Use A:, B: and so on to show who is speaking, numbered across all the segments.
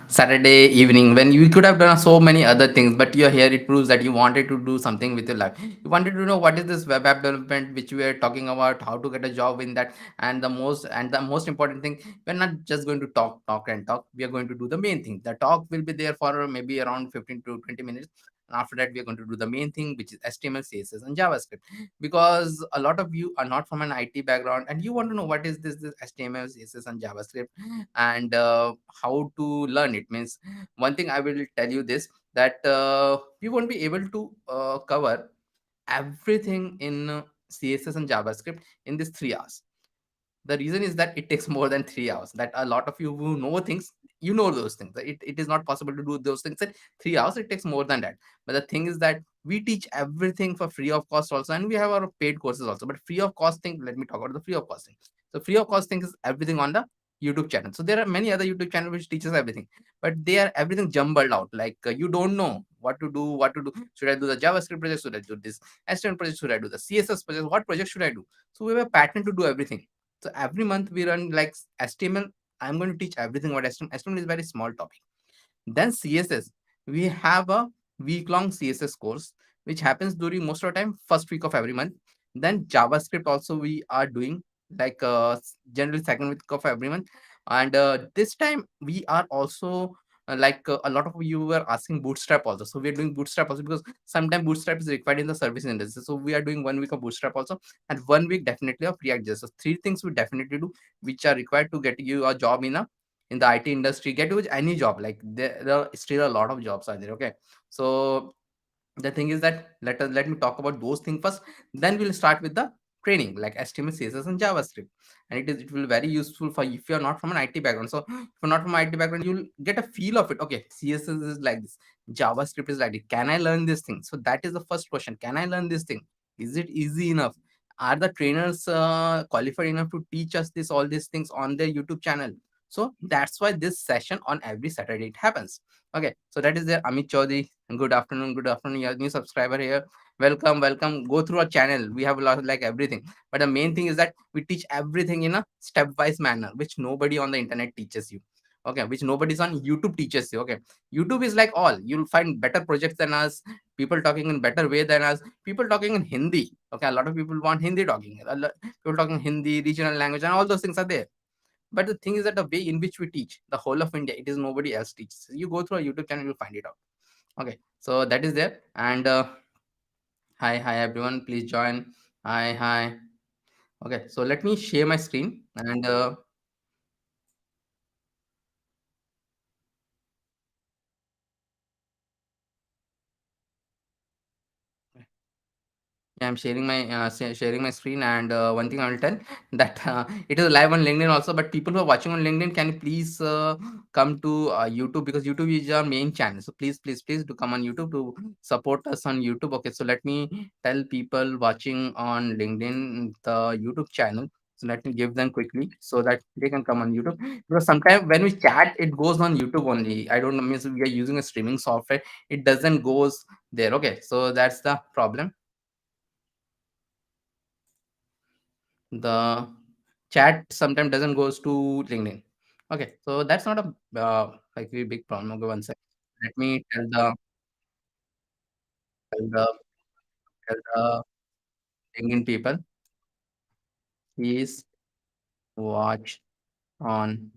A: Saturday evening when you could have done so many other things, but you're here. It proves that you wanted to do something with your life. You wanted to know what is this web app development, which we are talking about, how to get a job in that, and the most important thing, we're not just going to talk and talk. We are going to do the main thing. The talk will be there for maybe around 15 to 20 minutes. And after that, we are going to do the main thing, which is HTML, CSS, and JavaScript. Because a lot of you are not from an IT background, and you want to know what is this HTML, CSS, and JavaScript, and how to learn it. Means one thing I will tell you this, that we won't be able to cover everything in CSS and JavaScript in this 3 hours. The reason is that it takes more than 3 hours. That a lot of you who know things, you know those things. It is not possible to do those things in 3 hours. It takes more than that. But the thing is that we teach everything for free of cost also, and we have our paid courses also. But free of cost thing, let me talk about the free of cost thing. So free of cost thing is everything on the YouTube channel. So there are many other YouTube channels which teaches everything, but they are everything jumbled out. Like you don't know what to do, what to do. Should I do the JavaScript project? Should I do this HTML project? Should I do the CSS project? What project should I do? So we have a pattern to do everything. So every month we run like HTML. I'm going to teach everything about HTML. HTML is very small topic. Then CSS, we have a week-long CSS course, which happens during most of the time first week of every month. Then JavaScript also we are doing like generally second week of every month. And this time we are also a lot of you were asking Bootstrap also. So we are doing Bootstrap also because sometimes Bootstrap is required in the service industry. So we are doing 1 week of Bootstrap also, and 1 week definitely of React JS. So three things we definitely do, which are required to get you a job in the IT industry, get to any job. Like there are still a lot of jobs are there. Okay, so the thing is that let me talk about those things first. Then we'll start with the training like HTML, CSS, and JavaScript, and it will very useful for if you are not from an IT background. So if you're not from IT background, you'll get a feel of it. Okay, CSS is like this, JavaScript is like this. Can I learn this thing? So that is the first question. Can I learn this thing? Is it easy enough? Are the trainers qualified enough to teach us this all these things on their YouTube channel? So that's why this session on every Saturday it happens. Okay, so that is there. Amit Chaudhary, good afternoon. Good afternoon. Your new subscriber here. Welcome, welcome. Go through our channel. We have a lot like everything. But the main thing is that we teach everything in a stepwise manner, which nobody on the internet teaches you. Okay, which nobody's on YouTube teaches you. Okay, YouTube is like all. You'll find better projects than us, people talking in better way than us, people talking in Hindi. Okay, a lot of people want Hindi talking. People talking Hindi, regional language, and all those things are there. But the thing is that the way in which we teach the whole of India, it is nobody else teaches. You go through a YouTube channel, you'll find it out. Okay, so that is there. And hi, hi everyone, please join. Hi, hi. Okay, so let me share my screen and yeah, I'm sharing my sharing my screen, and one thing I will tell that it is live on LinkedIn also. But people who are watching on LinkedIn, can you please come to YouTube, because YouTube is our main channel. So please, please, please do come on YouTube to support us on YouTube. Okay, so let me tell people watching on LinkedIn the YouTube channel. So let me give them quickly so that they can come on YouTube, because sometimes when we chat, it goes on YouTube only. I don't know, means we are using a streaming software. It doesn't goes there. Okay, so that's the problem. The chat sometimes doesn't goes to LinkedIn. Okay, so that's not a like very big problem. Okay, one sec. Let me tell the tell the LinkedIn people, please watch on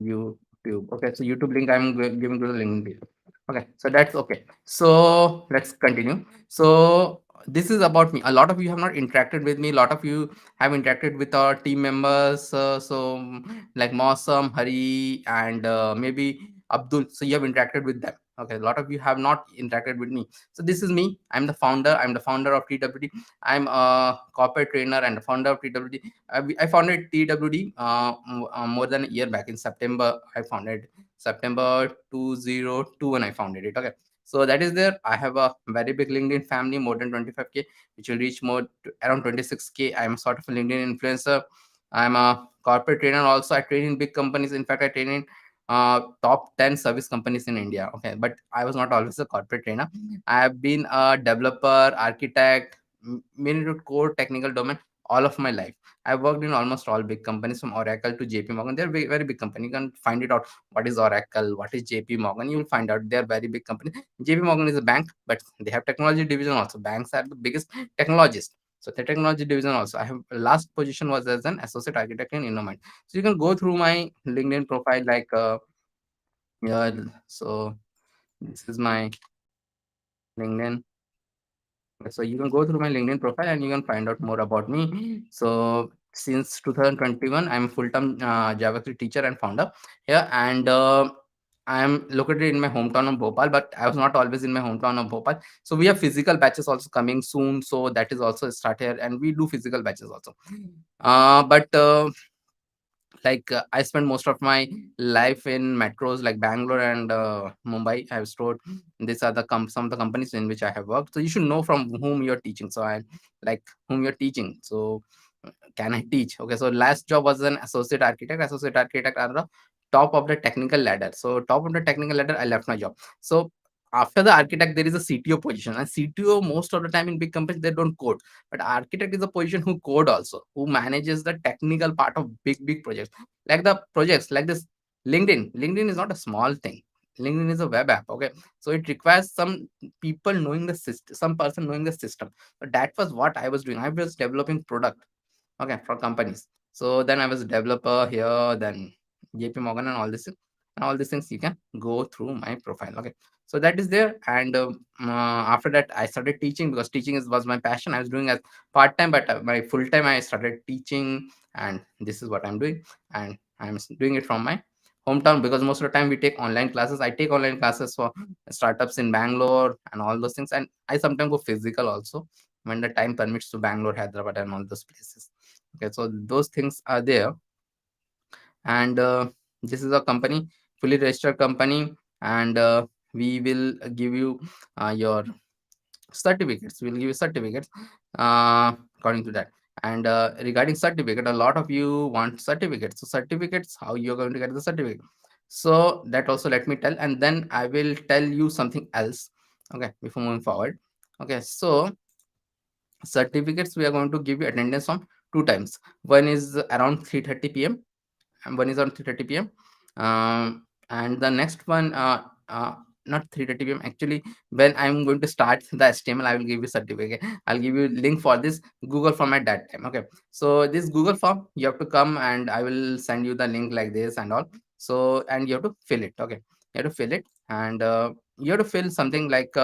A: YouTube. Okay, so YouTube link I'm giving to the LinkedIn people. Okay, so that's okay. So let's continue. So this is about me. A lot of you have not interacted with me. A lot of you have interacted with our team members. Like Mosam, Hari, and maybe Abdul. So you have interacted with them. Okay, a lot of you have not interacted with me. So this is me. I'm the founder. I'm the founder of TWD. I'm a corporate trainer and the founder of TWD. I founded TWD more than a year back in September. I founded September 2021. I founded it. Okay. So that is there. I have a very big LinkedIn family, more than 25K, which will reach more to around 26K. I'm sort of a LinkedIn influencer. I'm a corporate trainer also. I train in big companies. In fact, I train in top 10 service companies in India. Okay. But I was not always a corporate trainer. I have been a developer, architect, mainly to core technical domain all of my life. I worked in almost all big companies from Oracle to JP Morgan. They're very, very big company. You can find it out. What is Oracle? What is JP Morgan? You will find out they're very big company. JP Morgan is a bank, but they have technology division also. Banks are the biggest technologists. So the technology division also. I have last position was as an associate architect in Innowmind. So you can go through my LinkedIn profile like yeah. So this is my LinkedIn. So you can go through my LinkedIn profile and you can find out more about me. So since 2021, I'm a full-time JavaScript teacher and founder here, and I'm located in my hometown of Bhopal, but I was not always in my hometown of Bhopal. So we have physical batches also coming soon. So that is also start here, and we do physical batches also. But I spent most of my life in metros like Bangalore and Mumbai. I have stored. These are the some of the companies in which I have worked. So you should know from whom you're teaching. So I like whom you're teaching. So can I teach? Okay. So last job was an associate architect. Associate architect are the top of the technical ladder. So top of the technical ladder, I left my job. So after the architect, there is a CTO position. And CTO most of the time in big companies they don't code, but architect is a position who code also, who manages the technical part of big projects, like the projects like this. LinkedIn is not a small thing. LinkedIn is a web app. Okay, so it requires some people knowing the system, some person knowing the system. But that was what I was doing. I was developing product, okay, for companies. So then I was a developer here, then JP Morgan and all this, and all these things you can go through my profile. Okay, so that is there. And after that I started teaching, because teaching was my passion. I was doing as part time, but my full time I started teaching, and this is what I'm doing. And I'm doing it from my hometown, because most of the time we take online classes. I take online classes for startups in Bangalore and all those things, and I sometimes go physical also when the time permits, to Bangalore, Hyderabad, and all those places. Okay, so those things are there. And this is a company, fully registered company, and we will give you your certificates. We'll give you certificates according to that. And regarding certificate, a lot of you want certificates. So certificates, how you're going to get the certificate, so that also let me tell, and then I will tell you something else, okay, before moving forward. Okay, so certificates, we are going to give you attendance on two times. One is around 3:30 p.m, and one is on 3:30 p.m. And the next one, not 3:30 p.m. Actually, when I'm going to start the HTML, I will give you certificate. I'll give you link for this Google form at that time. Okay. So this Google form, you have to come and I will send you the link like this and all. So, and you have to fill it. Okay. You have to fill it, and you have to fill something like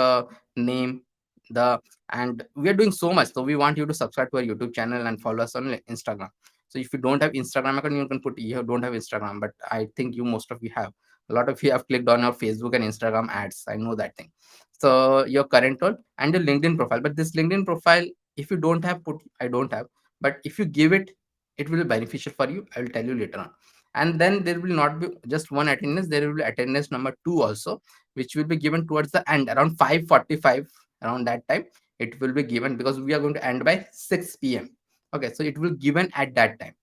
A: name, the, and we are doing so much. So we want you to subscribe to our YouTube channel and follow us on Instagram. So if you don't have Instagram account, you can put you don't have Instagram, but I think you most of you have. A lot of you have clicked on your Facebook and Instagram ads. I know that thing. So your current role and your LinkedIn profile. But this LinkedIn profile, if you don't have, put I don't have. But if you give it, it will be beneficial for you. I will tell you later on. And then there will not be just one attendance. There will be attendance number two also, which will be given towards the end around 5:45, around that time. It will be given, because we are going to end by 6 p.m. Okay, so it will given at that time,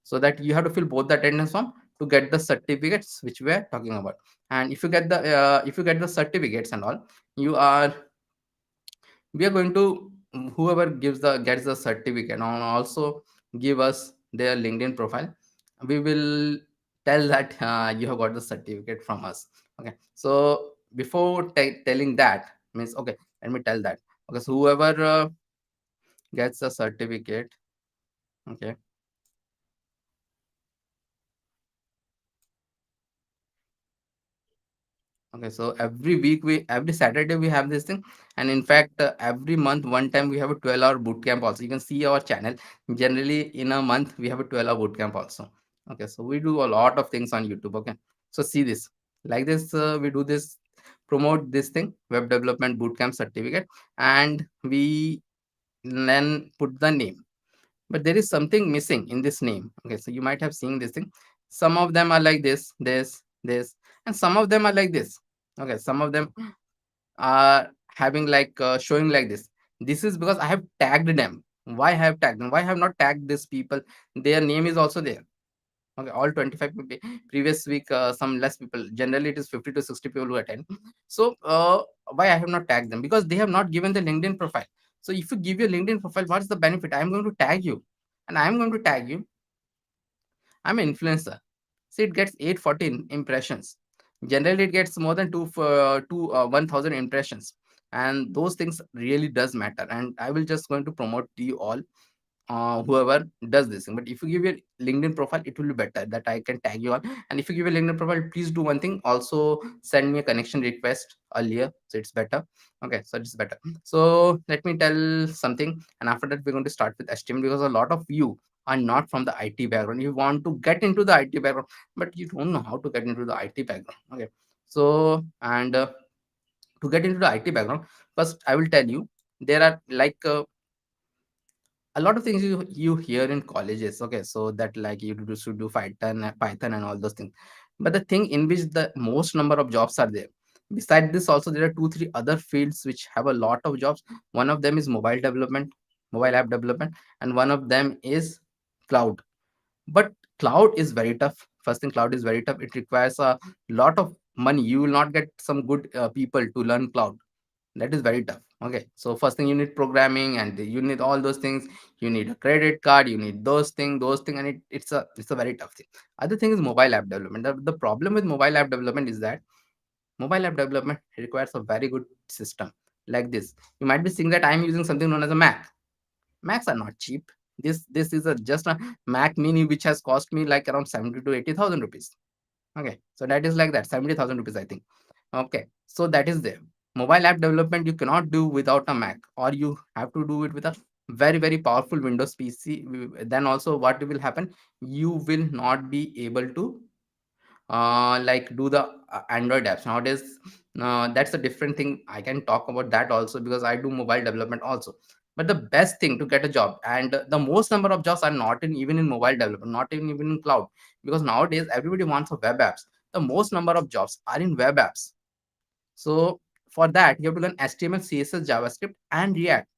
A: so that you have to fill both the attendance form to get the certificates which we are talking about. And if you get the certificates and all, you are we are going to, whoever gets the certificate and also give us their LinkedIn profile, we will tell that you have got the certificate from us. Okay, so before telling that, means, okay, let me tell that. Okay, so whoever gets the certificate, okay, okay, so every Saturday we have this thing, and in fact, every month, one time we have a 12-hour boot camp also. You can see our channel. Generally, in a month, we have a 12-hour boot camp also. Okay, so we do a lot of things on YouTube. Okay, so see this, like this, we do this, promote this thing, web development bootcamp certificate, and we then put the name. But there is something missing in this name. Okay, so you might have seen this thing. Some of them are like this, and some of them are like this. Okay, some of them are having like showing like this. This is because I have tagged them. Why I have tagged them? Why I have not tagged these people? Their name is also there. Okay, all 25 people. Previous week, some less people. Generally, it is 50 to 60 people who attend. So, why I have not tagged them? Because they have not given the LinkedIn profile. So, if you give your LinkedIn profile, what's the benefit? I am going to tag you. and I'm going to tag you. I'm an influencer. See, it gets 814 impressions. Generally, it gets more than 1,000 impressions, and those things really does matter. And I will just going to promote to you all, whoever does this thing. But if you give your LinkedIn profile, it will be better that I can tag you on. And if you give your LinkedIn profile, please do one thing. Also send me a connection request earlier, so it's better. Okay, so it's better. So let me tell something, and after that we're going to start with HTML, because a lot of you are not from the IT background. You want to get into the IT background, but you don't know how to get into the IT background. Okay, so and to get into the IT background, first I will tell you, there are like a lot of things you hear in colleges. Okay, so that like should do Python and all those things. But the thing in which the most number of jobs are there, beside this also there are two three other fields which have a lot of jobs. One of them is mobile development, mobile app development, and one of them is cloud. But cloud is very tough. First thing, cloud is very tough. It requires a lot of money. You will not get some good people to learn cloud. That is very tough. Okay, so first thing, you need programming, and you need all those things. You need a credit card, you need those things, and it's a very tough thing. Other thing is mobile app development. The problem with mobile app development is that mobile app development requires a very good system. Like this, you might be seeing that I'm using something known as a Mac. Macs are not cheap. This is a just a Mac mini which has cost me like around 70 to 80,000 rupees. Okay, so that is like that, 70,000 rupees, I think. Okay, so that is there. Mobile app development you cannot do without a Mac, or you have to do it with a very, very powerful Windows PC. Then also, what will happen? You will not be able to like do the Android apps nowadays. That's a different thing. I can talk about that also, because I do mobile development also. But the best thing to get a job, and the most number of jobs are not in even in mobile development, not even in cloud, because nowadays everybody wants a web apps. The most number of jobs are in web apps. So for that, you have to learn HTML, CSS, JavaScript, and React.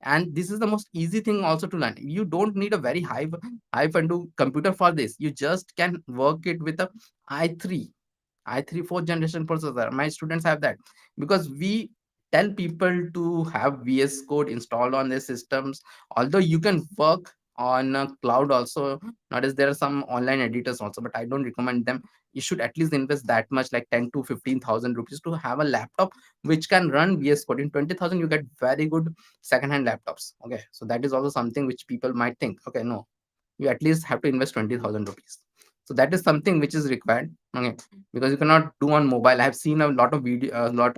A: And this is the most easy thing also to learn. You don't need a very high fundu computer for this. You just can work it with a i3 i3 fourth generation processor. My students have that, because we tell people to have VS Code installed on their systems. Although you can work on cloud also, nowadays there are some online editors also, but I don't recommend them. You should at least invest that much, like 10 to 15,000 rupees, to have a laptop which can run VS Code. In 20,000 you get very good second-hand laptops. Okay, so that is also something which people might think, okay, no, you at least have to invest 20,000 rupees. So that is something which is required. Okay, because you cannot do on mobile. I have seen a lot of video, a lot of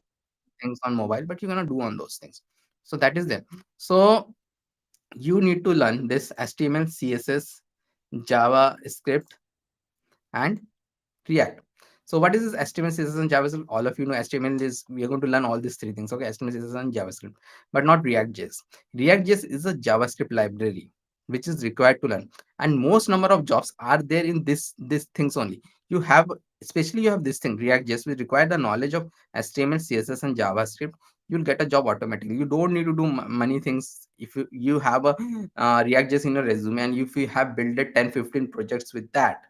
A: things on mobile, but you cannot do on those things. So that is there. So you need to learn this HTML, CSS, JavaScript, and React. So what is this HTML, CSS, and JavaScript? All of you know HTML is, we are going to learn all these three things. Okay, HTML, CSS, and JavaScript, but not React.js. React.js is a JavaScript library which is required to learn, and most number of jobs are there in this things only. You have, especially you have this thing React.js, which require the knowledge of HTML, CSS, and JavaScript. You'll get a job automatically. You don't need to do many things. If you have a React.js in your resume, and if you have built 10-15 projects with that,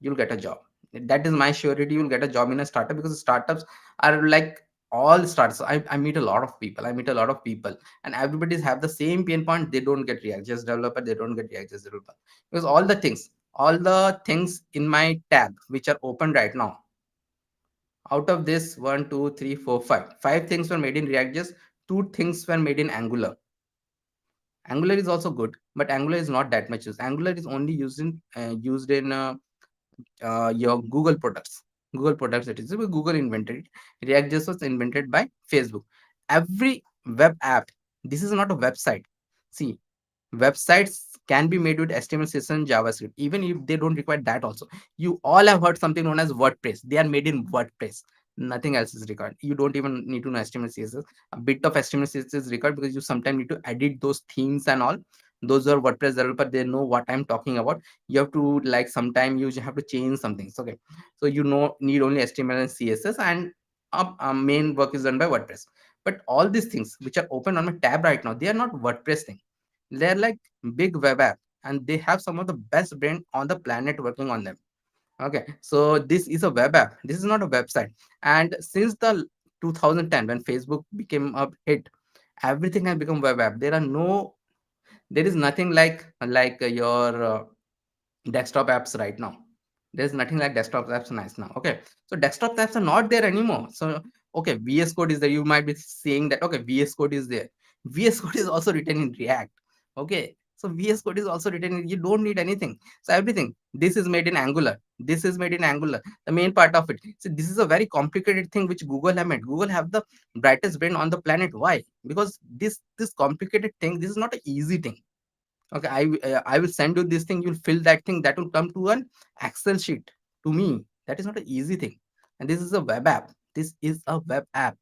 A: you'll get a job. That is my surety. You'll get a job in a startup, because startups are like all starts. I meet a lot of people. I meet a lot of people, and everybody's have the same pain point. They don't get React.js developer. They don't get React.js developer, because all the things in my tab which are open right now, out of this, one, two, three, four, five things were made in React.js. Two things were made in Angular. Angular is also good, but Angular is not that much used. Angular is only used in your Google products. Google products, it is Google invented it. React.js was invented by Facebook. Every web app, this is not a website. See, websites can be made with HTML, CSS, and JavaScript, even if they don't require that also. You all have heard something known as WordPress. They are made in WordPress. Nothing else is required. You don't even need to know HTML, CSS. A bit of HTML, CSS is required, because you sometimes need to edit those themes and all. Those are WordPress developer, they know what I'm talking about. You have to, like, sometimes you have to change some things. Okay, so need only HTML and CSS, and main work is done by WordPress. But all these things which are open on my tab right now, they are not WordPress thing. They're like big web app, and they have some of the best brain on the planet working on them. Okay, so this is a web app. This is not a website. And since the 2010, when Facebook became a hit, everything has become web app. There are no There is nothing like your desktop apps right now. There's nothing like desktop apps nice now. Okay, so desktop apps are not there anymore. So okay, VS Code is there. You might be saying that okay, VS Code is there. VS Code is also written in React. Okay, so VS Code is also written in. You don't need anything. So everything. This is made in Angular. This is made in Angular. The main part of it. So this is a very complicated thing which Google have made. Google have the brightest brain on the planet. Why? Because this complicated thing. This is not an easy thing. Okay, I will send you this thing. You'll fill that thing. That will come to an Excel sheet to me. That is not an easy thing. And this is a web app. This is a web app,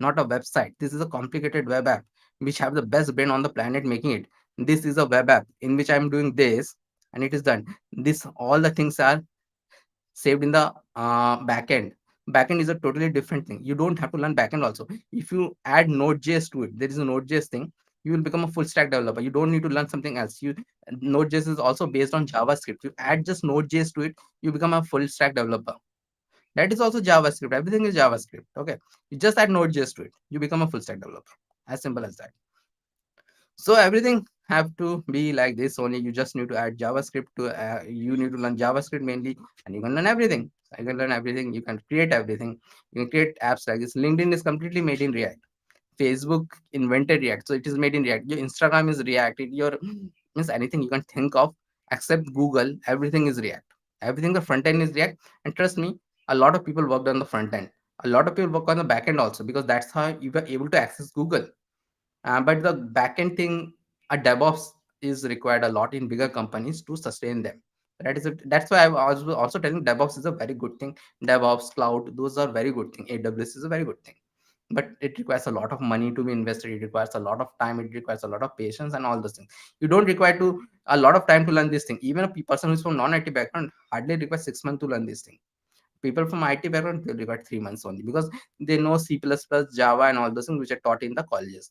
A: not a website. This is a complicated web app which have the best brain on the planet making it. This is a web app in which I'm doing this, and it is done. This all the things are saved in the backend. Backend is a totally different thing. You don't have to learn backend also. If you add Node.js to it, there is a Node.js thing. You will become a full stack developer. You don't need to learn something else. Node.js is also based on JavaScript. You add just Node.js to it, you become a full stack developer. That is also JavaScript. Everything is JavaScript. Okay, you just add Node.js to it, you become a full stack developer. As simple as that. So everything have to be like this only. You just need to add JavaScript to you need to learn JavaScript mainly, and you can learn everything. So you can learn everything. You can create everything. You can create apps like this. LinkedIn is completely made in React. Facebook invented React, so it is made in React. Your Instagram is React. Your means anything you can think of except Google, everything is React. Everything the front end is React, and trust me, a lot of people worked on the front end. A lot of people work on the back end also because that's how you were able to access Google. But the backend thing, a DevOps is required a lot in bigger companies to sustain them. That is it. That's why I was also telling DevOps is a very good thing. DevOps, cloud, those are very good thing. AWS is a very good thing, but it requires a lot of money to be invested. It requires a lot of time. It requires a lot of patience and all those things. You don't require to a lot of time to learn this thing. Even a person who's from non-IT background hardly requires 6 months to learn this thing. People from IT background they require 3 months only because they know C++, Java, and all those things which are taught in the colleges.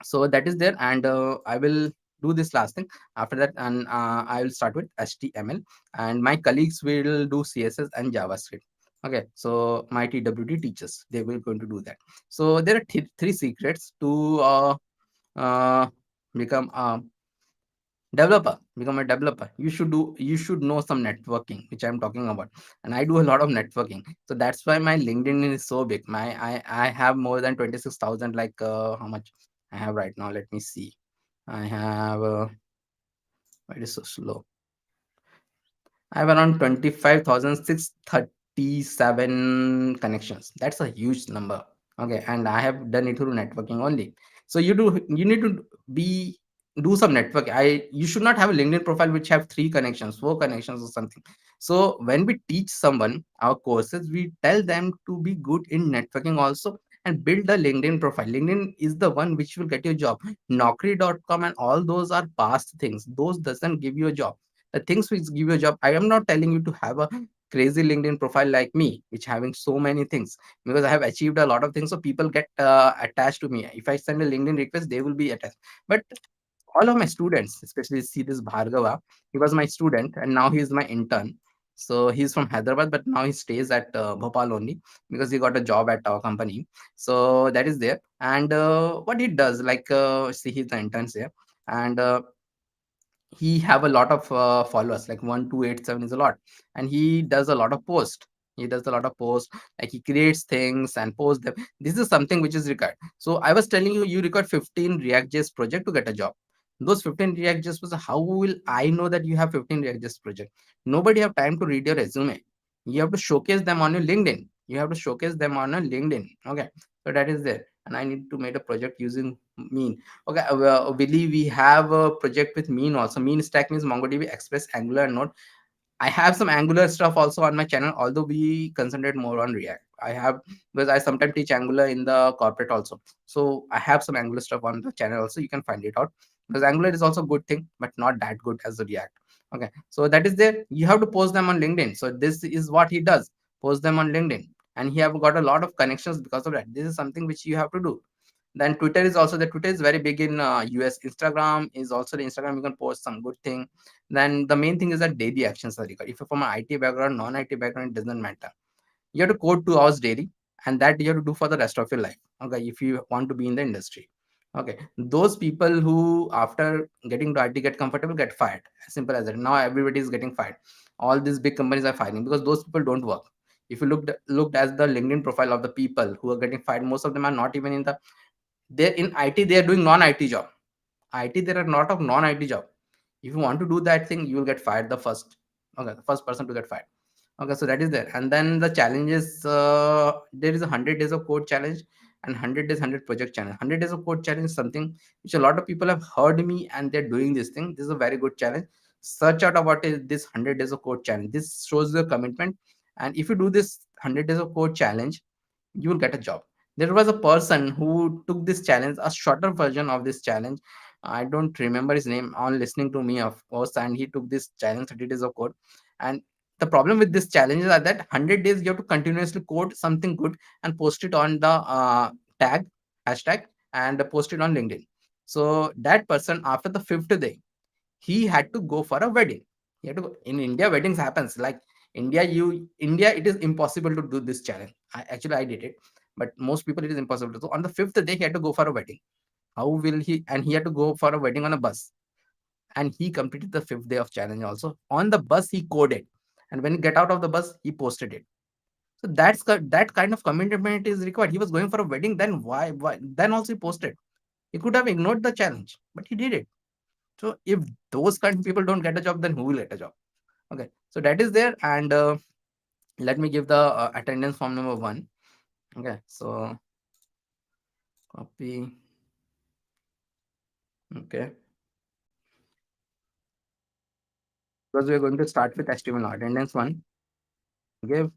A: So that is there, and I will do this last thing after that, and I will start with HTML, and my colleagues will do CSS and JavaScript. Okay, so my TWT teachers, they will going to do that. So there are three secrets to uh, become a developer. You should know some networking, which I'm talking about, and I do a lot of networking. So that's why my LinkedIn is so big. I have more than 26,000. Like how much I have right now, let me see. I have why it is so slow. I have around 25,637 connections. That's a huge number. Okay, and I have done it through networking only. So you need to be do some network. You should not have a LinkedIn profile which have 3 connections, 4 connections or something. So when we teach someone our courses, we tell them to be good in networking also and build a LinkedIn profile. LinkedIn is the one which will get you a job. Naukri.com and all those are past things. Those doesn't give you a job. The things which give you a job, I am not telling you to have a crazy LinkedIn profile like me which having so many things, because I have achieved a lot of things, so people get attached to me. If I send a LinkedIn request, they will be attached. But all of my students, especially see this Bhargava, he was my student and now he is my intern. So he's from Hyderabad, but now he stays at Bhopal only because he got a job at our company. So that is there. And what he does, like see, he's the interns here, and he have a lot of followers, like 1287 is a lot, and he does a lot of post. He does a lot of posts, like he creates things and posts them. This is something which is required. So I was telling you, you record 15 React.js project to get a job. Those 15 React.js was, how will I know that you have 15 React.js project? Nobody have time to read your resume. You have to showcase them on your LinkedIn. You have to showcase them on a LinkedIn. Okay, so that is there. And I need to make a project using mean. Okay, believe we have a project with mean also. Mean stack means MongoDB, Express, Angular, and Node. I have some Angular stuff also on my channel, although we concentrate more on React. I have, because I sometimes teach Angular in the corporate also. So I have some Angular stuff on the channel also. You can find it out, because Angular is also a good thing, but not that good as the React. Okay, so that is there. You have to post them on LinkedIn. So this is what he does: post them on LinkedIn, and he have got a lot of connections because of that. This is something which you have to do. Then Twitter is also there. Twitter is very big in US. Instagram is also the Instagram. You can post some good thing. Then the main thing is that daily actions are required. If you're from an IT background, non-IT background, it doesn't matter. You have to code 2 hours daily, and that you have to do for the rest of your life. Okay, if you want to be in the industry. Okay, those people who after getting to IT get comfortable get fired. As simple as that. Now everybody is getting fired. All these big companies are firing because those people don't work. If you looked at the LinkedIn profile of the people who are getting fired, most of them are not even in the, they're in IT. They are doing non-IT job. IT, there are a lot of non-IT job. If you want to do that thing, you will get fired the first. Okay, the first person to get fired. Okay, so that is there. And then the challenges, there is a 100 days of code challenge and 100 days 100 project challenge. 100 days of code challenge is something which a lot of people have heard me and they're doing this thing. This is a very good challenge. Search out about is this 100 days of code challenge. This shows your commitment. And if you do this 100 days of code challenge, you will get a job. There was a person who took this challenge, a shorter version of this challenge. I don't remember his name on listening to me, of course, and he took this challenge 30 days of code. And the problem with this challenge is that 100 days you have to continuously code something good and post it on the tag hashtag and post it on LinkedIn. So that person, after the fifth day, he had to go for a wedding. He had to go. In India, weddings happens like India. It is impossible to do this challenge. I did it, but most people it is impossible to. So on the fifth day, he had to go for a wedding. How will he? And he had to go for a wedding on a bus. And he completed the fifth day of challenge also. On the bus, he coded, and when he get out of the bus, he posted it. So that kind of commitment is required. He was going for a wedding. Then why? Then also he posted. He could have ignored the challenge, but he did it. So if those kind of people don't get a job, then who will get a job? Okay, so that is there. And let me give the attendance form number 1. Okay, so copy. Okay, because we are going to start with HTML now. Attendance 1. Give.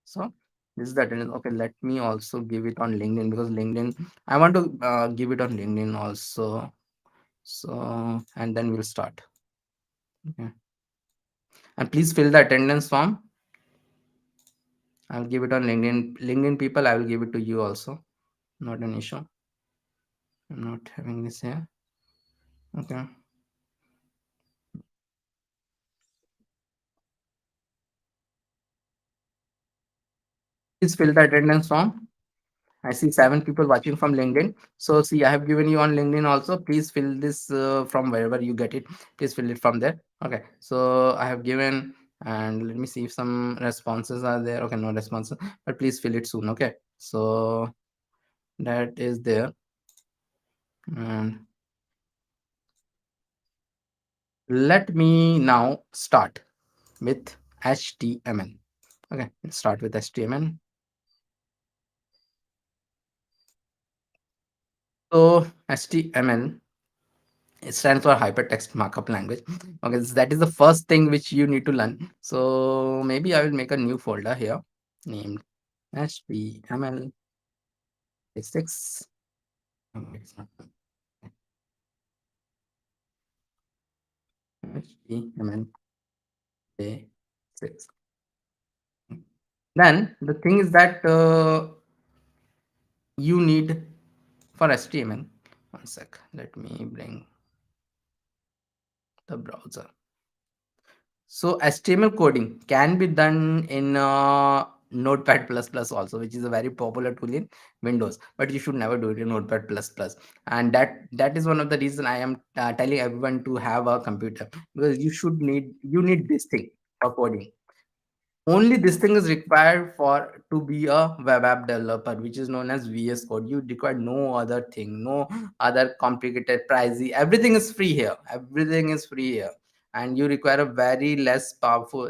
A: So this is the attendance. Okay, let me also give it on LinkedIn because LinkedIn, I want to give it on LinkedIn also. So, and then we'll start. Okay, and please fill the attendance form. I'll give it on LinkedIn. LinkedIn people, I will give it to you also. Not an issue. I'm not having this here. Okay. Please fill the attendance form. I see 7 people watching from LinkedIn. So see, I have given you on LinkedIn also. Please fill this from wherever you get it. Please fill it from there. Okay. So I have given, and let me see if some responses are there. Okay, no responses, but please fill it soon. Okay. So that is there. And let me now start with HTML. Okay, let's start with HTML. So HTML, it stands for hypertext markup language. Okay, so that is the first thing which you need to learn. So maybe I will make a new folder here named HTML basics. Oh, it's not HTML basics. Then the thing is that you need for HTML. One sec. Let me bring the browser. So HTML coding can be done in Notepad++ also, which is a very popular tool in Windows. But you should never do it in Notepad++. And that is one of the reason I am telling everyone to have a computer, because you need this thing for coding. Only this thing is required for to be a web app developer, which is known as VS Code. You require no other thing, no other complicated pricey. Everything is free here. Everything is free here, and you require a very less powerful.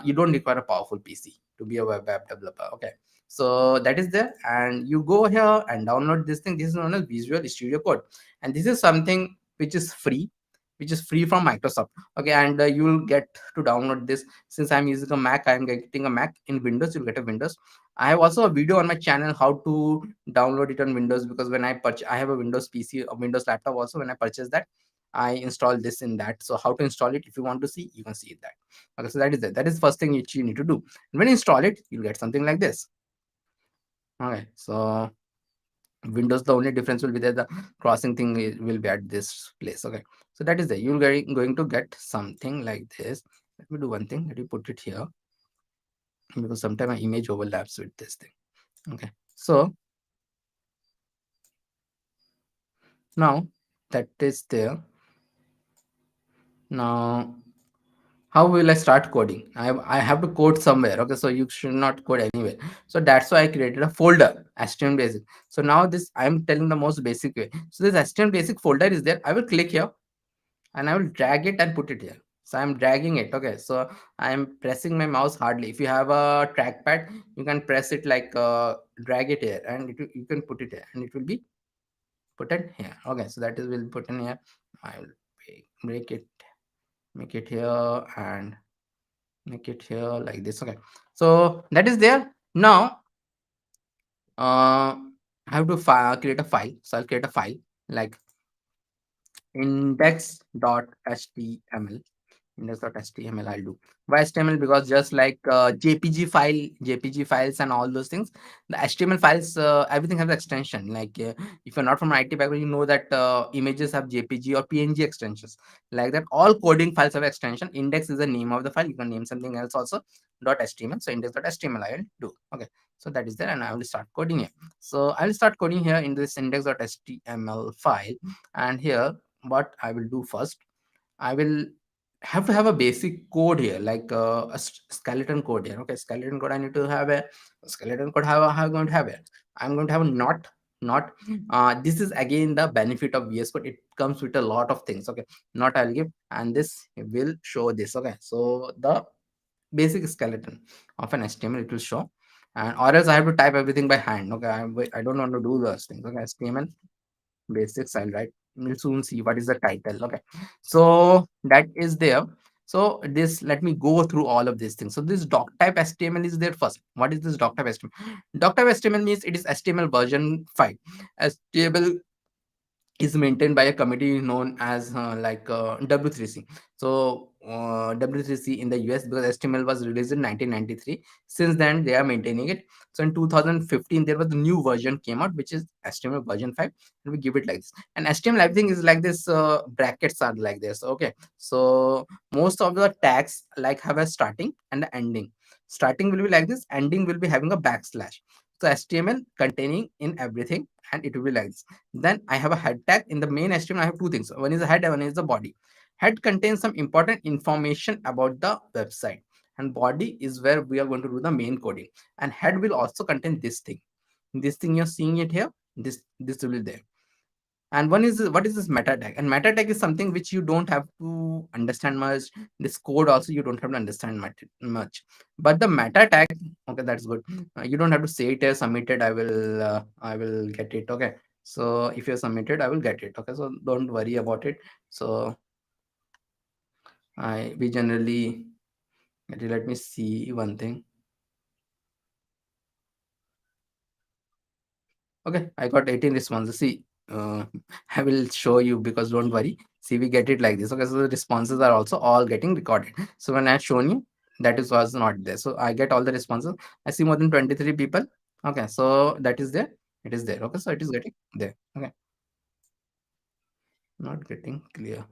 A: You don't require a powerful PC to be a web app developer. Okay, so that is there, and you go here and download this thing. This is known as Visual Studio Code, and this is something which is free from Microsoft. Okay, and you will get to download this. Since I'm using a Mac, I'm getting a Mac. In Windows, you'll get a Windows. I have also a video on my channel how to download it on Windows, because when I have a Windows PC, a Windows laptop also. When I purchased that, I installed this in that. So how to install it, if you want to see, you can see it that. Okay, so that is it. That is the first thing which you need to do. And when you install it, you'll get something like this. Okay, so Windows, the only difference will be that the crossing thing will be at this place. Okay, so that is it. You're going to get something like this. Let me do one thing. Let me put it here, because sometimes my image overlaps with this thing. Okay, so Now that is there. Now how will I start coding? I have to code somewhere. Okay, so you should not code anywhere. So that's why I created a folder, HTML basic. So now this I'm telling the most basic way. So this HTML basic folder is there. I will click here and I will drag it and put it here. So I'm dragging it. Okay, so I'm pressing my mouse hardly. If you have a trackpad, you can press it like drag it here, and you can put it here, and it will be put it here. Okay, so that is will put in here. I will break it, make it here, and make it here like this. Okay, so that is there. Now I have to create a file. So I'll create a file like index.html. Index.html I'll do. Why HTML? Because just like jpg files and all those things, the HTML files, everything has extension. Like if you're not from IT background, you know that images have jpg or png extensions. Like that, all coding files have extension. Index is the name of the file. You can name something else also. .html. So index.html I will do. Okay, so that is there, and I will start coding here. So I will start coding here in this index.html file, and here what I will do first, I will have to have a basic code here, like skeleton code here. Okay, skeleton code. I need to have a skeleton code. How I'm going to have it? I'm going to have a not. This is again the benefit of VS Code. It comes with a lot of things. Okay, not I'll give, and this will show this. Okay, so the basic skeleton of an HTML it will show, and or else I have to type everything by hand. Okay, I don't want to do those things. Okay, HTML basics I'll write. We'll soon see what is the title. Okay, so that is there. So this, let me go through all of these things. So this doc type HTML is there first. What is this doc type HTML? Doc type HTML means it is HTML version 5. HTML is maintained by a committee known as W3C. So W3C in the US, because HTML was released in 1993. Since then, they are maintaining it. So in 2015, there was a new version came out, which is HTML version 5, and we give it like this. And HTML, everything is like this. Brackets are like this. Okay, so most of the tags like have a starting and the ending. Starting will be like this. Ending will be having a backslash. So HTML containing in everything, and it will be like this. Then I have a head tag. In the main HTML, I have two things. One is the head and one is the body. Head contains some important information about the website, and body is where we are going to do the main coding. And head will also contain this thing. This thing you're seeing it here. This will be there. And one is, what is this meta tag? And meta tag is something which you don't have to understand much. This code also you don't have to understand much. But the meta tag, okay, that's good. You don't have to say it as submitted. I will get it. Okay, so if you're submitted, I will get it. Okay, so don't worry about it. So we generally get it. Let me see one thing. Okay, I got 18 responses. See, I will show you, because don't worry. See, we get it like this. Okay, so the responses are also all getting recorded. So when I've shown you, that is was not there. So I get all the responses. I see more than 23 people. Okay, so that is there. It is there. Okay, so it is getting there. Okay, not getting clear.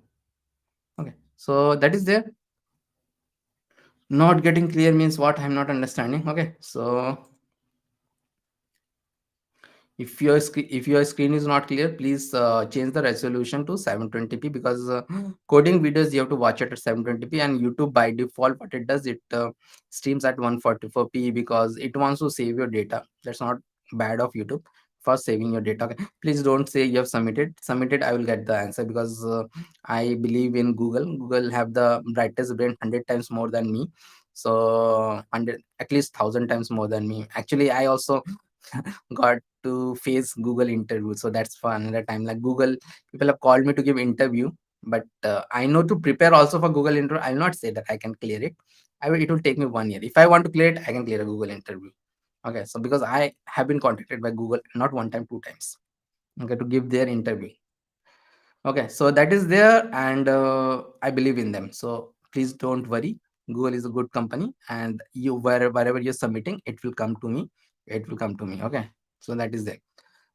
A: Okay, so that is there. Not getting clear means what? I'm not understanding. Okay, so if your screen is not clear, please change the resolution to 720p, because coding videos you have to watch it at 720p, and YouTube by default what it does, it streams at 144p, because it wants to save your data. That's not bad of YouTube for saving your data. Okay, please don't say you have submitted. I will get the answer, because I believe in Google have the brightest brain 100 times more than me. So 100, at least 1,000 times more than me. Actually, I also got to face Google interview. So that's for another time. Like Google, people have called me to give interview, but I know to prepare also for Google interview. I'll not say that I can clear it. It will take me 1 year. If I want to clear it, I can clear a Google interview. Okay, so because I have been contacted by Google not one time, two times. Okay, to give their interview. Okay, so that is there, and I believe in them. So please don't worry. Google is a good company, and wherever you're submitting, it will come to me. It will come to me. Okay, so that is there.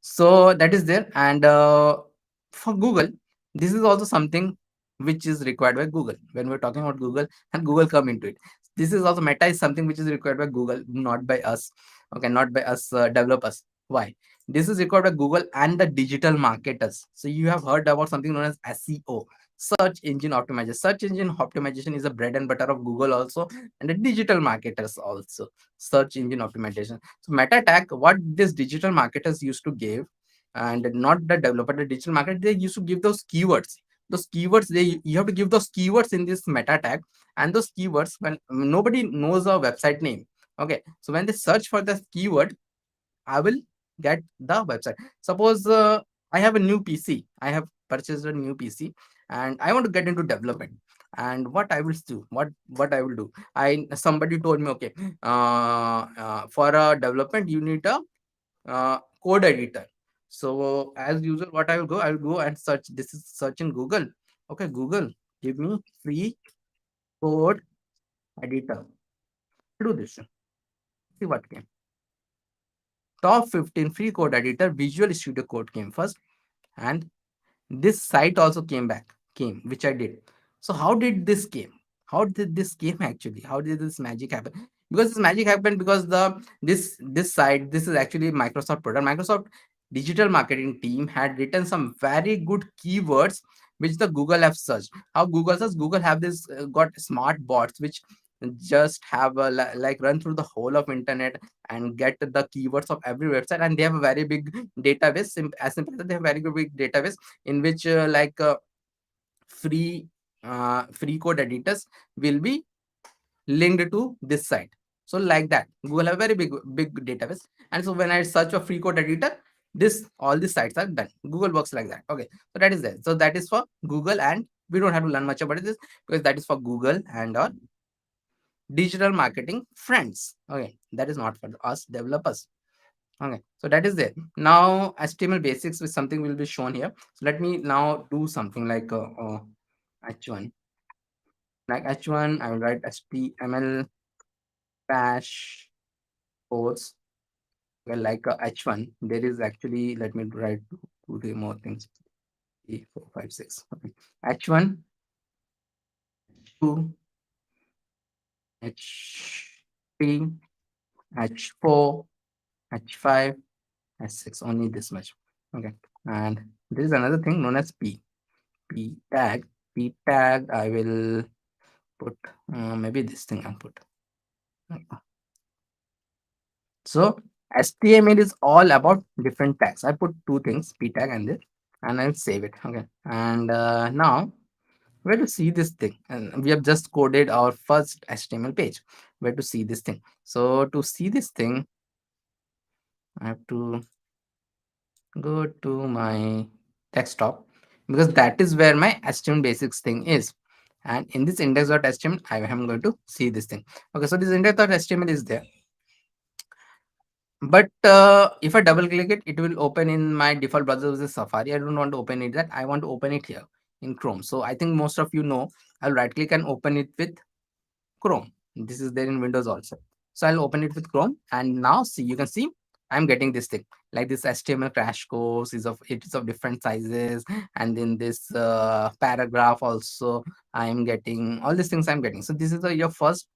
A: So that is there, and for Google, this is also something which is required by Google. When we're talking about Google, and Google come into it, this is also Meta is something which is required by Google, not by us. Okay, not by us developers. Why? This is required by Google and the digital marketers. So you have heard about something known as SEO, search engine optimization. Search engine optimization is a bread and butter of Google also, and the digital marketers also. Search engine optimization. So meta tag, what these digital marketers used to give, and not the developer, the digital market, they used to give those keywords. Those keywords, they you have to give those keywords in this meta tag, and those keywords, when nobody knows a website name. Okay, so when they search for the keyword, I will get the website. Suppose I have a new PC. I have purchased a new PC and I want to get into development. And what I will do, what I will do, I somebody told me, okay, for a development you need a code editor. So as usual, what I will go and search. This is search in Google. Okay, Google, give me free code editor. Do this. See what came. Top 15 free code editor. Visual Studio Code came first, and this site also came, which I did. So how did this came? How did this came actually? How did this magic happen? Because this magic happened because this site, this is actually Microsoft product. Microsoft digital marketing team had written some very good keywords which the Google have searched. How Google says, Google have this got smart bots which just have a, like run through the whole of internet and get the keywords of every website, and they have a very big database. As simple as they have very good big database in which free free code editors will be linked to this site. So like that, Google have a very big database, and so when I search for free code editor, this all these sites are done. Google works like that. Okay, so that is there. So that is for Google, and we don't have to learn much about this because that is for Google and our digital marketing friends. Okay, that is not for us developers. Okay, so that is there. Now HTML basics with something will be shown here. So let me now do something like h1. Like h1, I will write HTML dash course. Well, like h1, there is actually, let me write two, three more things. 3, 4, 5, 6. Okay. H1, 2, H3, H4, H5, H6. Only this much. Okay. And there is another thing known as P tag. P tag, I will put maybe this thing I'll put. So HTML is all about different tags. I put two things, P tag and this, and I'll save it. Okay. And now where to see this thing? And we have just coded our first HTML page. Where to see this thing? So to see this thing, I have to go to my desktop because that is where my HTML basics thing is. And in this index.html, I am going to see this thing. Okay, so this index.html is there. But if I double click it, it will open in my default browser, which is Safari. I don't want to open it that. I want to open it here in Chrome. So I think most of you know, I'll right click and open it with Chrome. This is there in Windows also. So I'll open it with Chrome, and now see, you can see I'm getting this thing like this HTML crash course is of, it is of different sizes, and then this paragraph also I'm getting, all these things I'm getting. So this is your first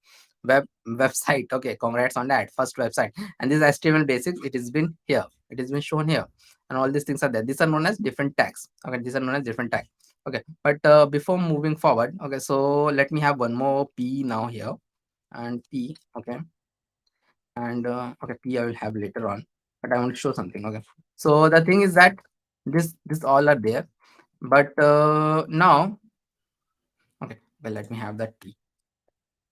A: website. Okay, congrats on that, first website. And this HTML basics, it has been here, it has been shown here, and all these things are there. These are known as different tags. Okay, these are known as different tags. Okay, but before moving forward, okay, so let me have one more P now here, and P. Okay, and okay, P I will have later on, but I want to show something. Okay, so the thing is that this all are there, but now, okay, well, let me have that P.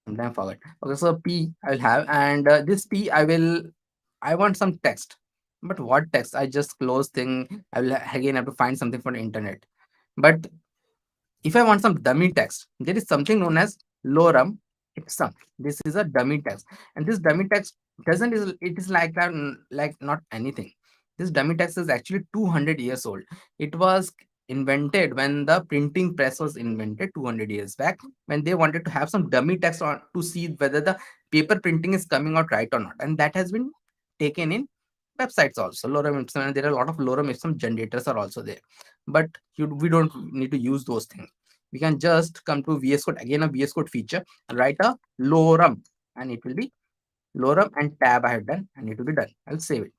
A: Sometimes forget. Okay, so P I will have, and this P I want some text, but what text? I just close thing. I will again have to find something from the internet. But if I want some dummy text, there is something known as lorem ipsum. This is a dummy text, and this dummy text doesn't is it is like that, like not anything. This dummy text is actually 200 years old. It was invented when the printing press was invented 200 years back, when they wanted to have some dummy text on to see whether the paper printing is coming out right or not, and that has been taken in websites also. Lorem ipsum, and there are a lot of lorem ipsum generators are also there, but we don't need to use those things. We can just come to VS Code, again a VS Code feature, and write a lorem, and it will be lorem and tab I have done, and it will be done. I'll save it.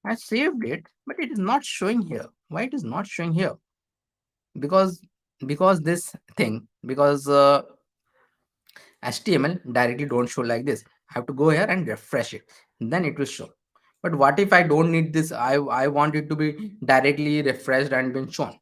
A: I saved it, but it is not showing here. Why it is not showing here? Because this thing, because HTML directly don't show like this. I have to go here and refresh it, then it will show. But what if I don't need this? I want it to be directly refreshed and been shown.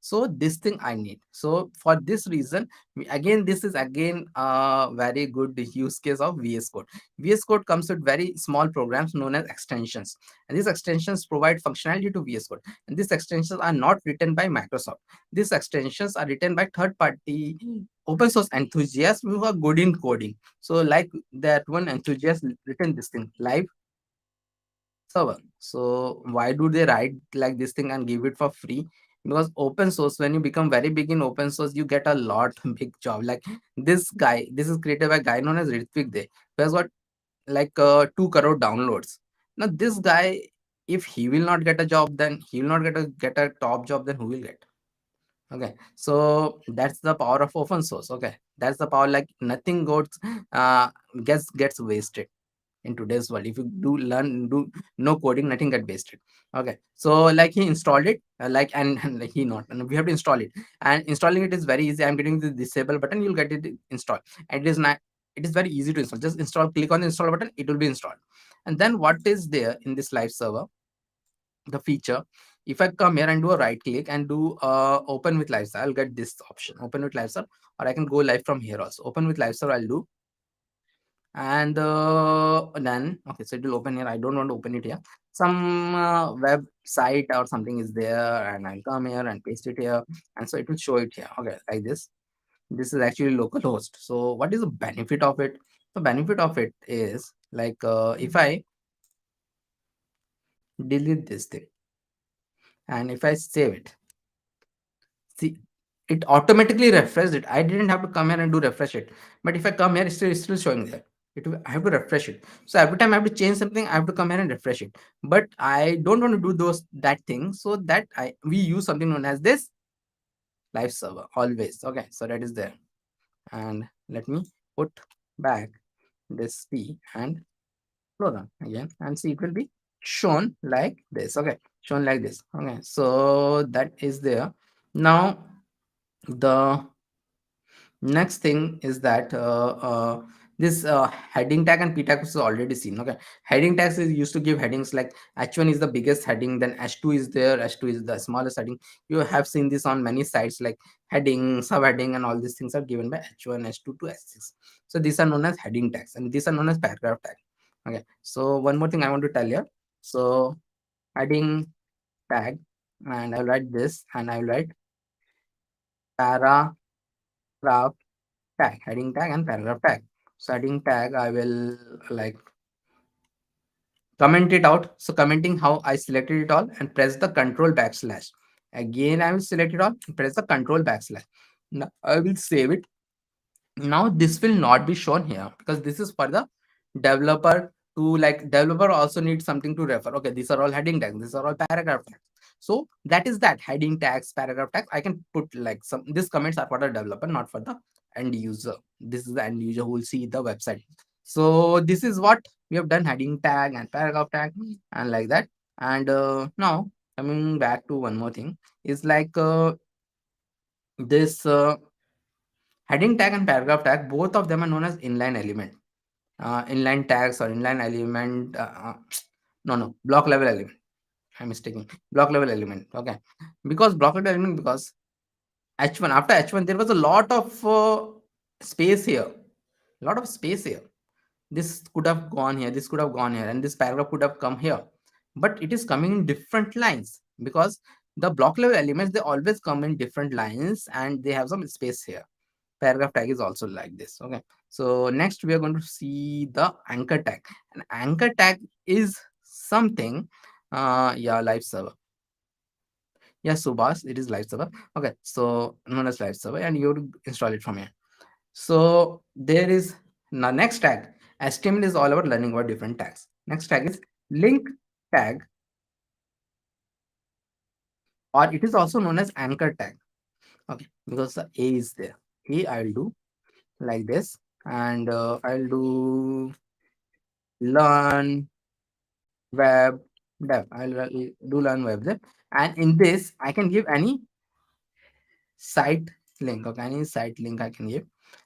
A: So this thing I need. So for this reason, again, this is again a very good use case of VS Code. VS Code comes with very small programs known as extensions, and these extensions provide functionality to VS Code, and these extensions are not written by Microsoft. These extensions are written by third party open source enthusiasts who are good in coding. So like that one enthusiast written this thing live server. So why do they write like this thing and give it for free? Because open source, when you become very big in open source, you get a lot big job. Like this guy, this is created by a guy known as Ritvik Dey, who has got like 2 crore downloads. Now this guy, if he will not get a job, then he will not get a top job, then who will get? Okay, so that's the power of open source. Okay, that's the power. Like nothing goes uh gets wasted in today's world. If you do no coding, nothing get wasted. Okay, so like he installed it, like and like he not, and we have to install it, and installing it is very easy. I'm getting the disable button, you'll get it installed, and it is not, it is very easy to install. Just install, click on the install button, it will be installed. And then what is there in this live server, the feature, if I come here and do a right click and do open with live server, I'll get this option, open with live server, or I can go live from here also. Open with live server I'll do, and then okay, so it will open here. I don't want to open it here. Some website or something is there, and I'll come here and paste it here, and so it will show it here. Okay, like this. This is actually localhost. So what is the benefit of it? The benefit of it is like if I delete this thing and if I save it, see, it automatically refreshed it. I didn't have to come here and do refresh it. But if I come here, it's still showing there. I have to refresh it. So every time I have to change something, I have to come here and refresh it. But I don't want to do that thing. So that we use something known as this live server always. Okay, so that is there. And let me put back this P and close on again, and see, it will be shown like this. Okay, shown like this. Okay, so that is there. Now the next thing is that this heading tag and p tag is already seen. Okay, heading tags is used to give headings like h1 is the biggest heading, then h2 is there, h2 is the smallest heading. You have seen this on many sites, like heading, subheading, and all these things are given by h1, h2 to h6. So these are known as heading tags, and these are known as paragraph tag. Okay, so one more thing I want to tell you. So heading tag, and I'll write this, and I'll write paragraph tag, heading tag and paragraph tag. So heading tag, I will like comment it out. So commenting how I selected it all and press the control backslash. Again, I will select it all, press the control backslash. Now I will save it. Now this will not be shown here because this is for the developer to, like, developer also needs something to refer. Okay, these are all heading tags, these are all paragraph tags. So that is that heading tags, paragraph tags. I can put like some, these comments are for the developer, not for the end user. This is the end user who will see the website. So this is what we have done, heading tag and paragraph tag and like that. And now coming back to one more thing is like this heading tag and paragraph tag, both of them are known as inline element. Inline tags or inline element. No, block level element. I'm mistaken. Block level element. Okay, because block level element, because h1, after h1 there was a lot of space here. Lot of space here. This could have gone here. This could have gone here, and this paragraph could have come here. But it is coming in different lines because the block level elements, they always come in different lines and they have some space here. Paragraph tag is also like this. Okay, so next we are going to see the anchor tag. An anchor tag is something yeah, live server. Yeah, Subhas, it is live server. Okay, so known as live server, and you have to install it from here. So there is the next tag. HTML is all about learning about different tags. Next tag is link tag, or it is also known as anchor tag. Okay, because the A is there. A I'll do like this, and I'll do learn web dev. Do learn web dev, and in this I can give any site link. Okay, any site link I can give,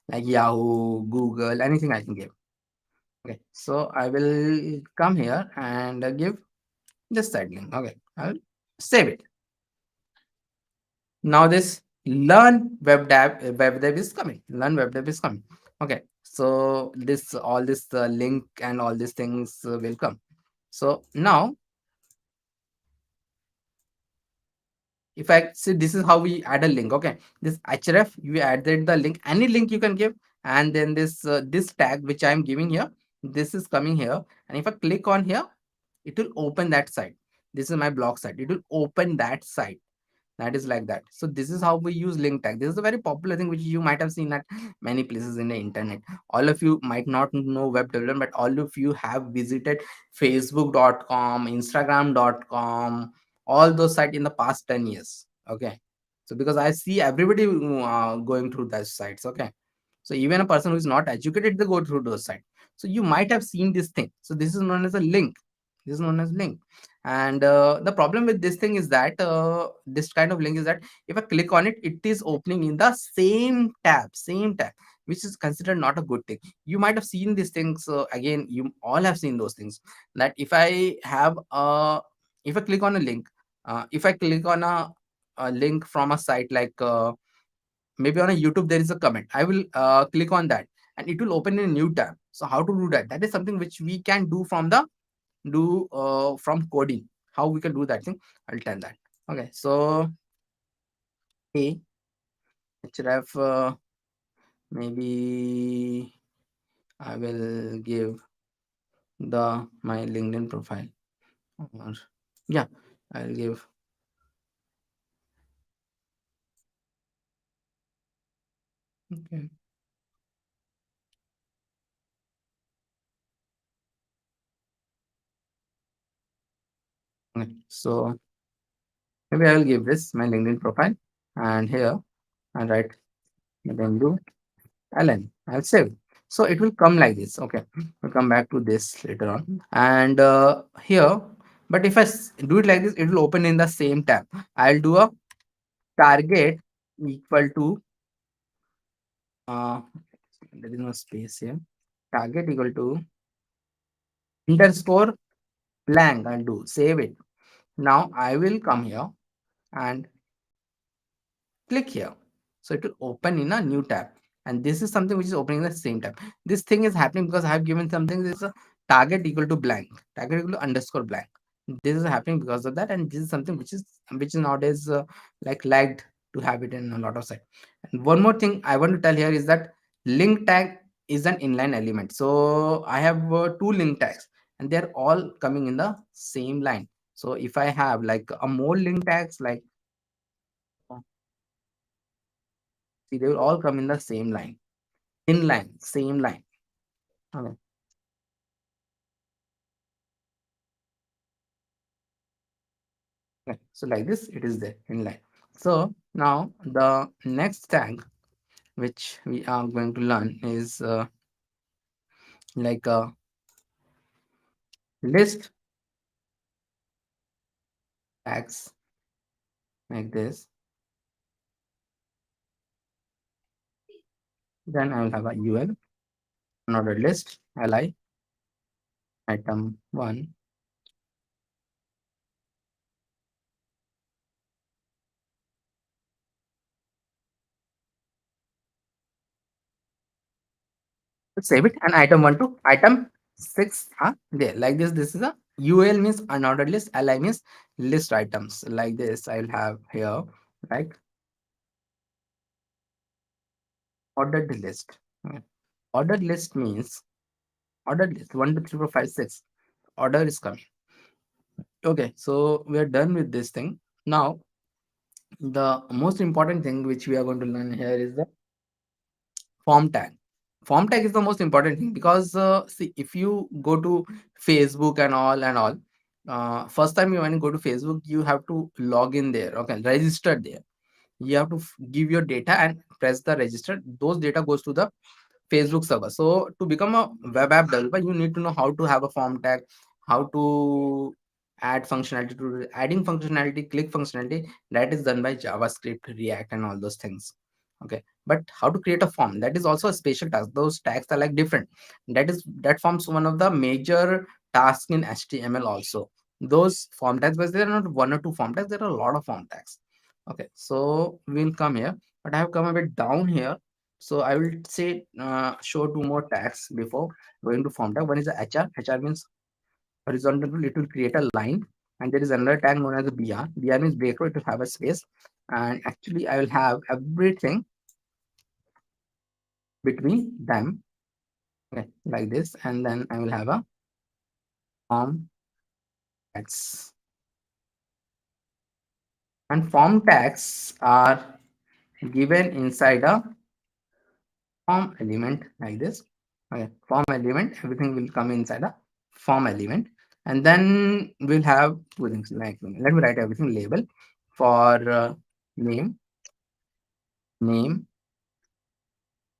A: like Yahoo, Google, anything I can give. Okay, so I will come here and give this site link. Okay, I'll save it. Now this web dev is coming. Learn web dev is coming. Okay, so this all this link and all these things will come. So now if I see, this is how we add a link. Okay, this href, you added the link, any link you can give, and then this tag which I am giving here, this is coming here, and if I click on here, it will open that site. This is my blog site, it will open that site. That is like that. So this is how we use link tag. This is a very popular thing which you might have seen at many places in the internet. All of you might not know web development, but all of you have visited facebook.com, instagram.com, all those sites in the past 10 years. Okay, so because I see everybody going through those sites. Okay, so even a person who is not educated, they go through those sites. So you might have seen this thing. So this is known as a link. This is known as link. And the problem with this thing is that this kind of link is that if I click on it, it is opening in the same tab, which is considered not a good thing. You might have seen these things. Again, you all have seen those things, that if I click on a link, if I click on a link from a site like maybe on a YouTube, there is a comment. I will click on that, and it will open in a new tab. So how to do that? That is something which we can do from coding. How we can do that thing, I'll tell that. Okay, so a href, maybe I will give the my LinkedIn profile, or yeah, I'll give. Okay, okay, so maybe I will give this my LinkedIn profile, and here I write Bendu Alan. I'll save. So it will come like this. Okay, we'll come back to this later on. And here, but if I do it like this, it will open in the same tab. I'll do a target equal to uh there is no space here. Target equal to underscore blank. I'll do save it. Now I will come here and click here. So it will open in a new tab. And this is something which is opening in the same tab. This thing is happening because I have given something. This is a target equal to blank, target equal to underscore blank. This is happening because of that, and this is something which is nowadays like lagged to have it in a lot of sites. And one more thing I want to tell here is that link tag is an inline element. So I have two link tags, and they're all coming in the same line. So if I have like a more link tags, like see, they will all come in the same line, in line, same line. Okay. Okay. So like this, it is there in line. So now the next tag which we are going to learn is like a list tags like this. Then I will have a UL, another list, li, item one. Save it, and item one to item six are there. Like this, this is a UL means unordered list, li means list items. Like this, I'll have here like ordered list. Okay. Ordered list means ordered list 1, 2, 3, 4, 5, 6. Order is coming. Okay, so we are done with this thing. Now, the most important thing which we are going to learn here is the form tag. Form tag is the most important thing because see, if you go to Facebook and all, first time you when you go to Facebook, you have to log in there. Okay, register there. You have to give your data and press the register. Those data goes to the Facebook server. So to become a web app developer, you need to know how to have a form tag, how to add functionality, to adding functionality, click functionality, that is done by JavaScript, React, and all those things. Okay, but how to create a form, that is also a special task. Those tags are like different. That forms one of the major tasks in HTML also. Those form tags, but there are not one or two form tags, there are a lot of form tags. Okay, so we'll come here, but I have come a bit down here. So I will say show two more tags before going to form tag. One is the HR means horizontal, it will create a line, and there is another tag known as a BR means breakthrough, it will have a space, and actually I will have everything between them. Okay, like this, and then I will have a form tags, and form tags are given inside a form element like this. Okay, form element, everything will come inside a form element, and then we'll have two things. Like, let me write everything. Label for name,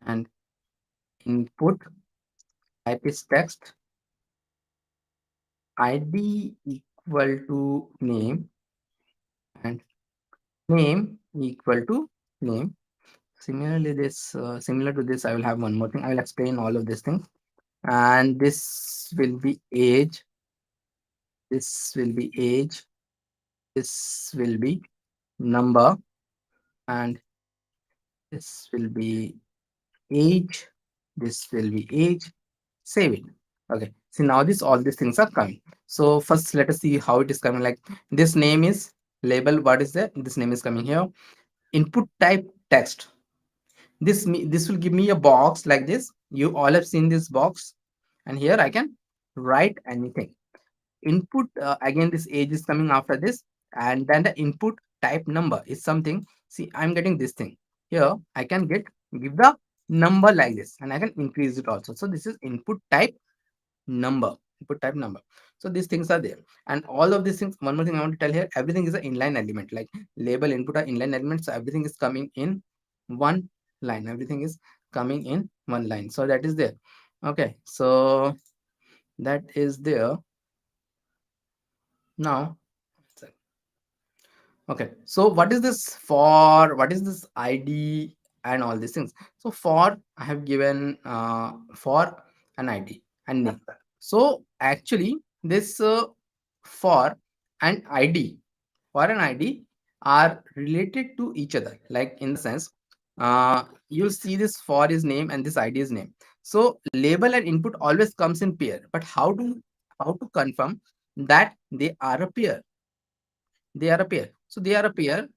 A: and input type is text, id equal to name, and name equal to name. Similarly, this similar to this, I will have one more thing. I will explain all of these things, and this will be age. This will be age. This will be number, and this will be age. This will be age. Save it. Okay. See, now this all these things are coming. So first, let us see how it is coming. Like, this name is label. What is that? This name is coming here. Input type text. This will give me a box like this. You all have seen this box, and here I can write anything. Input again, this age is coming after this, and then the input type number is something. See, I'm getting this thing here. I can give the number like this, and I can increase it also. So this is input type number. Input type number. So these things are there, and all of these things. One more thing I want to tell here: everything is an inline element. Like, label, input are inline elements, so everything is coming in one line. Everything is coming in one line. So that is there. Okay, so that is there. Now, okay, so what is this for? What is this ID and all these things? So for, I have given for an ID and name. So actually this for and ID, for an ID are related to each other. Like, in the sense, you'll see this for is name and this ID is name. So label and input always comes in pair. But how to confirm that they are a pair? They are a pair. So they are a pair.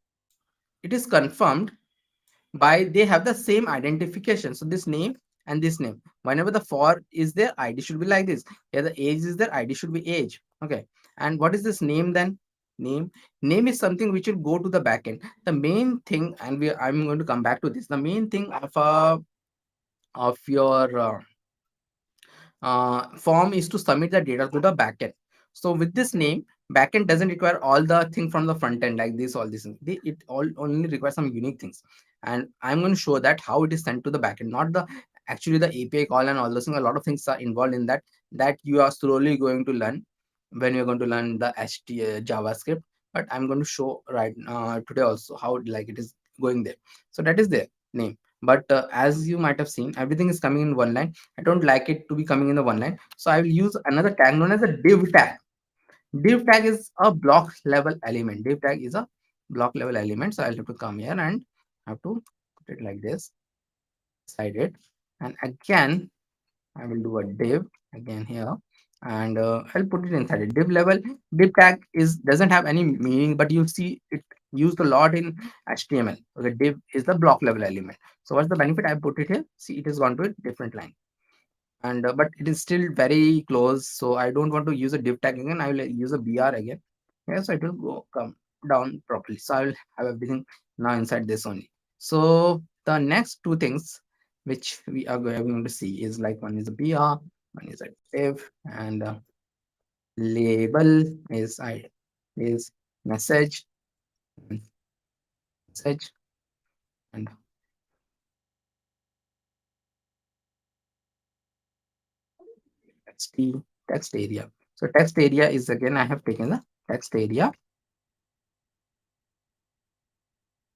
A: It is confirmed by they have the same identification. So this name and this name. Whenever the for is there, ID should be like this. Here the age is there, ID should be age. Okay. And what is this name then? Name is something which will go to the backend. The main thing, and I'm going to come back to this. The main thing of your form is to submit the data to the backend. So with this name, backend doesn't require all the thing from the front end like this, all these things. It all only requires some unique things. And I'm going to show that how it is sent to the backend, not the actually the API call and all those things. A lot of things are involved in that you are slowly going to learn when you're going to learn the JavaScript. But I'm going to show right today also how like it is going there. So that is the name. But as you might have seen, everything is coming in one line. I don't like it to be coming in the one line. So I will use another tag known as a div tag. Div tag is a block level element. Div tag is a block level element. So I'll have to come here and have to put it like this, beside it. And again, I will do a div again here, and I'll put it inside it. Div level, div tag doesn't have any meaning, but you'll see it used a lot in HTML. Okay, div is the block level element. So what's the benefit? I put it here. See, it has gone to a different line, and but it is still very close. So I don't want to use a div tag again. I will use a BR again. Yeah, so it will come down properly. So I will have everything now inside this only. So the next two things which we are going to see is like, one is a BR, one is a div, and label is message, and message, and text text area. So text area is, again, I have taken the text area,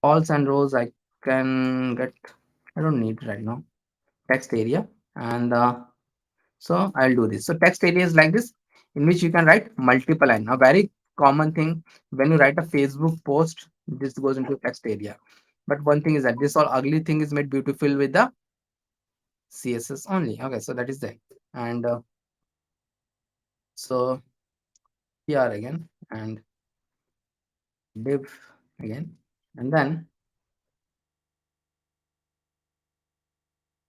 A: alls and rows I can get, I don't need right now, text area. And so I'll do this. So text area is like this, in which you can write multiple line. A very common thing when you write a Facebook post, this goes into text area. But one thing is that this all ugly thing is made beautiful with the CSS only. Okay, so that is there. And so here again, and div again, and then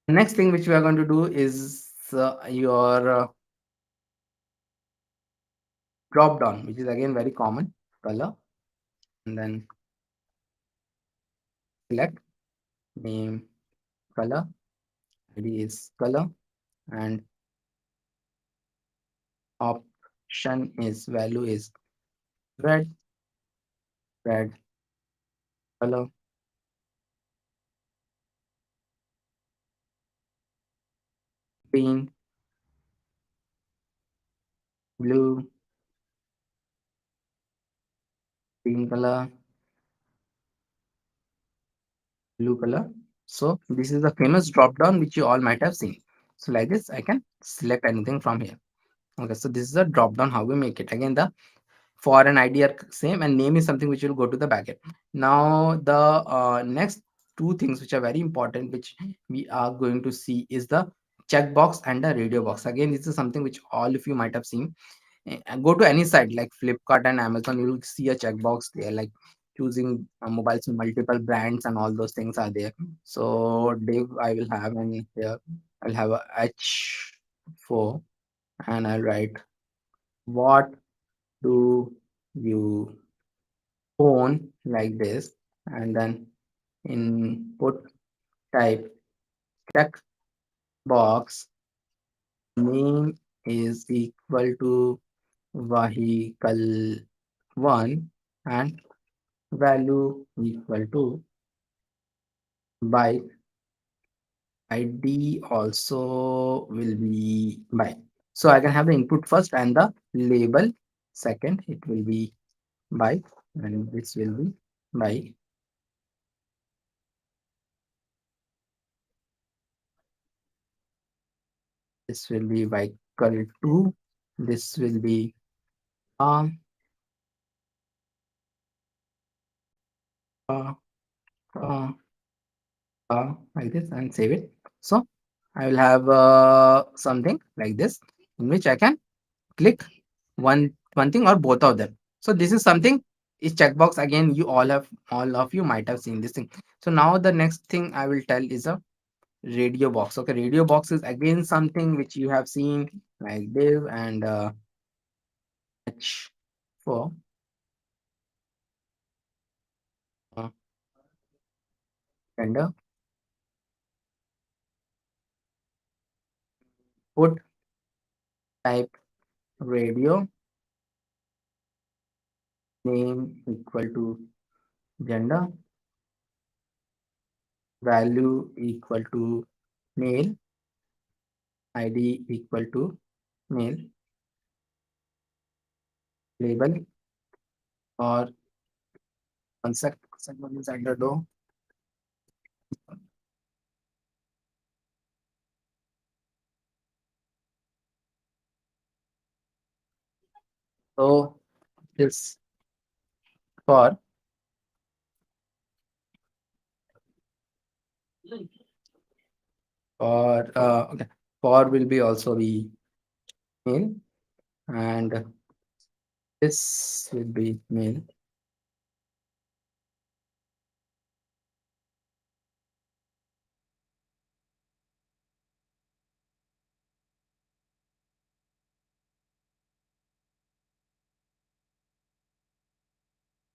A: the next thing which we are going to do is your drop down, which is again very common, color, and then select name, color, id is color, and option is value is red, red color, green, blue, green color, blue color. So this is the famous drop down which you all might have seen. So like this, I can select anything from here. Okay, so this is a drop down how we make it. Again, the for an ID are same, and name is something which will go to the backend. Now the next two things which are very important, which we are going to see, is the checkbox and the radio box. Again, this is something which all of you might have seen. Go to any site like Flipkart and Amazon, you will see a checkbox there, like choosing mobiles with multiple brands and all those things are there. So Dave, I will have, and here I'll have a H4, and I'll write, what do you own, like this, and then input type check box, name is equal to vehicle 1, and value equal to bike, id also will be bike. So I can have the input first and the label second. It will be bike, and this will be bike. This will be vehicle 2. This will be um uh, uh, like this, and save it. So I will have something like this, in which I can click one thing or both of them. So this is something is checkbox. Again, you all of you might have seen this thing. So now the next thing I will tell is a radio box. Okay, radio box is again something which you have seen, like div and h4, uh, render, put type radio, name equal to gender, value equal to male, id equal to male, label, or one is under door. So this for okay, for will be also be male, and this will be male,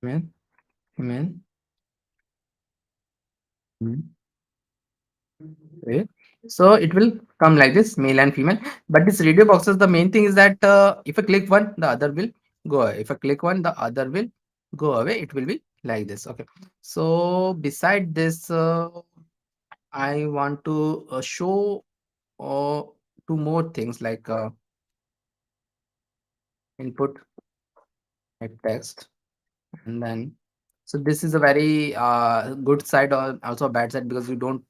A: male, female. Okay. So it will come like this, male and female. But this radio boxes, the main thing is that if I click one, the other will go away. If I click one, the other will go away. It will be like this. Okay. So beside this, I want to show uh, two more things, like input type text, and then so this is a very good side or also a bad side, because you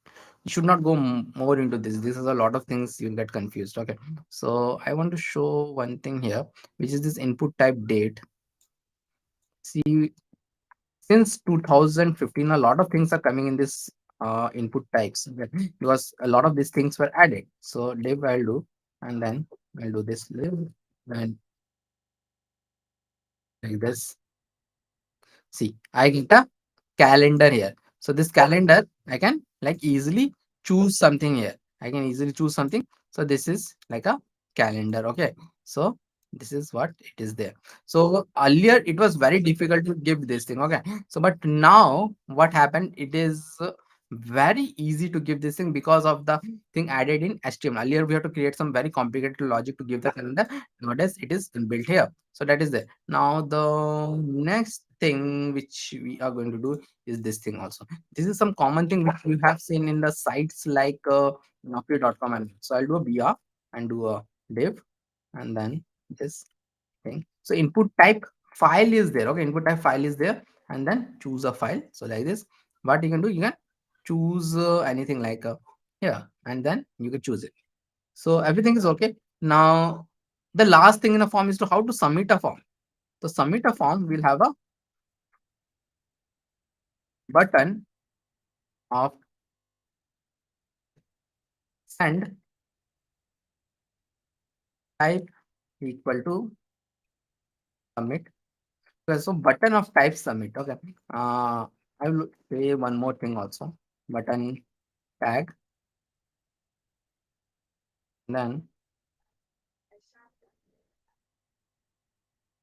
A: should not go more into this is a lot of things, you'll get confused. Okay, so I want to show one thing here, which is this input type date. See, since 2015 a lot of things are coming in this input types, okay, because a lot of these things were added. So div I'll do, and then I'll do this div, and like this. See, I get a calendar here. So this calendar, I can like easily choose something here. I can easily choose something. So this is like a calendar. Okay. So this is what it is there. So earlier it was very difficult to give this thing. Okay. So but now what happened? It is very easy to give this thing because of the thing added in HTML. Earlier we have to create some very complicated logic to give the calendar. Nowadays it is built here. So that is there. Now the next thing which we are going to do is this thing also. This is some common thing which you have seen in the sites like naukri.com, and so I'll do a br and do a div, and then this thing. So input type file is there. Okay, input type file is there, and then choose a file. So like this, what you can do, you can choose anything like here, and then you can choose it. So everything is okay. Now the last thing in a form is to how to submit a form. To submit a form, we'll have a button of send type equal to submit. Okay, so button of type submit. Okay. I will say one more thing also. Button tag, then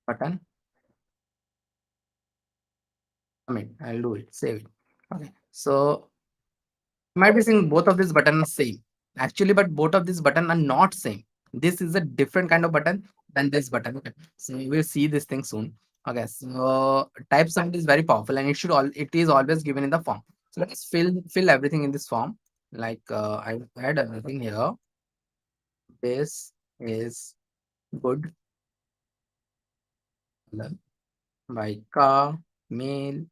A: button submit. I'll do it. Save it. Okay. So you might be saying both of these buttons are same. Actually, but both of these buttons are not same. This is a different kind of button than this button. Okay. So we will see this thing soon. Okay. So type submit is very powerful, and it is always given in the form. So let's fill everything in this form. Like I will add everything here. This is good by car, mail,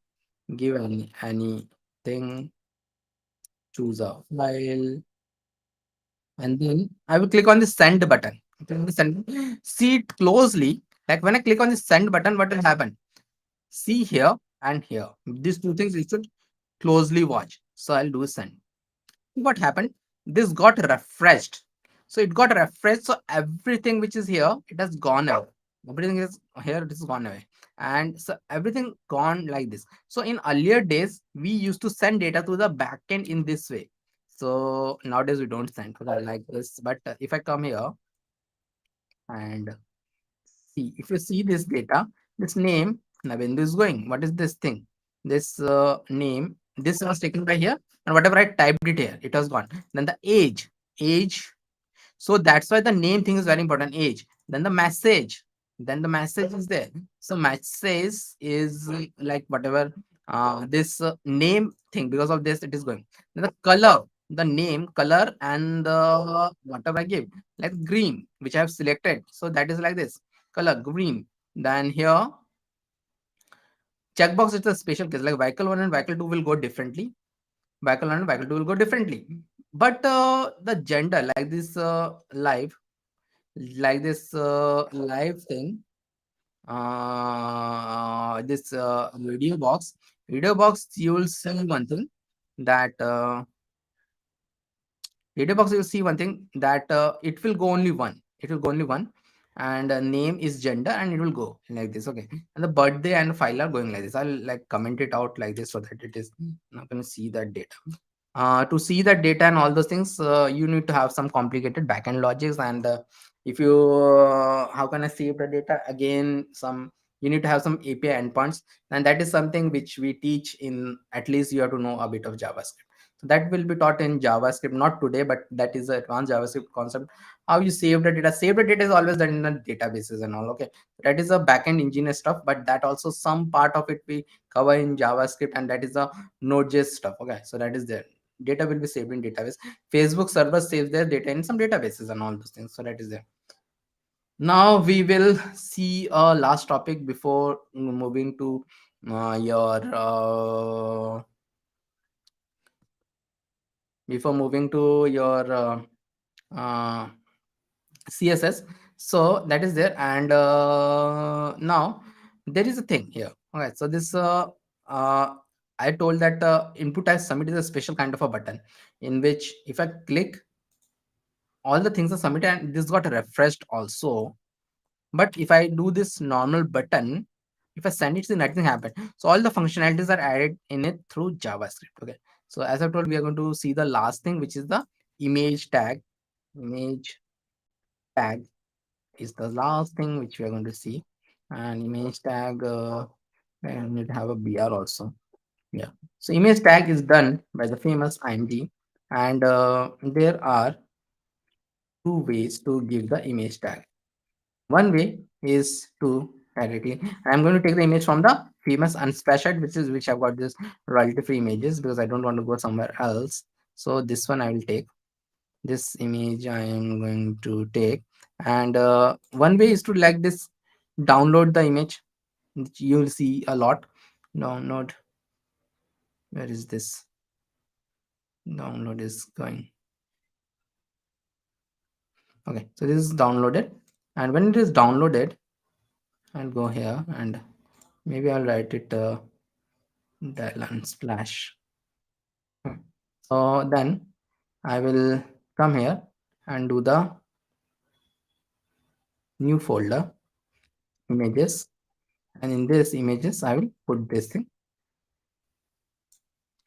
A: give anything, choose a file, and then I will click on the send button. Click on the send. See it closely. Like when I click on the send button, what will happen? See here and here. These two things you should closely watch. So I'll do send. What happened? This got refreshed. So it got refreshed. So everything which is here, it has gone away. Everything is here, it is gone away. And so everything gone like this. So in earlier days, we used to send data to the backend in this way. So nowadays we don't send like this. But if I come here and see, if you see this data, this name, Navindu is going. What is this thing? This name, this was taken by here, and whatever I typed it here, it was gone. Then the age. So that's why the name thing is very important. Age. Then the message is there. So message is like whatever this name thing. Because of this, it is going. Then the color, the name, color, and the whatever I give, like green, which I have selected. So that is like this color green. Then here checkbox is a special case, like vehicle 1 and vehicle 2 will go differently. Vehicle 1 and vehicle 2 will go differently. But the gender, like this live thing, this video box, you will see one thing that data box, you see one thing that it will go only one. It will go only one, and name is gender, and it will go like this. Okay, and the birthday and file are going like this. I'll like comment it out like this so that it is not going to see that data. To see that data and all those things, you need to have some complicated backend logics. And if you how can I save the data again? You need to have some API endpoints, and that is something which we teach in, at least you have to know a bit of JavaScript. So that will be taught in JavaScript, not today, but that is the advanced JavaScript concept. How you save the data? Save the data is always done in the databases and all. Okay, that is a backend engineer stuff, but that also some part of it we cover in JavaScript, and that is the Node.js stuff. Okay, so that is there. Data will be saved in database. Facebook server saves their data in some databases and all those things. So that is there. Now we will see a last topic before moving to your before moving to your uh, CSS. So that is there, and now there is a thing here. Okay, so this uh, I told that input as submit is a special kind of a button in which if I click, all the things are submitted and this got refreshed also. But if I do this normal button, if I send it, then nothing happened. So all the functionalities are added in it through JavaScript. Okay. So as I told, we are going to see the last thing, which is the image tag. Image tag is the last thing which we are going to see. And image tag, I need to have a BR also. Yeah. So image tag is done by the famous IMG, and there are two ways to give the image tag. One way is to directly. I'm going to take the image from the famous Unsplashed, which I've got this royalty free images because I don't want to go somewhere else. So this one I will take. This image I am going to take, and one way is to like this download the image. Which you'll see a lot. Download. Where is this? Download is going. Okay, so this is downloaded, and when it is downloaded, I'll go here and maybe I'll write it Dylan splash. So then I will come here and do the new folder images, and in this images I will put this thing.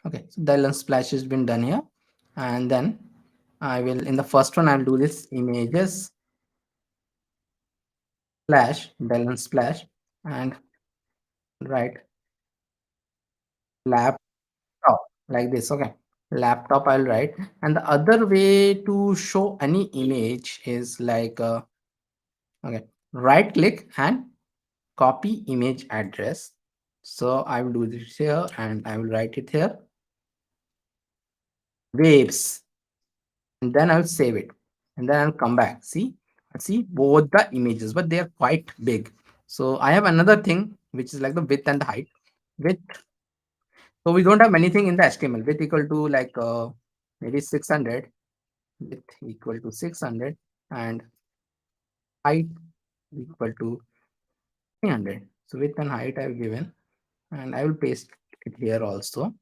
A: Okay, so Dylan splash has been done here, and then I will in the first one I'll do this images splash Dylan splash and write laptop like this. Okay, laptop I'll write, and the other way to show any image is like okay, right click and copy image address. So I will do this here and I will write it here waves, and then I'll save it, and then I'll come back. See both the images, but they are quite big. So I have another thing which is like the width and the height. Width, so we don't have anything in the HTML. Width equal to like maybe 600. Width equal to 600 and height equal to 300. So width and height I've given, and I will paste it here also.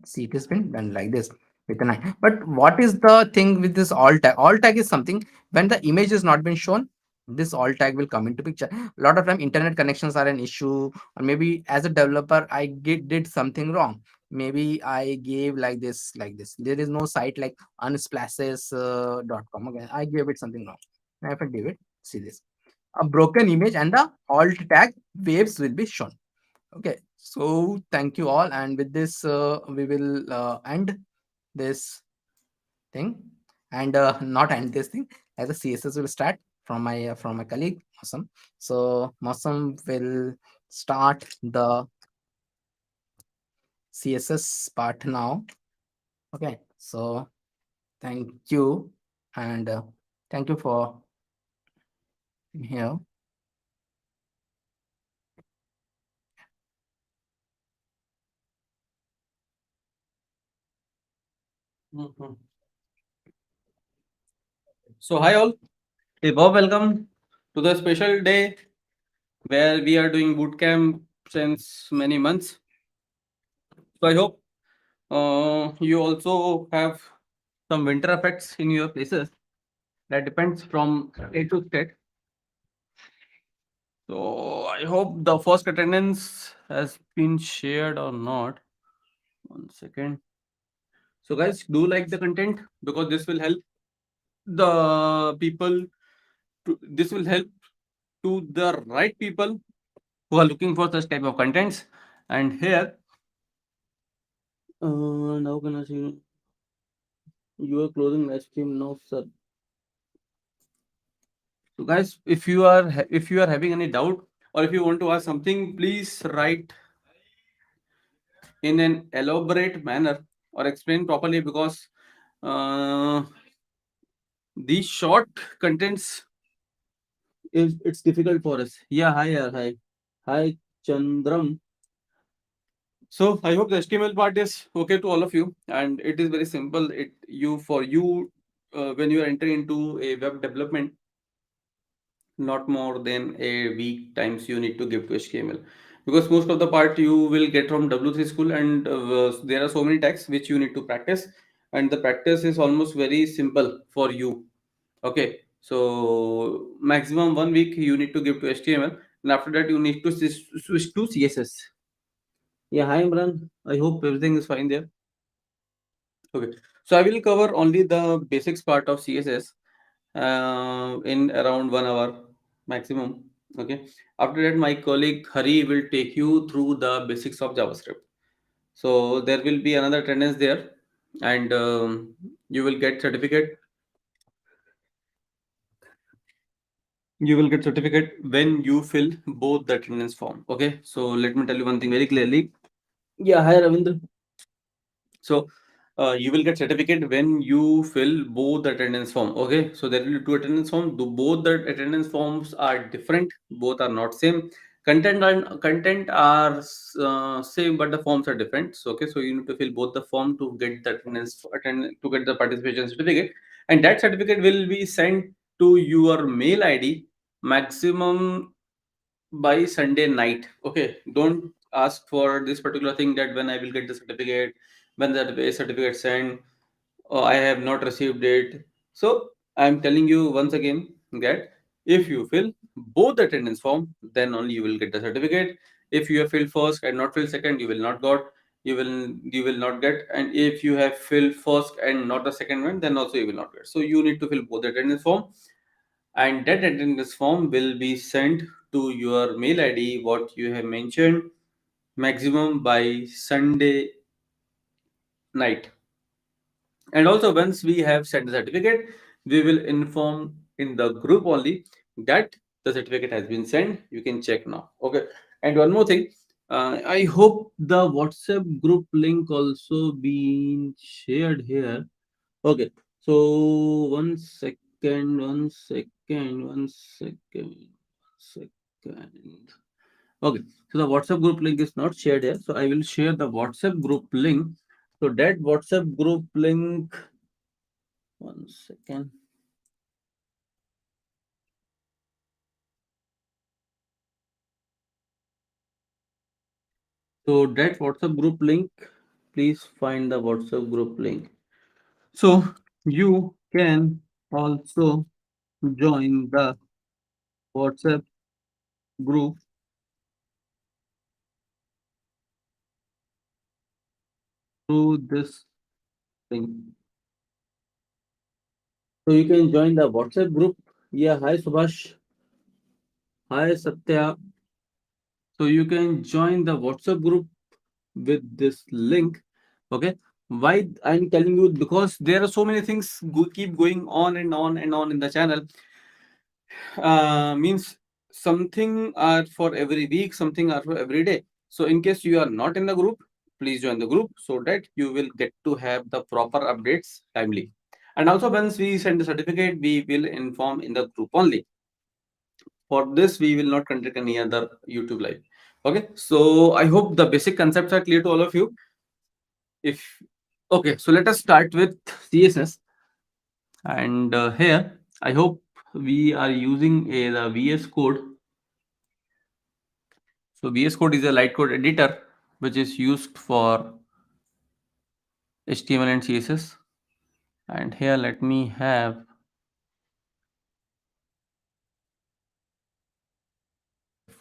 A: See, it has been done like this with an eye. But what is the thing with this alt tag? Alt tag is something when the image is not been shown, this alt tag will come into picture. A lot of time internet connections are an issue, or maybe as a developer I did something wrong. Maybe I gave like this. There is no site like unsplashes.com. Okay, I gave it something wrong. Now if I give it, see this. A broken image and the alt tag waves will be shown. Okay, so thank you all, and with this, we will end this thing, and not end this thing. As the CSS will start from my colleague Mosam. So Mosam will start the CSS part now. Okay, so thank you, and thank you for here.
B: Mhm. So, hi all, a warm welcome to the special day where we are doing bootcamp since many months. So, I hope you also have some winter effects in your places. That depends from state to state. So, I hope the first attendance has been shared or not. 1 second. So, guys, do like the content because this will help the people. This will help to the right people who are looking for such type of contents. And here, now can I see you are closing live stream now, sir. So, guys, if you are having any doubt or if you want to ask something, please write in an elaborate manner or explain properly because uh, these short contents is it's difficult for us. Yeah, hi, hi, hi, Chandram. So I hope the HTML part is okay to all of you, and it is very simple. It you for you when you are entering into a web development, not more than a week times you need to give to HTML, because most of the part you will get from W3 school, and there are so many tags which you need to practice, and the practice is almost very simple for you. Okay, so maximum 1 week you need to give to HTML, and after that you need to switch to CSS. Yeah, hi Imran. I hope everything is fine there. Okay, so I will cover only the basics part of CSS in around 1 hour maximum. Okay, after that, my colleague Hari will take you through the basics of JavaScript. So there will be another attendance there, and you will get certificate. You will get certificate when you fill both the attendance form. Okay, so let me tell you one thing very clearly. Yeah, hi Ravindra. So you will get certificate when you fill both the attendance form. Okay, so there will be two attendance forms. Both the attendance forms are different. Both are not same. Content are same, but the forms are different. So okay, so you need to fill both the form to get the to get the participation certificate, and that certificate will be sent to your mail ID maximum by Sunday night. Okay, don't ask for this particular thing that when I will get the certificate, when the certificate sent, or I have not received it. So I am telling you once again that if you fill both the attendance form, then only you will get the certificate. If you have filled first and not filled second, you will not got. You will not get. And if you have filled first and not the second one, then also you will not get. So you need to fill both the attendance form, and that attendance form will be sent to your mail ID what you have mentioned maximum by Sunday night. And also once we have sent the certificate, we will inform in the group only that the certificate has been sent. You can check now. Okay, and one more thing, I hope the WhatsApp group link also been shared here. Okay, so one second, one second, one second, one second. Okay, so the WhatsApp group link is not shared here. So I will share the WhatsApp group link. So that WhatsApp group link, one second. So that WhatsApp group link, please find the WhatsApp group link. So you can also join the WhatsApp group through this link. So you can join the WhatsApp group. Yeah, hi Subhash. Hi Satya. So you can join the WhatsApp group with this link. Okay. Why I'm telling you, because there are so many things keep going on and on and on in the channel. Means something are for every week, something are for every day. So in case you are not in the group, please join the group so that you will get to have the proper updates timely. And also once we send the certificate, we will inform in the group only. For this, we will not conduct any other YouTube live. Okay, so I hope the basic concepts are clear to all of you. If okay, so let us start with CSS. And here I hope we are using the VS Code. So VS Code is a light code editor which is used for HTML and CSS. And here let me have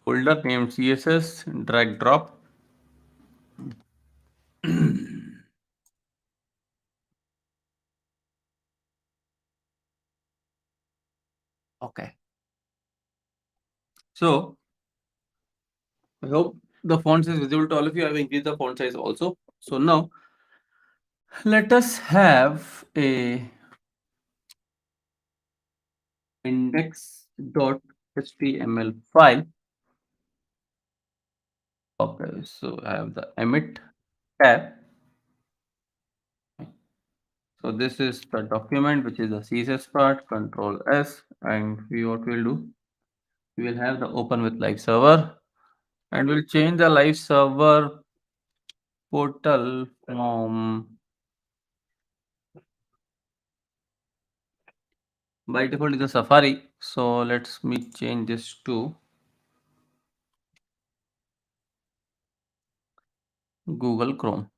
B: folder named CSS, drag drop. Okay. So I hope the font size is visible to all of you. I have increased the font size also. So now let us have a index.html file. Okay, so I have the emit tab. So this is the document, which is the CSS part. Control S, and what we'll do, we will have the open with live server, and we'll change the live server portal from, by default is a Safari. So let's me change this to Google Chrome.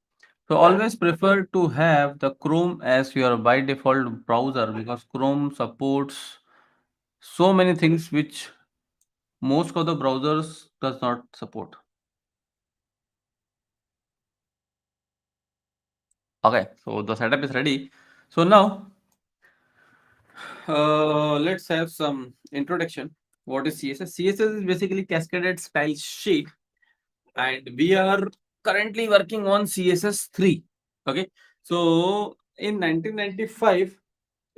B: So always prefer to have the Chrome as your by default browser, because Chrome supports so many things which most of the browsers does not support. Okay, so the setup is ready. So now let's have some introduction. What is CSS? CSS is basically cascaded style sheet, and we are currently working on CSS 3. Okay, so in 1995,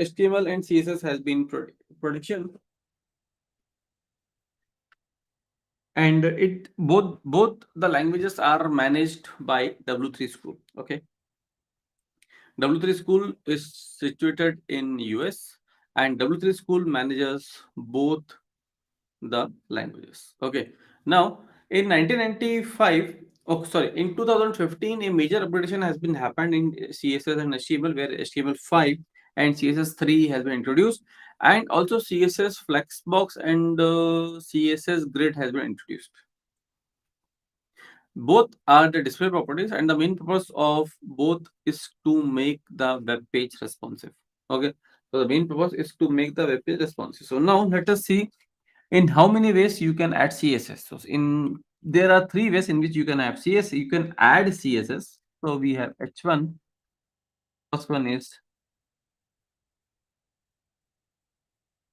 B: HTML and CSS has been production, and it both the languages are managed by W3 School. Okay, W3 School is situated in US, and W3 School manages both the languages. Okay, now in 1995, oh sorry, in 2015, a major upgradation has been happened in CSS and HTML, where HTML5 and CSS3 has been introduced, and also CSS Flexbox and CSS Grid has been introduced. Both are the display properties, and the main purpose of both is to make the web page responsive. Okay, so the main purpose is to make the web page responsive. So now let us see in how many ways you can add CSS. So in there are three ways in which you can add CSS. You can add CSS. So we have H1. First one is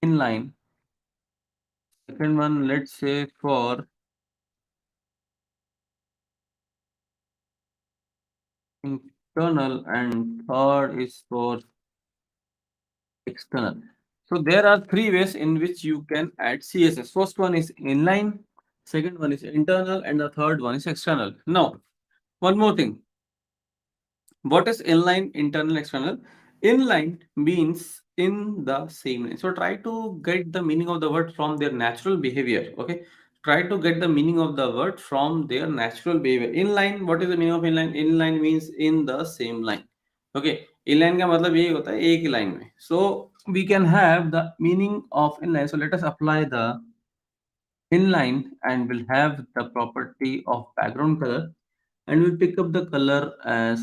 B: inline. Second one, let's say for internal, and third is for external. So there are three ways in which you can add CSS. First one is inline, second one is internal, and the third one is external. Now, one more thing. What is inline, internal, external? Inline means in the same line. So try to get the meaning of the word from their natural behavior. Okay. Try to get the meaning of the word from their natural behavior. Inline, what is the meaning of inline? Inline means in the same line. Okay. Inline का मतलब यही होता है एक ही line में. So we can have the meaning of inline. So let us apply the inline, and we'll have the property of background color, and we'll pick up the color as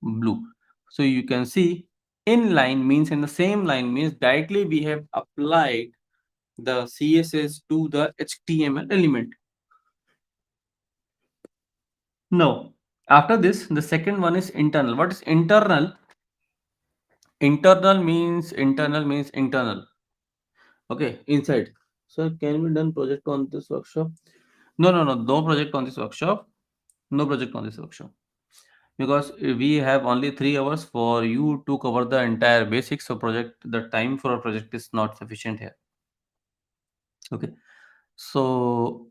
B: blue. So you can see inline means in the same line, means directly we have applied the CSS to the HTML element. Now, after this, the second one is internal. What is internal? Internal means internal. Okay, inside. So can we done project on this workshop? No project on this workshop. No project on this workshop. Because we have only 3 hours for you to cover the entire basics. So project, the time for a project is not sufficient here. Okay, so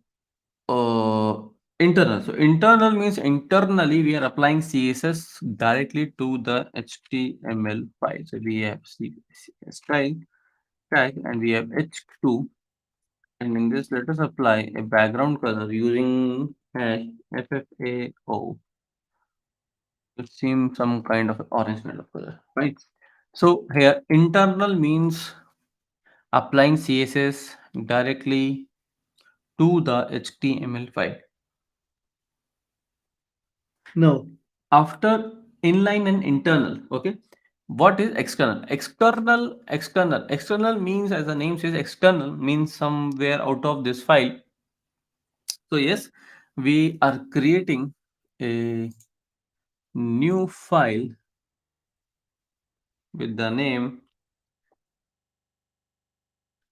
B: internal. So internal means internally we are applying CSS directly to the HTML file. So we have style tag, and we have h2, and in this let us apply a background color using hash FFAO. It seems some kind of orange kind of color, right? So here internal means applying CSS directly to the HTML file. Now, after inline and internal, okay, what is external? External means, as the name says, external means somewhere out of this file. So yes, we are creating a new file with the name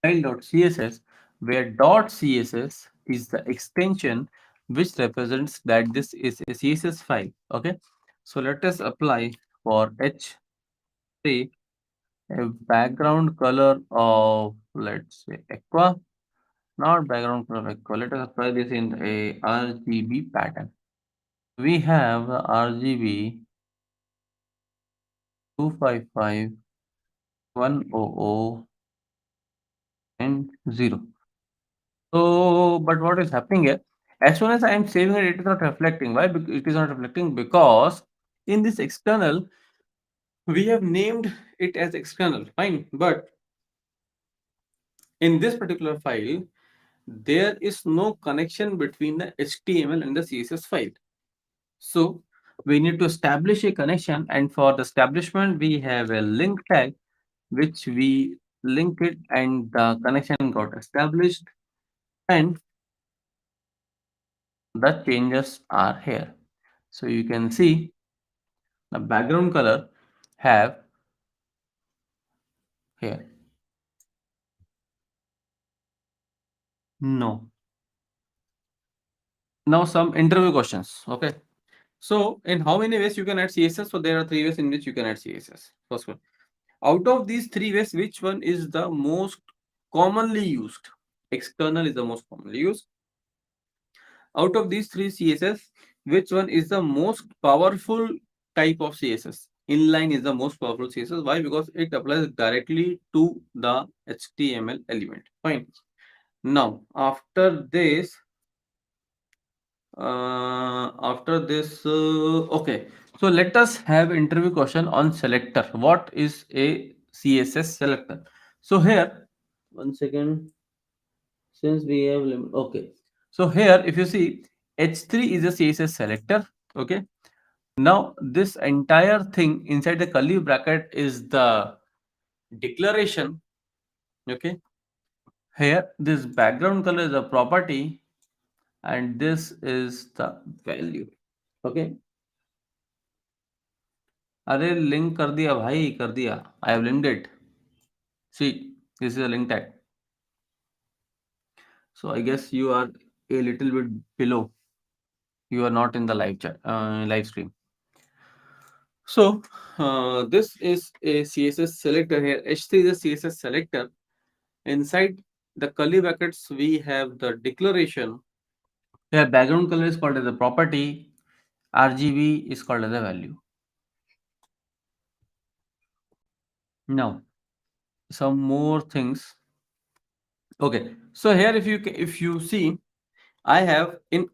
B: file.css, where .css is the extension which represents that this is a CSS file. Okay, so let us apply for h3 a background color of, let's say, aqua. Not background color of aqua. Let us apply this in a RGB pattern. We have RGB 255 100 and 0. So, but what is happening here? As soon as I am saving it, it is not reflecting. Why? It is not reflecting because in this external, we have named it as external. Fine. But in this particular file, there is no connection between the HTML and the CSS file. So, we need to establish a connection, and for the establishment, we have a link tag which we link it, and the connection got established, and the changes are here. So you can see the background color have here. No. Now some interview questions. Okay. So in how many ways you can add CSS? So there are three ways in which you can add CSS. First one. Out of these three ways, which one is the most commonly used? External is the most commonly used. Out of these three CSS, which one is the most powerful type of CSS? Inline is the most powerful CSS. Why? Because it applies directly to the HTML element. Fine. Now, okay. So let us have interview question on selector. What is a CSS selector? So here, one second. Since we have okay. So here, if you see, H3 is a CSS selector. Okay. Now this entire thing inside the curly bracket is the declaration. Okay. Here, this background color is a property, and this is the value. Okay. अरे link कर दिया भाई, कर दिया. I have linked it. See, this is a link tag. So I guess you are a little bit below. You are not in the live chat, live stream. So this is a CSS selector here. H3 is a CSS selector. Inside the curly brackets, we have the declaration. Here, background color is called as a property. RGB is called as a value. Now, some more things. Okay, so here if you see, I have in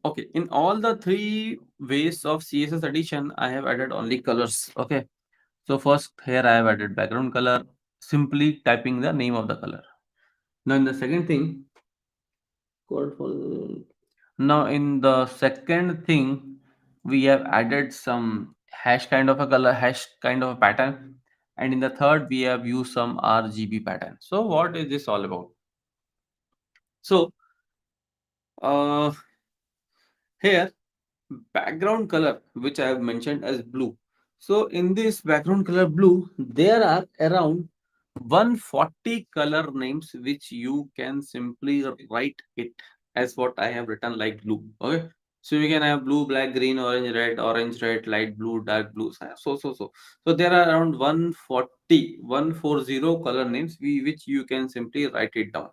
B: all the three ways of CSS addition, I have added only colors. Okay, so first here I have added background color, simply typing the name of the color. Now in the second thing, now in the second thing, we have added some hash kind of a color, hash kind of a pattern, and in the third we have used some RGB pattern. So what is this all about? So uh, here background color which I have mentioned as blue. So in this background color blue, there are around 140 color names which you can simply write it as what I have written like blue. Okay. So you can have blue, black, green, orange, red, light blue, dark blue. So there are around 140 color names which you can simply write it down.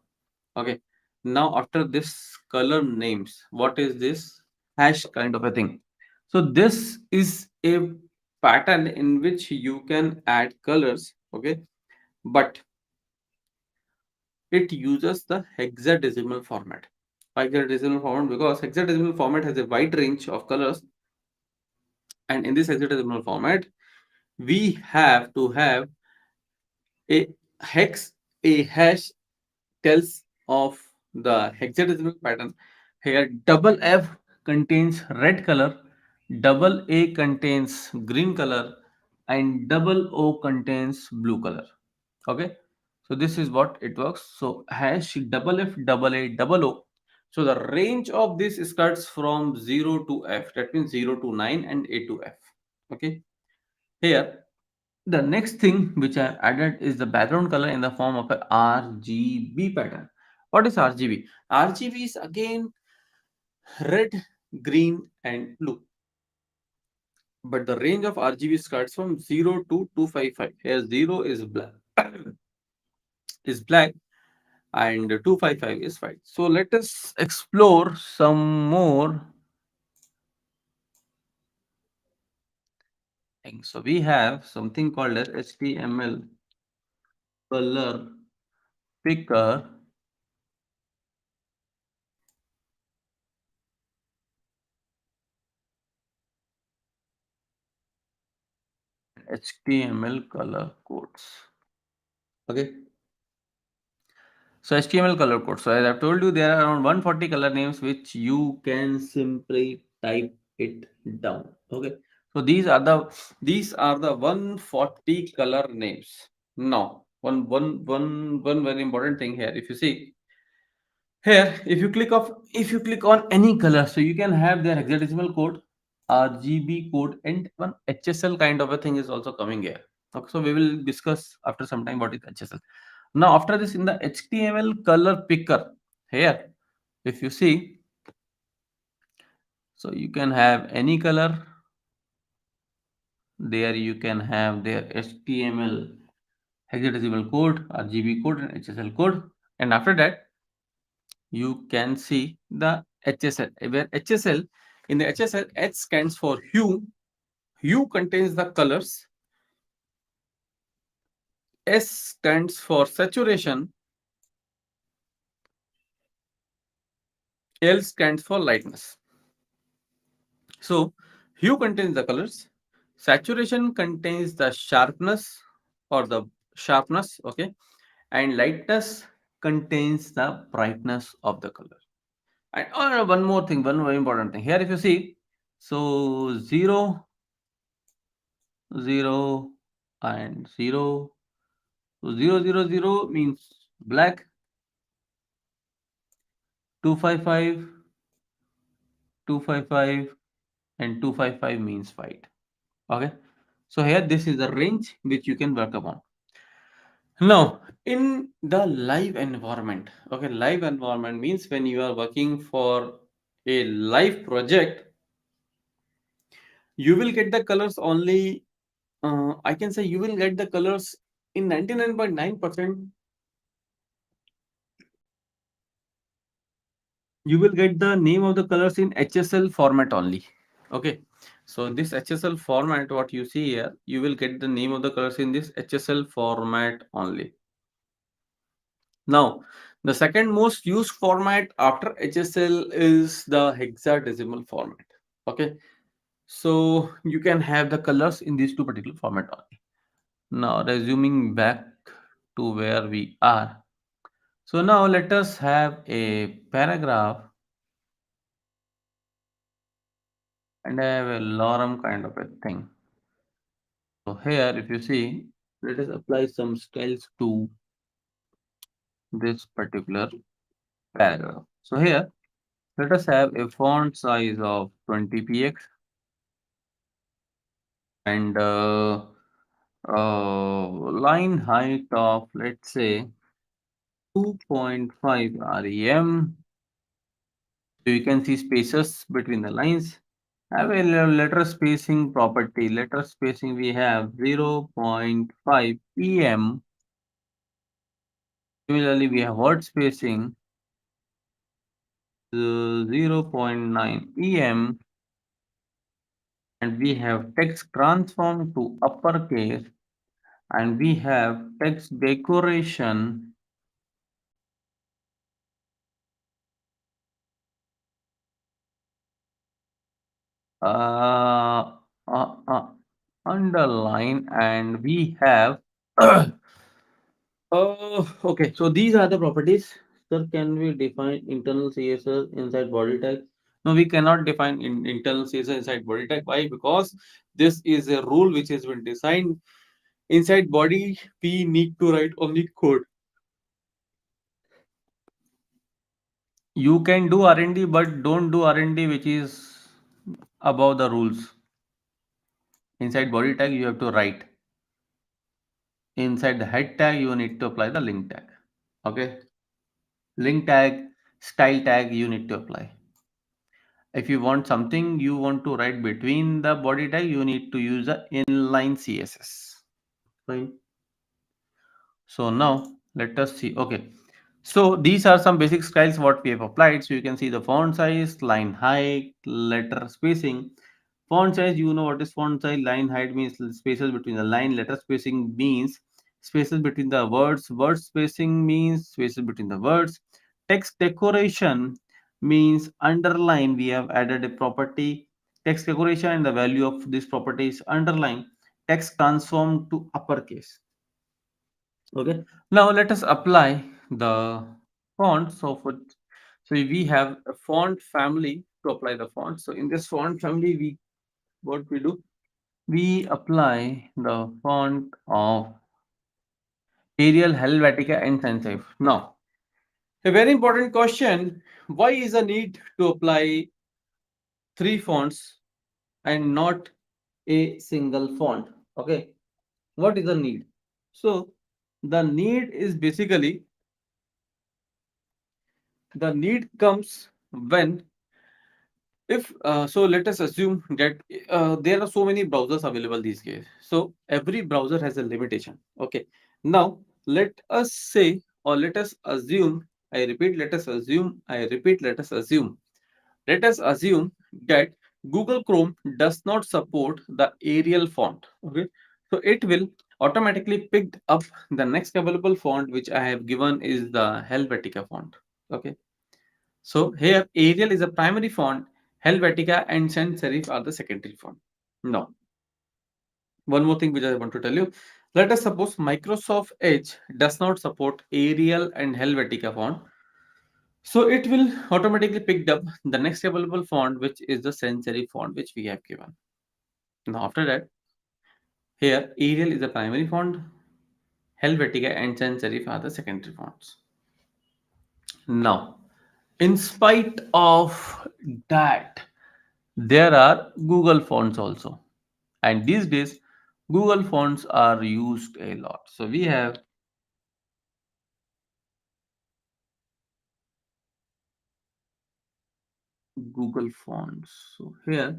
B: Okay. Now after this color names, what is this? Hash kind of a thing. So this is a pattern in which you can add colors. Okay. But it uses the hexadecimal format. Hexadecimal format because hexadecimal format has a wide range of colors, and in this hexadecimal format, we have to have a hex, a hash tells of the hexadecimal pattern. Here, double F contains red color, double A contains green color, and double O contains blue color. Okay, so this is what it works. So hash double F double A double O. So the range of this starts from 0 to F. That means 0 to 9 and A to F. Okay, here the next thing which I have added is the background color in the form of a RGB pattern. What is RGB? RGB is again red, green, and blue. But the range of RGB starts from 0 to 255. Here 0 is black, is black, and 255 is white. So let us explore some more So we have something called as HTML color picker HTML color codes. Okay. So HTML color code. So as I've told you, there are around 140 color names which you can simply type it down. Okay. So these are the 140 color names. Now, one very important thing here. If you see here, if you click on any color, so you can have their hexadecimal code, RGB code, and one HSL kind of a thing is also coming here. Okay, so we will discuss after some time what is HSL. Now, after this, in the HTML color picker, here, if you see, so you can have any color. There you can have their HTML hexadecimal code, RGB code, and HSL code. And after that, you can see the HSL. Where HSL, in the HSL, H stands for hue. Hue contains the colors. S stands for saturation. L stands for lightness. So hue contains the colors, saturation contains the sharpness or the sharpness, okay, and lightness contains the brightness of the color. And one more thing, one very important thing here. If you see, so 0, 0, and 0. So 000 means black, 255, 255, and 255 means white. Okay. So here this is the range which you can work upon. Now, in the live environment, okay, live environment means when you are working for a live project, you will get the colors only. I can say you will get the colors in 99.9%. You will get the name of the colors in HSL format only. Okay. So this HSL format, what you see here, you will get the name of the colors in this HSL format only. Now, the second most used format after HSL is the hexadecimal format. Okay. So you can have the colors in these two particular format only. Now, resuming back to where we are. So now let us have a paragraph and have a lorem kind of a thing. So here, if you see, let us apply some styles to this particular paragraph. So here, let us have a font size of 20 px and line height of, let's say, 2.5 rem. So you can see spaces between the lines. Have a letter spacing property. Letter spacing we have 0.5 em. Similarly, we have word spacing 0.9 em, and we have text transform to uppercase, and we have text decoration uh, uh, uh, underline, and we have okay, so these are the properties. Sir, can we define internal CSS inside body tag? No, we cannot define internal CSS inside body tag. Why? Because this is a rule which has been designed inside body. We need to write only code. You can do R&D, but don't do R&D which is above the rules. Inside body tag, you have to write. Inside the head tag, you need to apply the link tag. Okay. Link tag, style tag, you need to apply. If you want something you want to write between the body tag, you need to use the inline CSS. Fine. So now let us see. Okay. So these are some basic styles what we have applied. So you can see the font size, line height, letter spacing. Font size, you know what is font size. Line height means spaces between the line. Letter spacing means spaces between the words. Word spacing means spaces between the words. Text decoration means underline. We have added a property. Text decoration and the value of this property is underline. Text transform to uppercase. Okay. Now let us apply the font. So we have a font family to apply the font. So in this font family, what we do? We apply the font of Arial, Helvetica, and Sans Serif. Now, a very important question: why is the need to apply three fonts and not a single font? Okay, what is the need? So, the need is basically the need comes when if so let us assume that there are so many browsers available these days, so every browser has a limitation. Okay, now let us say, or let us assume, I repeat, let us assume, I repeat, let us assume that Google Chrome does not support the Arial font. Okay, so it will automatically pick up the next available font which I have given is the Helvetica font. Okay, so here Arial is a primary font, Helvetica and Sans Serif are the secondary font. Now, one more thing which I want to tell you. Let us suppose Microsoft Edge does not support Arial and Helvetica font. So it will automatically pick up the next available font which is the Sans Serif font which we have given. Now after that, here Arial is the primary font, Helvetica and Sans Serif are the secondary fonts. Now, in spite of that, there are Google fonts also. And these days, Google fonts are used a lot. So we have Google fonts. So here,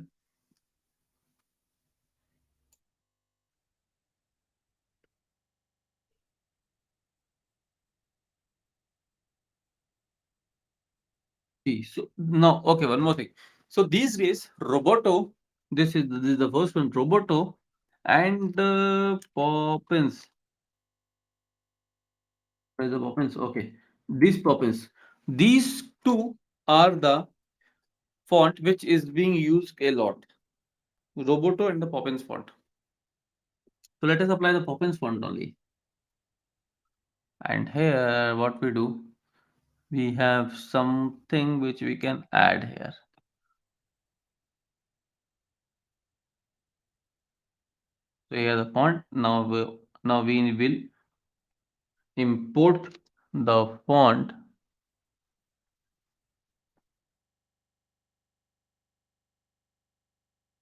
B: see, so now, okay, one more thing. So these days, Roboto, this is the first one, Roboto and Poppins. Where is the Poppins? Okay, these Poppins. These two are the font which is being used a lot. Roboto and the Poppins font. So let us apply the Poppins font only. And here, what we do, we have something which we can add here. So here the font. Now we will import the font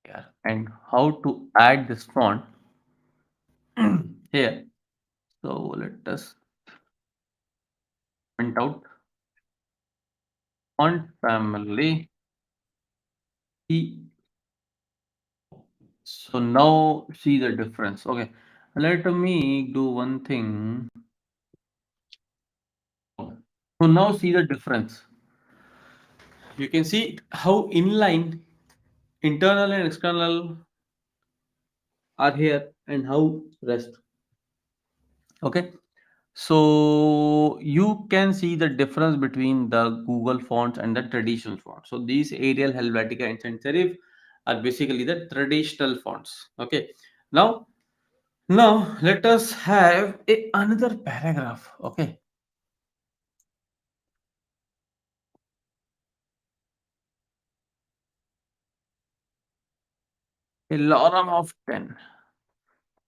B: here. And how to add this font here. So let us print out font family. So now see the difference. Okay, let me do one thing. So now see the difference. You can see how inline internal and external are here and how rest. Okay, so you can see the difference between the Google fonts and the traditional fonts. So these Arial, Helvetica and Sans Serif are basically the traditional fonts. Okay, now let us have another paragraph. Okay, a lorem of 10.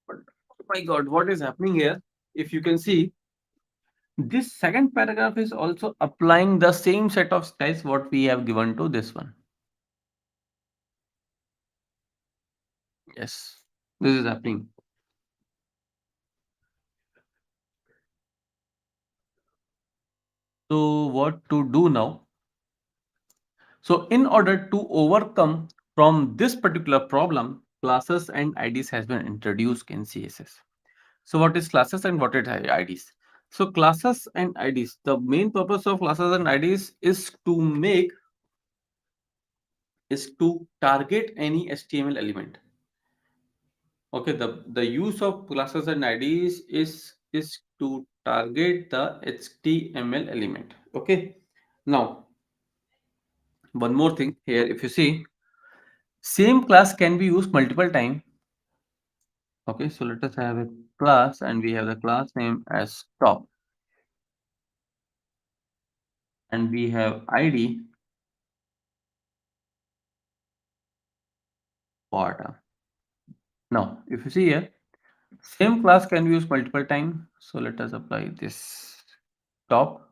B: But oh my god, what is happening here? If you can see, this second paragraph is also applying the same set of styles what we have given to this one. Yes, this is happening. So what to do now? So in order to overcome from this particular problem, classes and IDs has been introduced in CSS. So what is classes and what is IDs? So classes and IDs, the main purpose of classes and IDs is to make is to target any HTML element. Okay, the use of classes and IDs is to target the HTML element. Okay, now one more thing here, if you see, same class can be used multiple times. Okay, so let us have a class and we have the class name as top and we have ID bottom. Now, if you see here, same class can be used multiple times. So let us apply this top.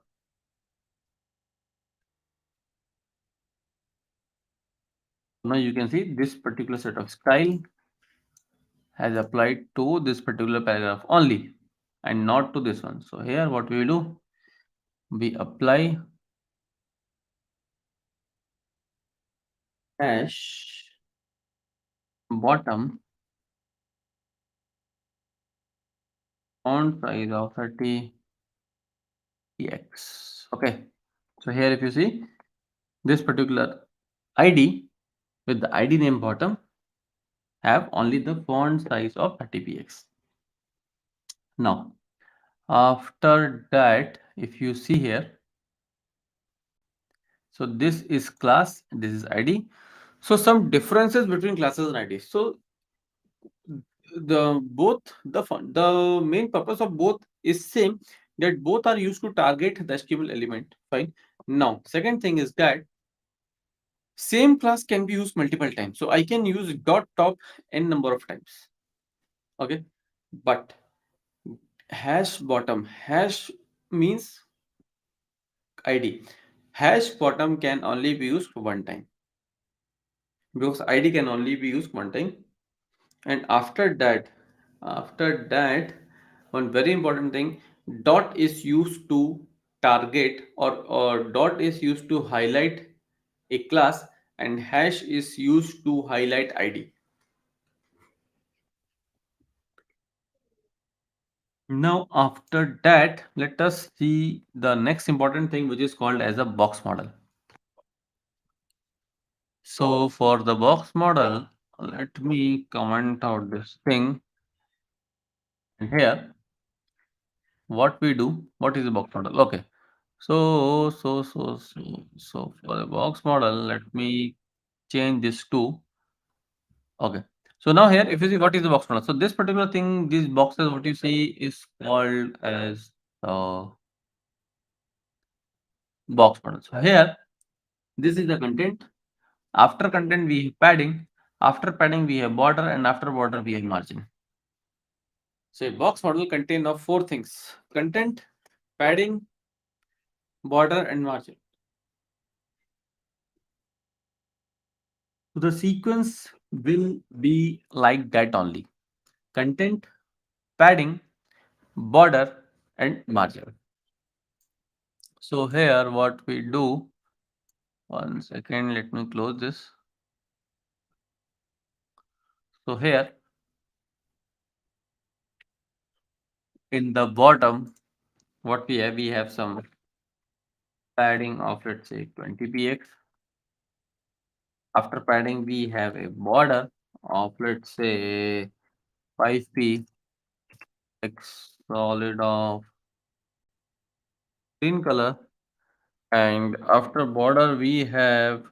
B: Now you can see this particular set of style has applied to this particular paragraph only and not to this one. So here what we do, we apply hash bottom font size of 30 px. Okay, so here if you see this particular ID with the ID name bottom have only the font size of 30 px. Now after that, if you see here, so this is class, this is ID. So some differences between classes and IDs. So the main purpose of both is same, that both are used to target the HTML element. Fine. Now second thing is that same class can be used multiple times. So I can use dot top n number of times. Okay, but hash bottom, hash means ID, hash bottom can only be used one time because ID can only be used one time. And after that, one very important thing, dot is used to target or dot is used to highlight a class and hash is used to highlight ID. Now after that, let us see the next important thing, which is called as a box model. So for the box model, let me comment out this thing. And here, what we do, what is the box model? Okay. So for the box model, let me change this to, okay. So now here, if you see what is the box model, so this particular thing, these boxes, what you see is called as box model. So here, this is the content. After content, we have padding. After padding, we have border, and after border, we have margin. So a box model contain of four things: content, padding, border, and margin. So the sequence will be like that only: content, padding, border, and margin. So here what we do, one second, let me close this. So here in the bottom, what we have some padding of, let's say, 20 px. After padding, we have a border of, let's say, 5p x solid of green color. And after border, we have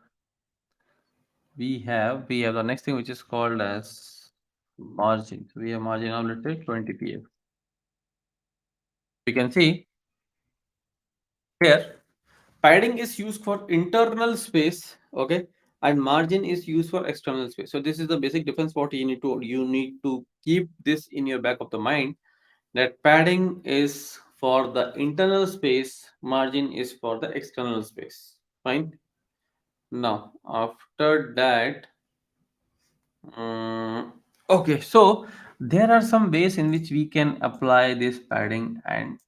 B: the next thing, which is called as margin. So we have margin of, let's say, 20 px. We can see here padding is used for internal space, okay, and margin is used for external space. So this is the basic difference. What you need to keep this in your back of the mind, that padding is for the internal space, margin is for the external space. Fine. Now after that, okay, so there are some ways in which we can apply this padding and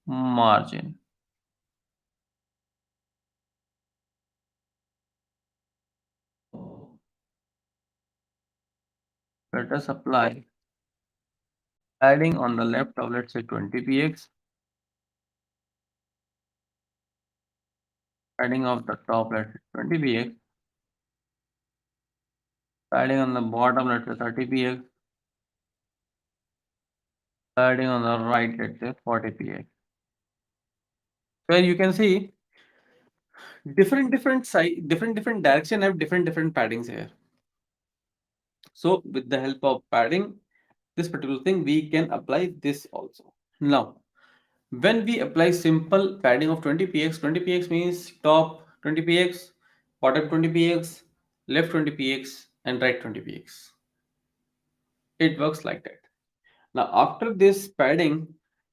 B: margin. Let us apply padding on the left of, let's say, 20 px, padding of the top, let's say, 20 px, padding on the bottom, let's say 30 px, padding on the right, let's say 40 px. Where you can see different size, different direction have different paddings here. So with the help of padding, this particular thing, we can apply this also. Now, when we apply simple padding of 20 px, 20 px means top 20 px, bottom 20 px, left 20 px, and right 20 px. It works like that. Now, after this padding,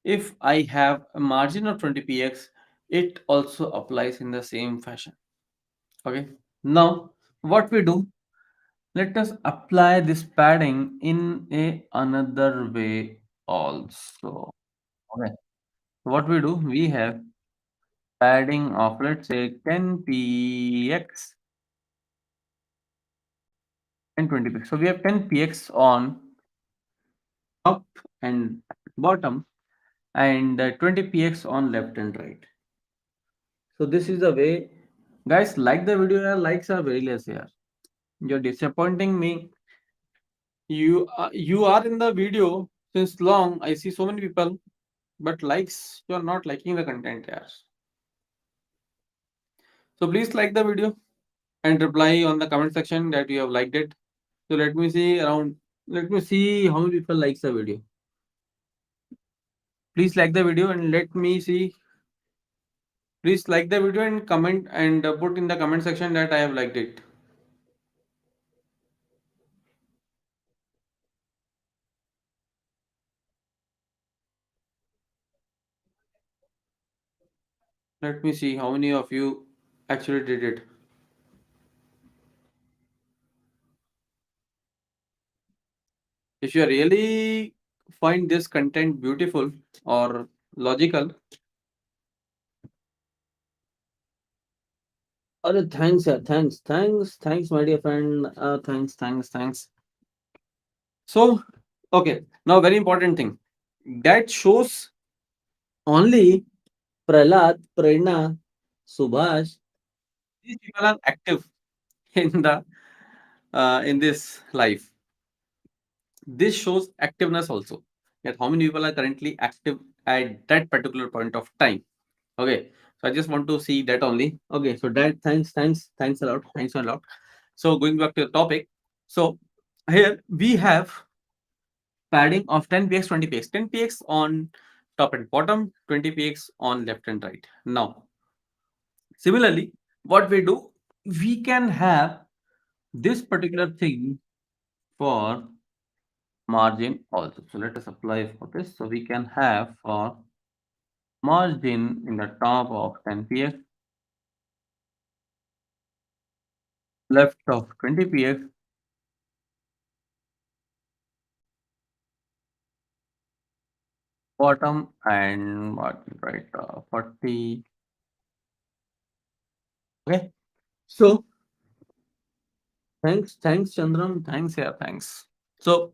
B: if I have a margin of 20 px, it also applies in the same fashion. Okay. Now, what we do? Let us apply this padding in another way also. Okay. What we do? We have padding of, let's say, 10 px and 20 px. So we have 10 px on top and bottom, and 20 px on left and right. So this is the way. Guys, like the video. Your likes are very less here. You're disappointing me. You are in the video since long. I see so many people, but likes, you are not liking the content here. So please like the video and reply on the comment section that you have liked it. So let me see around. Let me see how many people likes the video. Please like the video and let me see. Please like the video and comment and put in the comment section that I have liked it. Let me see how many of you actually did it. If you really find this content beautiful or logical, thanks, sir. Thanks, my dear friend. Thanks. So, okay, now very important thing that shows only Prahlad, Prerna, Subhash. These people are active in the in this life. This shows activeness also. That how many people are currently active at that particular point of time. Okay, so I just want to see that only. Okay, so that thanks a lot. Thanks a lot. So going back to the topic. So here we have padding of 10 px, 20 px, 10 px on top and bottom, 20 px on left and right. Now, similarly, what we do, we can have this particular thing for margin also. So let us apply for this. So we can have for margin in the top of 10 px, left of 20 px, bottom and margin right 40. Okay. So thanks Chandram. Thanks, yeah, thanks. So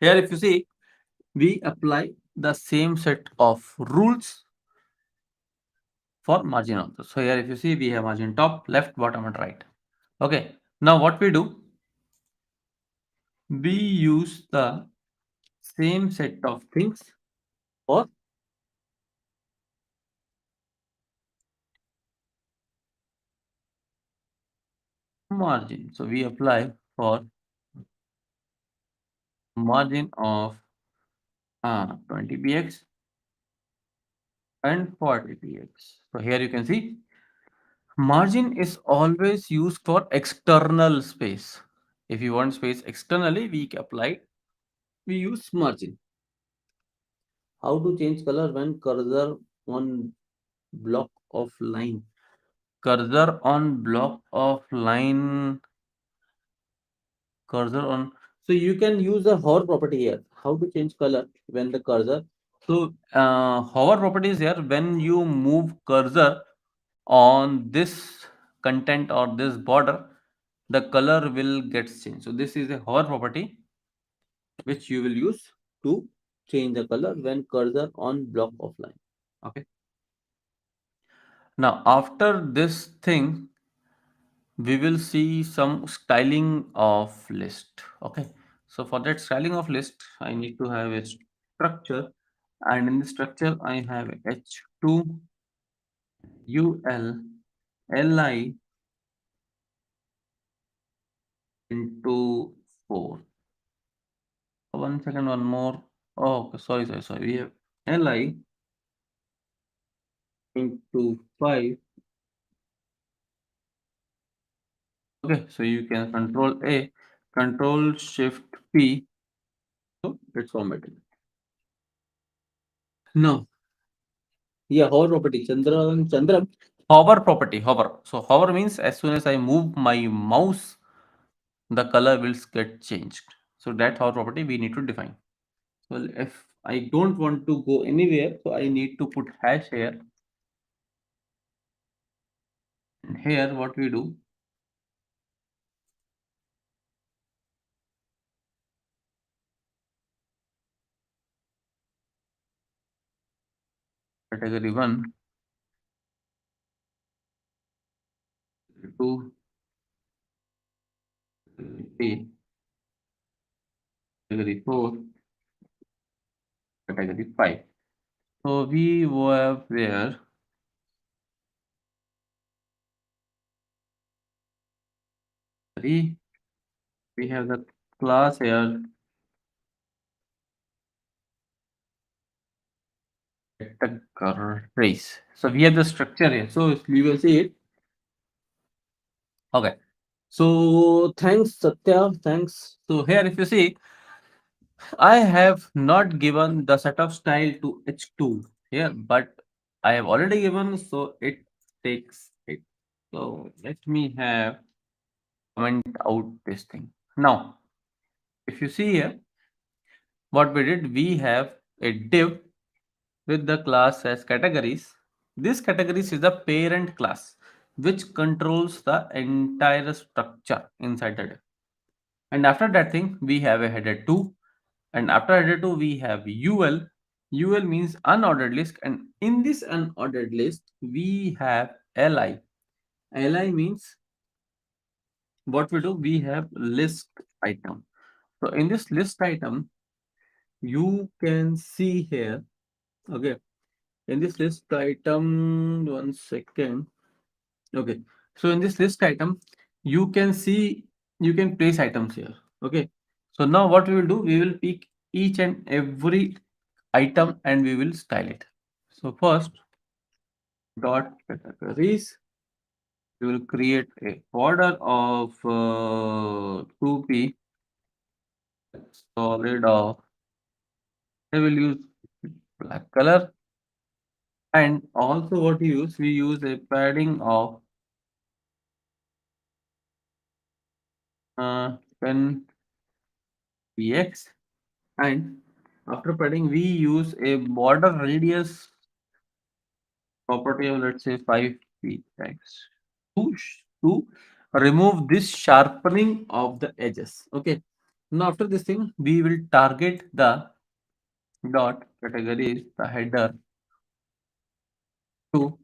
B: here if you see, we apply the same set of rules for margin also. So here if you see, we have margin top, left, bottom and right. Okay. Now what we do, we use the same set of things for margin. So we apply for margin of 20 px and 40 px. So here you can see margin is always used for external space. If you want space externally, we apply, we use margin. How to change color when cursor on block of line? Cursor on block of line, cursor on. So you can use the hover property here. How to change color when the cursor. So hover property is here when you move cursor on this content or this border, the color will get changed. So this is a hover property which you will use to change the color when cursor on block of line. Okay. Now after this thing, we will see some styling of list. Okay, so for that styling of list, I need to have a structure, and in the structure I have h2 ul li into 4. One second, one more. Oh, okay, sorry. We have li into 5. Okay, so you can control A, control shift P. So it's formatted. No. Yeah, hover property. Chandram. Hover property. Hover. So hover means as soon as I move my mouse, the color will get changed. So that hover property we need to define. Well, if I don't want to go anywhere, so I need to put hash here. And here what we do, category 1, 2, 3, category 4, category 5. So we have where we have the class here categories. So we have the structure here. So we will see it. Okay. So thanks Satya. Thanks. So here if you see, I have not given the setup style to H2 here, but I have already given, so it takes it. So let me have comment out this thing. Now, if you see here, what we did, we have a div with the class as categories. This categories is the parent class which controls the entire structure inside the div. And after that thing, we have a header 2. And after header 2, we have UL. UL means unordered list. And in this unordered list, we have LI. LI means what we do, we have list item. So in this list item, you can see here, okay, in this list item, one second. Okay, so in this list item, you can see, you can place items here. Okay, so now what we will do, we will pick each and every item and we will style it. So first, dot categories, we will create a border of 2p solid of, I will use black color, and also what we use a padding of 10 px, and after padding we use a border radius property of, let's say, 5 px to to remove this sharpening of the edges. Okay, now after this thing we will target the dot categories, the header 2,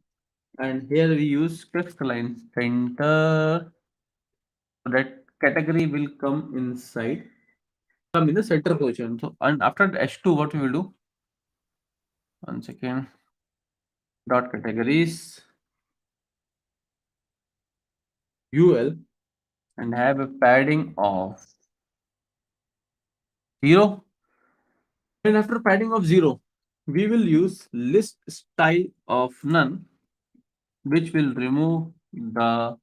B: and here we use text line center, so that category will come inside, come in the center position. So and after the h2 what we will do, one second, dot categories ul, and have a padding of 0, and after padding of 0 we will use list style of none, which will remove the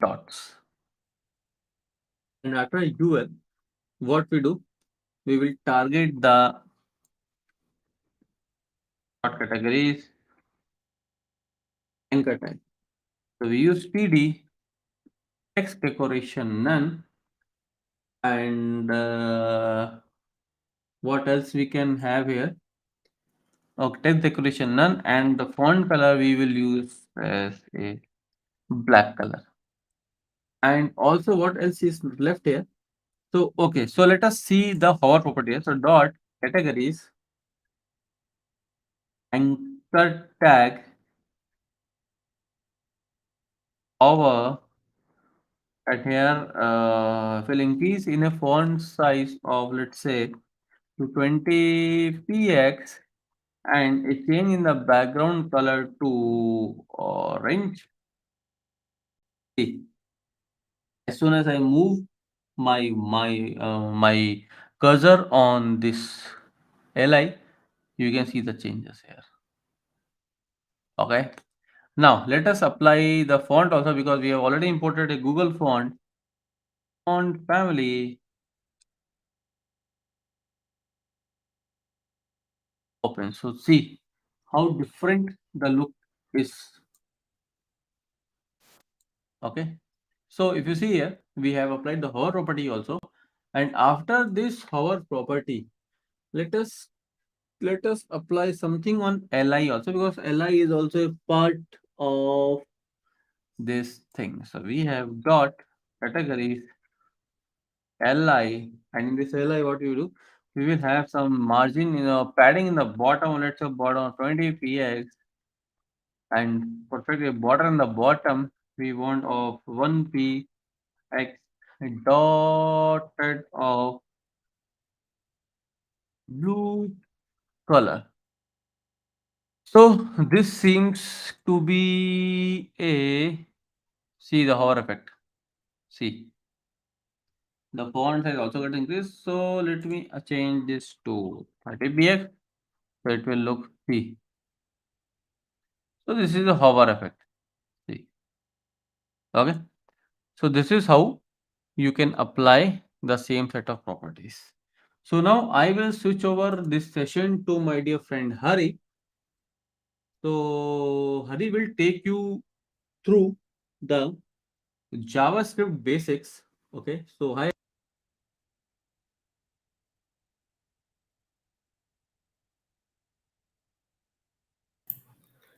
B: dots. And after ul, what we do, we will target the dot categories anchor tag. So we use td text decoration none, and what else we can have here? Okay, text decoration none, and the font color we will use as a black color. And also what else is left here? So okay, so let us see the hover property here. So dot categories anchor tag hover At here, will increase in a font size of, let's say, to 20 px, and a change in the background color to orange. See, as soon as I move my cursor on this li, you can see the changes here. Okay. Now let us apply the font also, because we have already imported a Google font family. Open. So see how different the look is. Okay. So if you see here, we have applied the hover property also, and after this hover property, let us apply something on li also, because li is also a part of this thing. So we have got categories li, and in this li, what we do, we will have some margin, padding in the bottom. Let's say bottom 20 px, and perfectly border in the bottom we want of 1 px dotted of blue color. So this seems to be a, see the hover effect. See, the font size also got increased. So let me change this to 30 px. So it will look, see. So this is a hover effect. See. Okay. So this is how you can apply the same set of properties. So now I will switch over this session to my dear friend Hari. So Hari will take you through the JavaScript basics. Okay. So hi.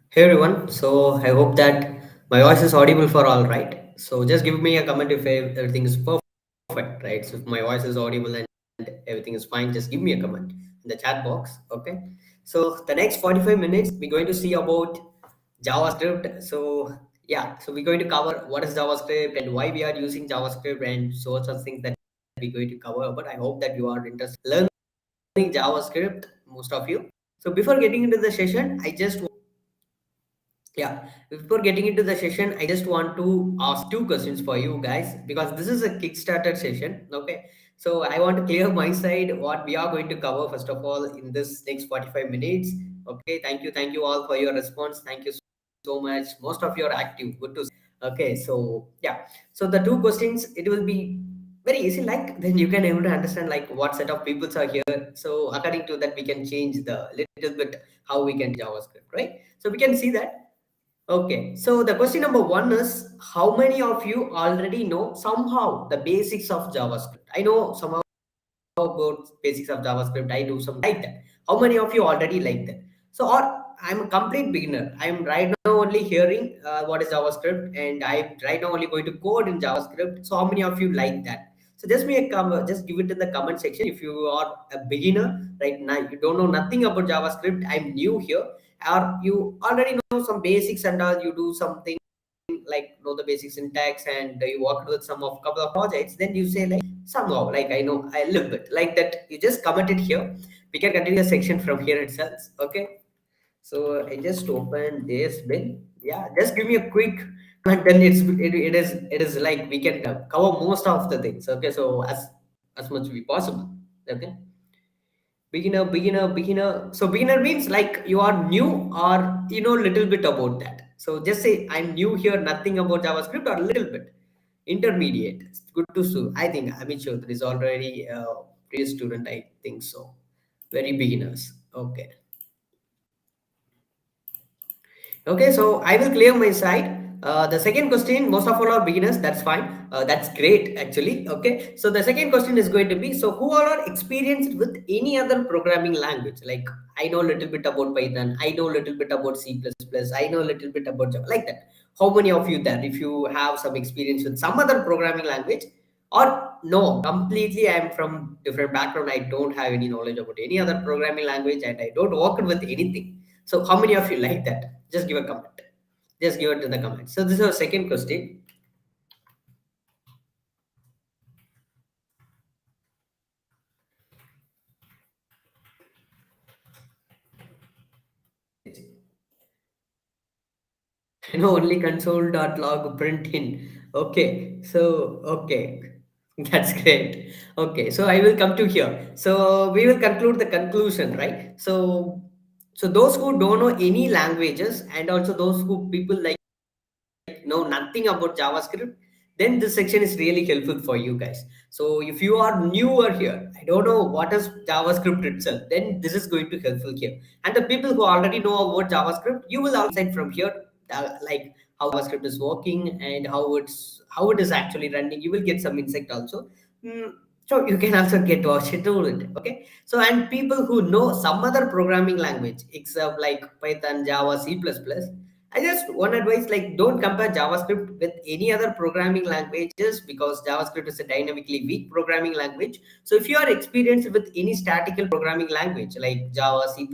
C: Hey everyone, so I hope that my voice is audible for all, right? So just give me a comment if everything is perfect, right? So if my voice is audible and everything is fine, just give me a comment in the chat box, okay? So the next 45 minutes, we're going to see about JavaScript. So yeah, so we're going to cover what is JavaScript and why we are using JavaScript and sorts of things that we're going to cover. But I hope that you are interested in learning JavaScript, most of you. So before getting into the session, yeah, before getting into the session, I just want to ask two questions for you guys because this is a Kickstarter session. Okay, so I want to clear my side what we are going to cover first of all in this next 45 minutes. Okay, thank you all for your response. Thank you so much. Most of you are active. Good to see. Okay, so yeah, so the two questions it will be very easy. Like then you can able to understand like what set of peoples are here. So according to that, we can change the little bit how we can JavaScript, right? So we can see that. Okay, so the question number one is how many of you already know somehow the basics of JavaScript? I know somehow about basics of JavaScript. I do some like that. How many of you already like that? So, or I'm a complete beginner. I'm right now only hearing what is JavaScript, and I'm right now only going to code in JavaScript. So, how many of you like that? So, just me a just give it in the comment section if you are a beginner right now. You don't know nothing about JavaScript. I'm new here, or you already know some basics and all. You do something like know the basic syntax and you worked with some of couple of projects, then you say like somehow like I know a little bit like that. You just comment it here. We can continue the section from here itself. Okay. So I just opened this bin. Yeah, just give me a quick and then it is like we can cover most of the things. Okay, so as much as possible. Okay. Beginner. So beginner means like you are new or you know little bit about that. So just say I'm new here, nothing about JavaScript or little bit. Intermediate. It's good to see. I think I'm sure there is already a previous student. I think so. Very beginners. Okay. Okay, so I will clear my side. The second question, most of all are beginners. That's fine. That's great, actually. Okay, so the second question is going to be: so who all are experienced with any other programming language? Like I know a little bit about Python. I know a little bit about C++. I know a little bit about Java. Like that. How many of you there? If you have some experience with some other programming language, or no, completely I'm from different background. I don't have any knowledge about any other programming language, and I don't work with anything. So how many of you like that? Just give a comment. Just give it in the comments. So this is our second question. only console.log print in. Okay, so okay, that's great. Okay, so I will come to here. So we will conclude the conclusion, right? So those who don't know any languages, and also those who people like know nothing about JavaScript, then this section is really helpful for you guys. So if you are newer here, I don't know what is JavaScript itself, then this is going to helpful here. And the people who already know about JavaScript, you will also insight from here, like how JavaScript is working and how it is actually running. You will get some insight also. So you can also get watch it to it. Okay. So and people who know some other programming language except like Python, Java, C++, I just one advice like don't compare JavaScript with any other programming languages because JavaScript is a dynamically weak programming language. So if you are experienced with any statical programming language like Java, C++,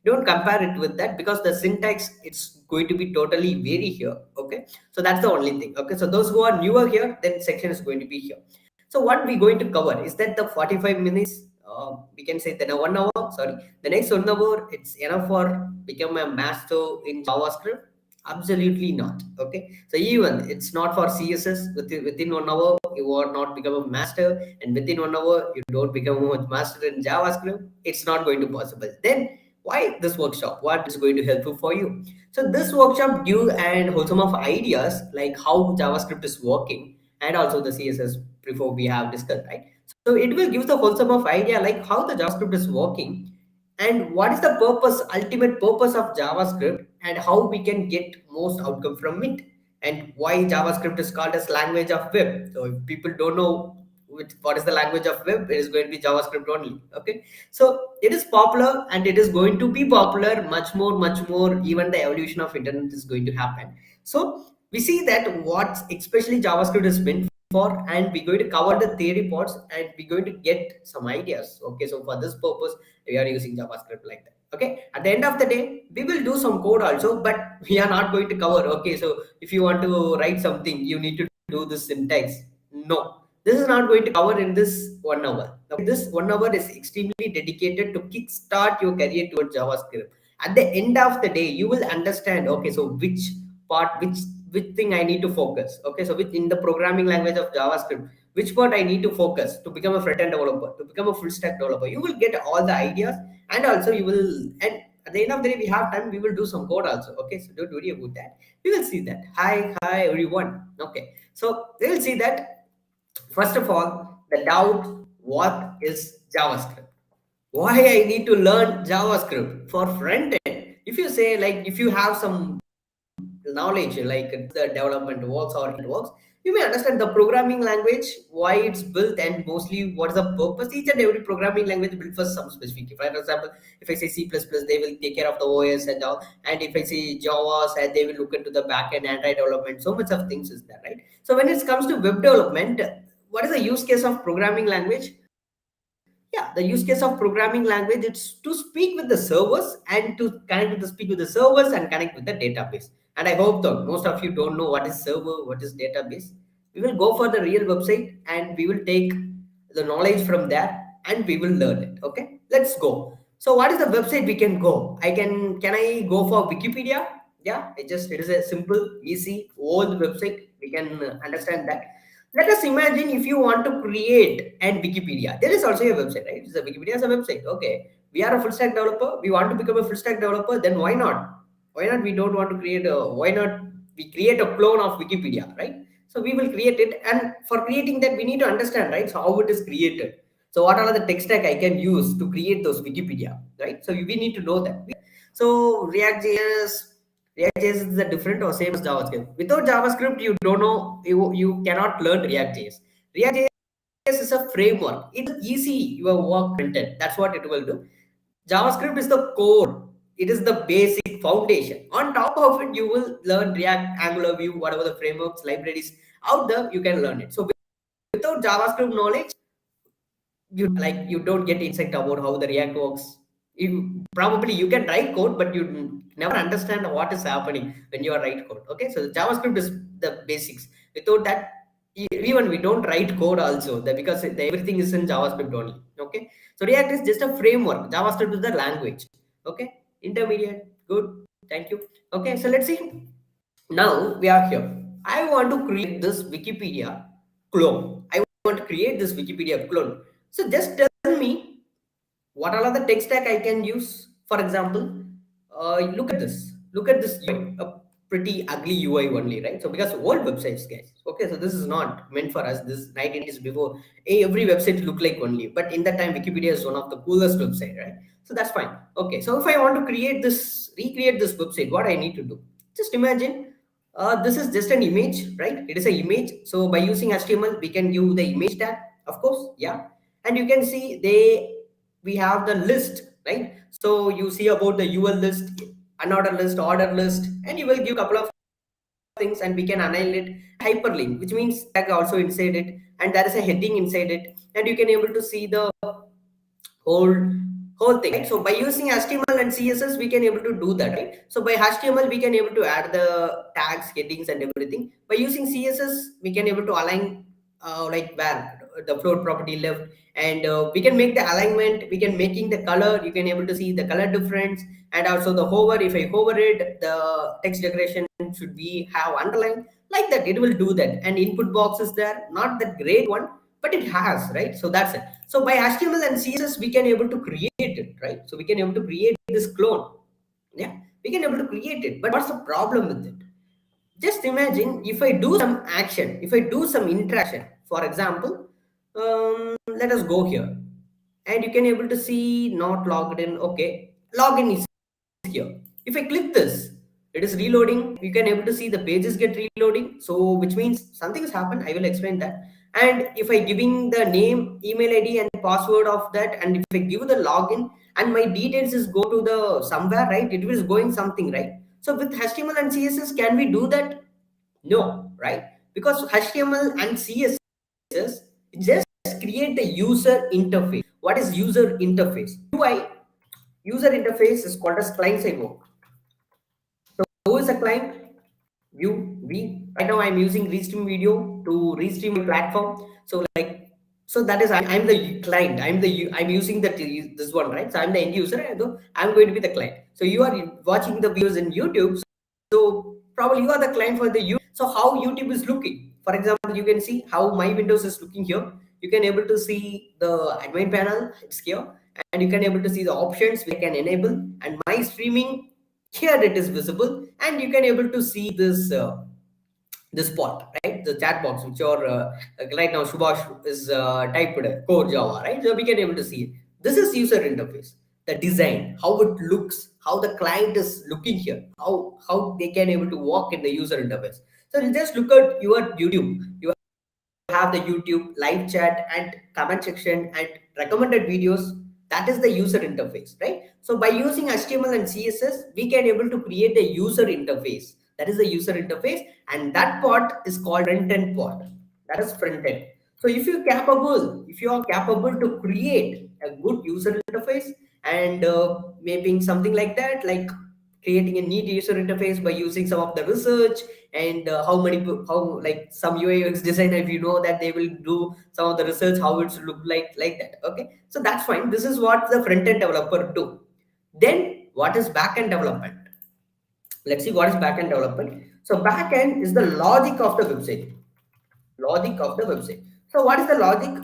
C: don't compare it with that because the syntax it's going to be totally vary here. Okay, so that's the only thing. Okay, so those who are newer here, then section is going to be here. So what we're going to cover is that the 45 minutes, we can say then a 1 hour, sorry, the next 1 hour, it's enough for become a master in JavaScript? Absolutely not. Okay. So even it's not for CSS within 1 hour, you are not become a master, and within 1 hour, you don't become a master in JavaScript. It's not going to possible. Then why this workshop? What is going to help you for you? So this workshop give and wholesome of ideas like how JavaScript is working and also the CSS before we have discussed, right? So it will give the wholesome of idea like how the JavaScript is working and what is the purpose, ultimate purpose of JavaScript and how we can get most outcome from it and why JavaScript is called as language of web. So if people don't know what is the language of web, it is going to be JavaScript only. Okay, so it is popular and it is going to be popular much more. Even the evolution of internet is going to happen. So we see that what especially JavaScript is meant for, and we're going to cover the theory parts and we're going to get some ideas. Okay, so for this purpose we are using JavaScript like that. Okay, at the end of the day we will do some code also, but we are not going to cover. Okay, so if you want to write something you need to do this syntax. No, this is not going to cover in this 1 hour. Okay, this 1 hour is extremely dedicated to kickstart your career towards JavaScript. At the end of the day you will understand, okay, so which part, which thing I need to focus. Okay, so within the programming language of JavaScript, which part I need to focus to become a front-end developer, to become a full-stack developer. You will get all the ideas, and also you will. And at the end of the day, we have time. We will do some code also. Okay, so don't worry about that. We will see that. Hi everyone. Okay, so we will see that. First of all, the doubt: what is JavaScript? Why I need to learn JavaScript for front end? If you say like if you have some knowledge like the development works or it works, you may understand the programming language, why it's built, and mostly what is the purpose. Each and every programming language built for some specific. For example, if I say C++, they will take care of the OS and all, and if I say Java, they will look into the backend Android development. So much of things is there, right? So when it comes to web development, what is the use case of programming language? Yeah, the use case of programming language, it's to speak with the servers and to connect with the speak with the servers and connect with the database. And I hope that most of you don't know what is server, what is database. We will go for the real website and we will take the knowledge from there and we will learn it. Okay, let's go. So what is the website we can go? Can I go for Wikipedia? Yeah, it is a simple, easy, old website. We can understand that. Let us imagine if you want to create an Wikipedia. There is also a website, right? So Wikipedia is a website. Okay, we are a full stack developer. We want to become a full stack developer. Then why not? Why not? We don't want to create a. Why not? We create a clone of Wikipedia, right? So we will create it, and for creating that, we need to understand, right? So how it is created. So what are the tech stack I can use to create those Wikipedia, right? So we need to know that. So React.js is a different or same as JavaScript. Without JavaScript, you don't know, you cannot learn React.js. React.js is a framework. It's easy, your work printed. That's what it will do. JavaScript is the core. It is the basic foundation. On top of it, you will learn React, Angular, Vue, whatever the frameworks, libraries out there, you can learn it. So without JavaScript knowledge, you don't get insight about how the React works. You can write code, but you never understand what is happening when you are write code. Okay, so JavaScript is the basics. Without that, even we don't write code also because everything is in JavaScript only. Okay, so React is just a framework. JavaScript is the language. Okay, intermediate. Good. Thank you. Okay, so let's see. Now we are here. I want to create this Wikipedia clone. I want to create this Wikipedia clone. So just tell me what all are the tech stack I can use. For example, look at this. Look at this UI, a pretty ugly UI only, right? So because old websites, guys. Okay, so this is not meant for us. This 1990s before, every website look like only. But in that time, Wikipedia is one of the coolest website, right? So that's fine. Okay, so if I want to create this, recreate this website, what I need to do? Just imagine this is just an image, right? It is an image. So by using HTML, we can give the image tag, of course, yeah. And you can see we have the list, right? So you see about the UL list, unordered list, order list, and you will give a couple of things, and we can annihilate hyperlink, which means tag also inside it, and there is a heading inside it, and you can able to see the whole whole thing, right? So by using HTML and CSS, we can able to do that, right? So by HTML, we can able to add the tags, headings, and everything. By using CSS, we can able to align like where the float property left, and we can make the alignment. We can making the color. You can able to see the color difference, and also the hover. If I hover it, the text decoration should be have underline like that. It will do that, and input box is there. Not that great one, but it has, right? So that's it. So by HTML and CSS, we can able to create it, right? So we can able to create this clone. Yeah, we can able to create it. But what's the problem with it? Just imagine if I do some action, if I do some interaction. For example, let us go here, and you can able to see not logged in. Okay, login is here. If I click this, it is reloading. You can able to see the pages get reloading. So which means something has happened. I will explain that. And if I giving the name, email ID, and password of that, and if I give the login, and my details is go to the somewhere, right? It is going something, right? So with HTML and CSS, can we do that? No, right? Because HTML and CSS just create the user interface. What is user interface? UI, user interface is called as client side work. So who is a client? You, we. Right now I'm using Restream Video to Restream platform. So like, so that is I'm the client. I'm using this one, right? So I'm the end user. I'm going to be the client. So you are watching the videos in YouTube. So probably you are the client for the YouTube. So how YouTube is looking? For example, you can see how my Windows is looking here. You can able to see the admin panel. It's here, and you can able to see the options we can enable, and my streaming here it is visible, and you can able to see this this part, right? The chat box, which are right now Subhash is typed core Java, right? So we can able to see it. This is user interface, the design, how it looks, how the client is looking here, how they can able to walk in the user interface. So you just look at your YouTube. You have the YouTube live chat and comment section and recommended videos. That is the user interface, right? So by using HTML and CSS, we can able to create a user interface. That is the user interface, and that part is called front end part. That is front end. So if you are capable to create a good user interface, and making something like that, like creating a neat user interface by using some of the research, and how like some UI UX designer, if you know that they will do some of the research how it should look like that. Okay, so that's fine. This is what the front end developer do. Then what is back end development? Let's see what is back end development. So back end is the logic of the website. Logic of the website. So what is the logic?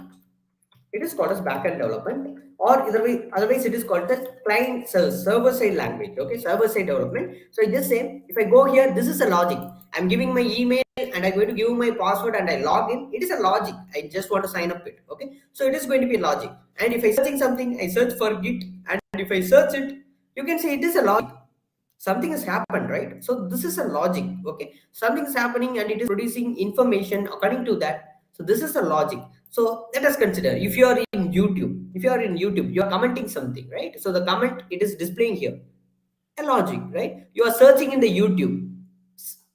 C: It is called as backend development, or otherwise it is called as client server side language. Okay, server side development. So I just say, if I go here, this is a logic. I'm giving my email, and I'm going to give my password, and I log in. It is a logic. I just want to sign up it. Okay, so it is going to be logic. And if I searching something, I search for Git, and if I search it, you can say it is a logic. Something has happened, right? So this is a logic. Okay, something is happening, and it is producing information according to that. So this is a logic. So let us consider, if you are in YouTube, you are commenting something, right? So the comment, it is displaying here a logic, right? You are searching in the YouTube,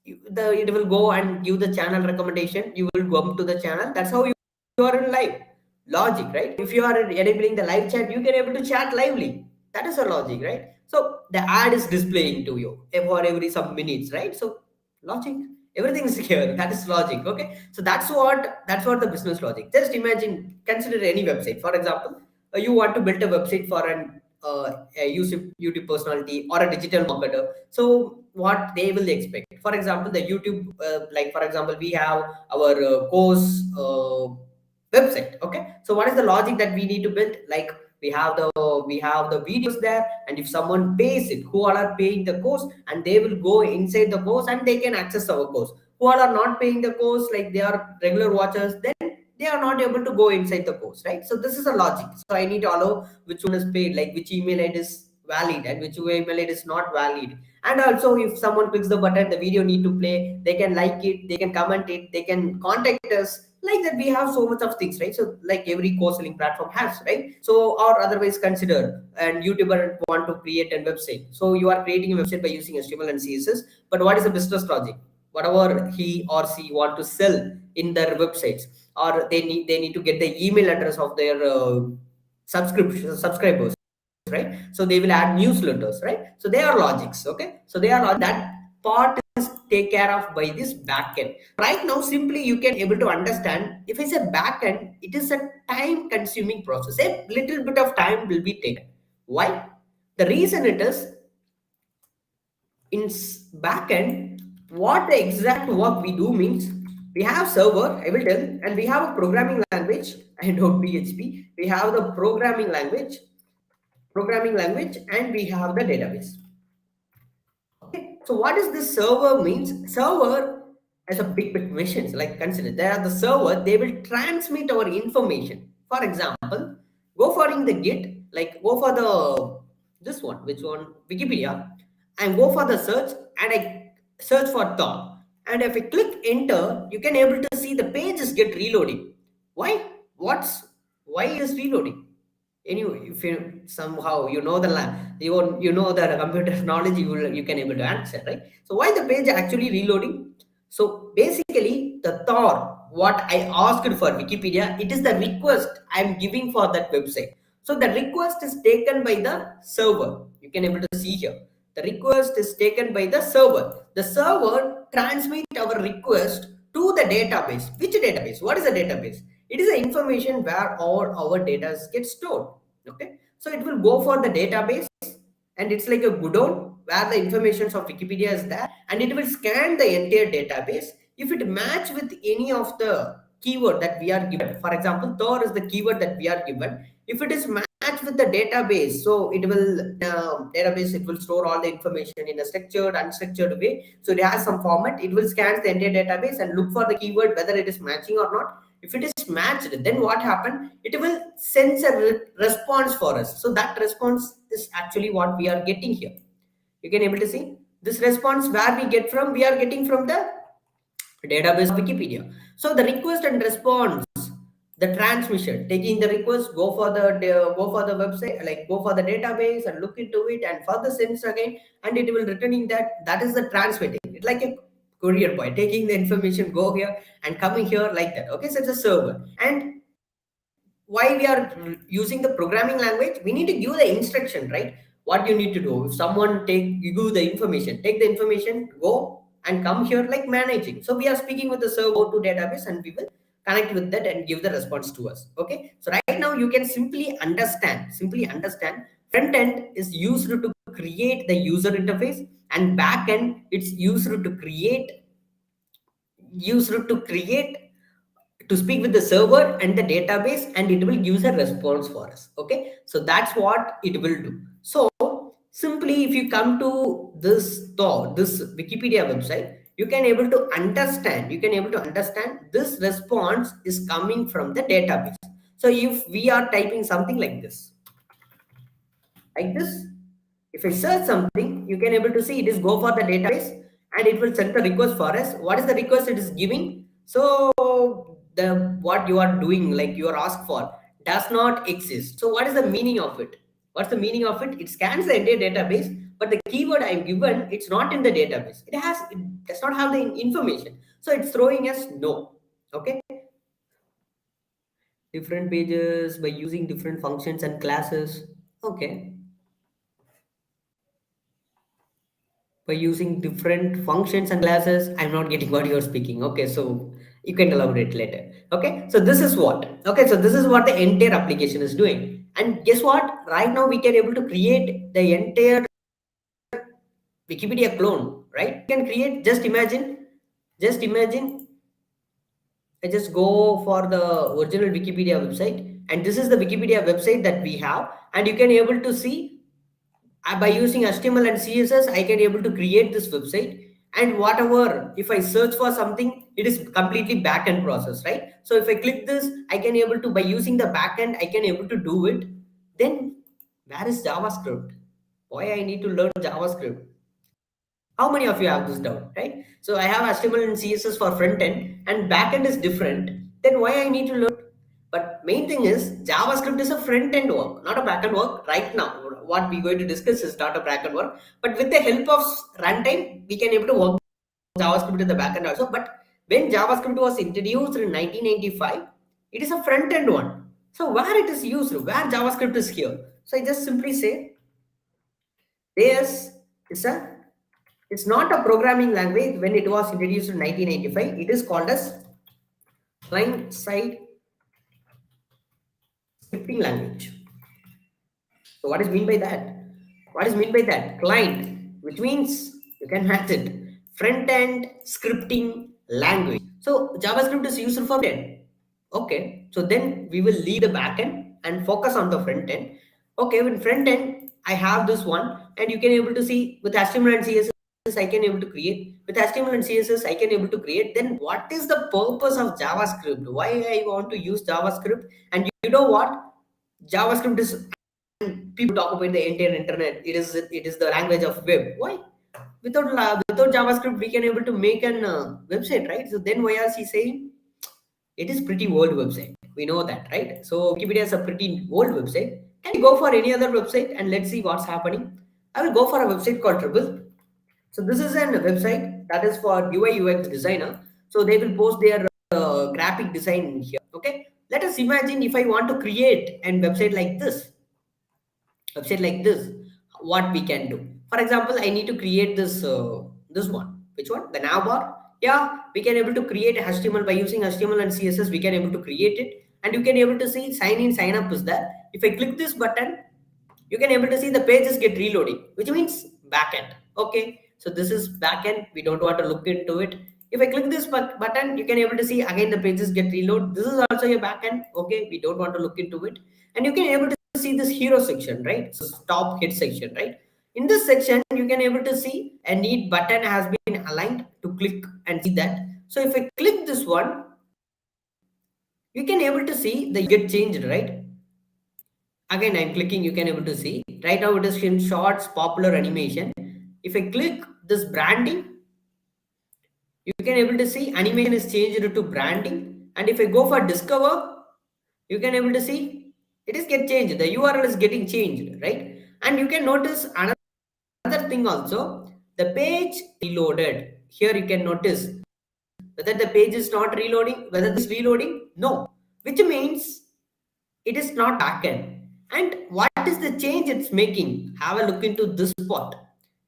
C: it will go and give the channel recommendation. You will go up to the channel. That's how you are in live. Logic, right? If you are enabling the live chat, you can able to chat lively. That is a logic, right? So the ad is displaying to you for every some minutes, right? So logic, everything is here. That is logic. Okay, so that's what the business logic. Just imagine, consider any website. For example, you want to build a website for an a YouTube personality or a digital marketer. So what they will expect, for example, the YouTube, like for example, we have our course website. Okay, so what is the logic that we need to build? Like we have the videos there, and if someone pays it, who all are paying the course, and they will go inside the course and they can access our course. Who all are not paying the course, like they are regular watchers, then they are not able to go inside the course, right? So this is a logic. So I need to allow which one is paid, like which email ID is valid and which email ID is not valid. And also, if someone clicks the button, the video need to play, they can like it, they can comment it, they can contact us. Like that, we have so much of things, right? So like every course selling platform has, right? So or otherwise consider, and YouTuber want to create a website. So you are creating a website by using HTML and CSS, but what is the business logic? Whatever he or she want to sell in their websites, or they need to get the email address of their subscribers, right? So they will add newsletters, right? So they are logics. Okay, so they are that part is take care of by this backend. Right now, simply you can able to understand, if it's a backend, it is a time consuming process. A little bit of time will be taken. Why? The reason it is, in backend, what the exact work we do means, we have server, I will tell, and we have a programming language. I don't PHP. We have the programming language, and we have the database. Okay, so what is this server means? Server as a big machines, like consider they are the server, they will transmit our information. For example, go for in the Git, like go for the this one, which one, Wikipedia, and go for the search, and I search for Thor, and if I click enter, you can able to see the pages get reloading. Why? Why is reloading? Anyway, if you somehow you know the you know the computer knowledge, you can able to answer, right? So why the page actually reloading? So basically, the Thor, what I asked for Wikipedia, it is the request I am giving for that website. So the request is taken by the server. You can able to see here. The request is taken by the server. The server transmit our request to the database. Which database? What is the database? It is the information where all our data gets stored. Okay, so it will go for the database, and it's like a godown where the information of Wikipedia is there, and it will scan the entire database. If it match with any of the keyword that we are given, for example, Thor is the keyword that we are given. If it is matched with the database, so it will database, it will store all the information in a structured, unstructured way. So it has some format. It will scan the entire database and look for the keyword whether it is matching or not. If it is matched, then what happened? It will send a response for us. So that response is actually what we are getting here. You can able to see this response where we get from. We are getting from the database of Wikipedia. So the request and response, the transmission, taking the request, go for the website, like go for the database and look into it, and further sends again, and it will returning that. That is the transmitting. It's like a courier boy taking the information, go here and coming here, like that. Okay, so it's a server. And why we are using the programming language, we need to give the instruction, right? What you need to do, if someone you give the information, take the information, go and come here, like managing. So we are speaking with the server to database, and we will connect with that and give the response to us. Okay, so right now you can simply understand front end is used to create the user interface, and back end it's used to create to speak with the server and the database, and it will give a response for us. Okay, so that's what it will do. So simply, if you come to this Wikipedia website, you can able to understand this response is coming from the database. So if we are typing something like this, if I search something, you can able to see it is go for the database, and it will send the request for us. What is the request it is giving? So the what you are doing, like you are asked for, does not exist. So what is the meaning of it? What's the meaning of it? It scans the entire database, but the keyword I'm given, it's not in the database. It does not have the information. So it's throwing us no. Okay. Different pages by using different functions and classes. Okay. By using different functions and classes, I'm not getting what you're speaking. Okay, so you can elaborate later. Okay, so this is what the entire application is doing. And guess what? Right now we can able to create the entire Wikipedia clone, right? You can create, just imagine, I just go for the original Wikipedia website, and this is the Wikipedia website that we have, and you can able to see by using HTML and CSS, I can able to create this website. And whatever, if I search for something, it is completely backend process, right? So if I click this, I can able to, by using the backend, I can able to do it. Then where is JavaScript? Why I need to learn JavaScript? How many of you have this doubt, right? So I have HTML and CSS for front end, and back end is different. Then why I need to learn? But main thing is JavaScript is a front end work, not a back end work. Right now, what we're going to discuss is not a back end work. But with the help of runtime, we can able to work JavaScript in the back end also. But when JavaScript was introduced in 1995, it is a front end one. So where it is used, where JavaScript is here. So I just simply say this is a, it's not a programming language. When it was introduced in 1995, it is called as client side scripting language. So what is mean by that? What is mean by that? Client, which means you can match it. Front end scripting language. So JavaScript is used for front end. Okay, so then we will leave the back end and focus on the front end. Okay, with front end, I have this one, and you can able to see with HTML and CSS. I can able to create with HTML and CSS. I can able to create. Then what is the purpose of JavaScript? Why I want to use JavaScript? And you know what? JavaScript is, people talk about the entire internet. It is the language of web. Why? Without JavaScript, we can able to make an website, right? So then why are she saying it is pretty old website? We know that, right? So Wikipedia is a pretty old website. Can we go for any other website and let's see what's happening? I will go for a website called Dribble. So this is a website that is for UI UX designer. So they will post their graphic design here. Okay. Let us imagine if I want to create a website like this. What we can do. For example, I need to create this this one. Which one? The nav bar. Yeah, we can able to create HTML by using HTML and CSS. We can able to create it, and you can able to see sign in, sign up is there. If I click this button, you can able to see the pages get reloading, which means backend. Okay, so this is backend. We don't want to look into it. If I click this button, you can able to see again the pages get reload. This is also a backend. Okay, we don't want to look into it, and you can able to see this hero section, right? So top hit section, right? In this section, you can able to see a neat button has been aligned to click and see that. So if I click this one, you can able to see the get changed, right? Again, I'm clicking, you can able to see. Right now it is in shorts, popular animation. If I click this branding, you can able to see animation is changed to branding. And if I go for discover, you can able to see it is get changed. The URL is getting changed, right? And you can notice another thing also, the page reloaded. Here you can notice whether the page is not reloading, whether this reloading, no, which means it is not backend. And what is the change it's making? Have a look into this spot.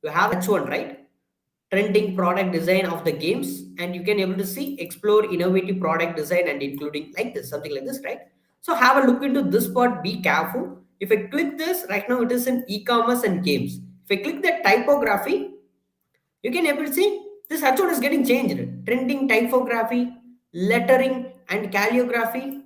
C: You have H1, right? Trending product design of the games, and you can able to see explore innovative product design and including like this, something like this, right? So have a look into this spot. Be careful. If I click this, right now it is in e-commerce and games. If I click the typography, you can able to see this H1 is getting changed. Trending typography, lettering, and calligraphy.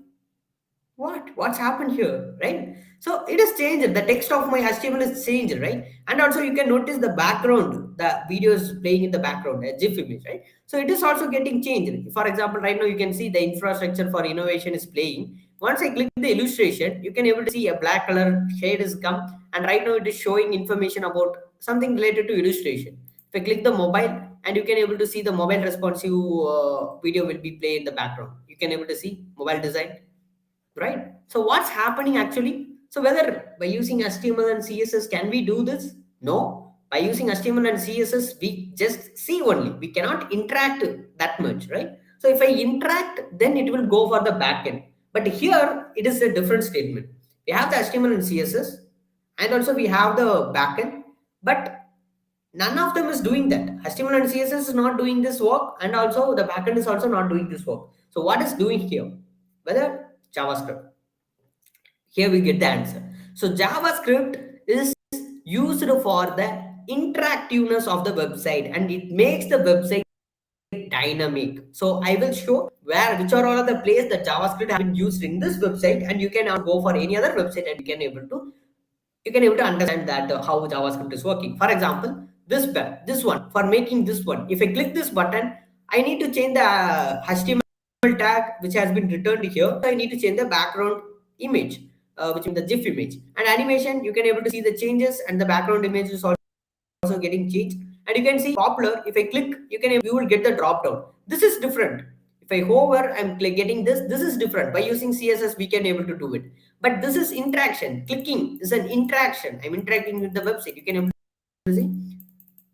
C: What's happened here, right? So it is changed. The text of my HTML is changed, right? And also you can notice the background, the video is playing in the background, a GIF image, right? So it is also getting changed. For example, right now you can see the infrastructure for innovation is playing. Once I click the illustration, you can able to see a black color shade is come, and right now it is showing information about something related to illustration. If I click the mobile, and you can able to see the mobile responsive video will be played in the background. You can able to see mobile design, right? So what's happening actually? So whether by using HTML and CSS, can we do this? No. By using HTML and CSS, we just see only. We cannot interact that much, right? So if I interact, then it will go for the backend. But here, it is a different statement. We have the HTML and CSS, and also we have the backend, but none of them is doing that. HTML and CSS is not doing this work, and also the backend is also not doing this work. So what is doing here? Whether JavaScript. Here we get the answer. So JavaScript is used for the interactiveness of the website, and it makes the website dynamic. So I will show which are all of the places that JavaScript has been used in this website, and you can go for any other website and you can able to understand that how JavaScript is working. For example, this one, for making this one, if I click this button, I need to change the HTML tag which has been returned here. I need to change the background image, which is the GIF image, and animation. You can able to see the changes, and the background image is also getting changed, and you can see popular. If I click, you will get the drop down. This is different. If I hover, I'm getting this is different. By using CSS, we can able to do it. But this is interaction. Clicking is an interaction. I'm interacting with the website. You can able to see,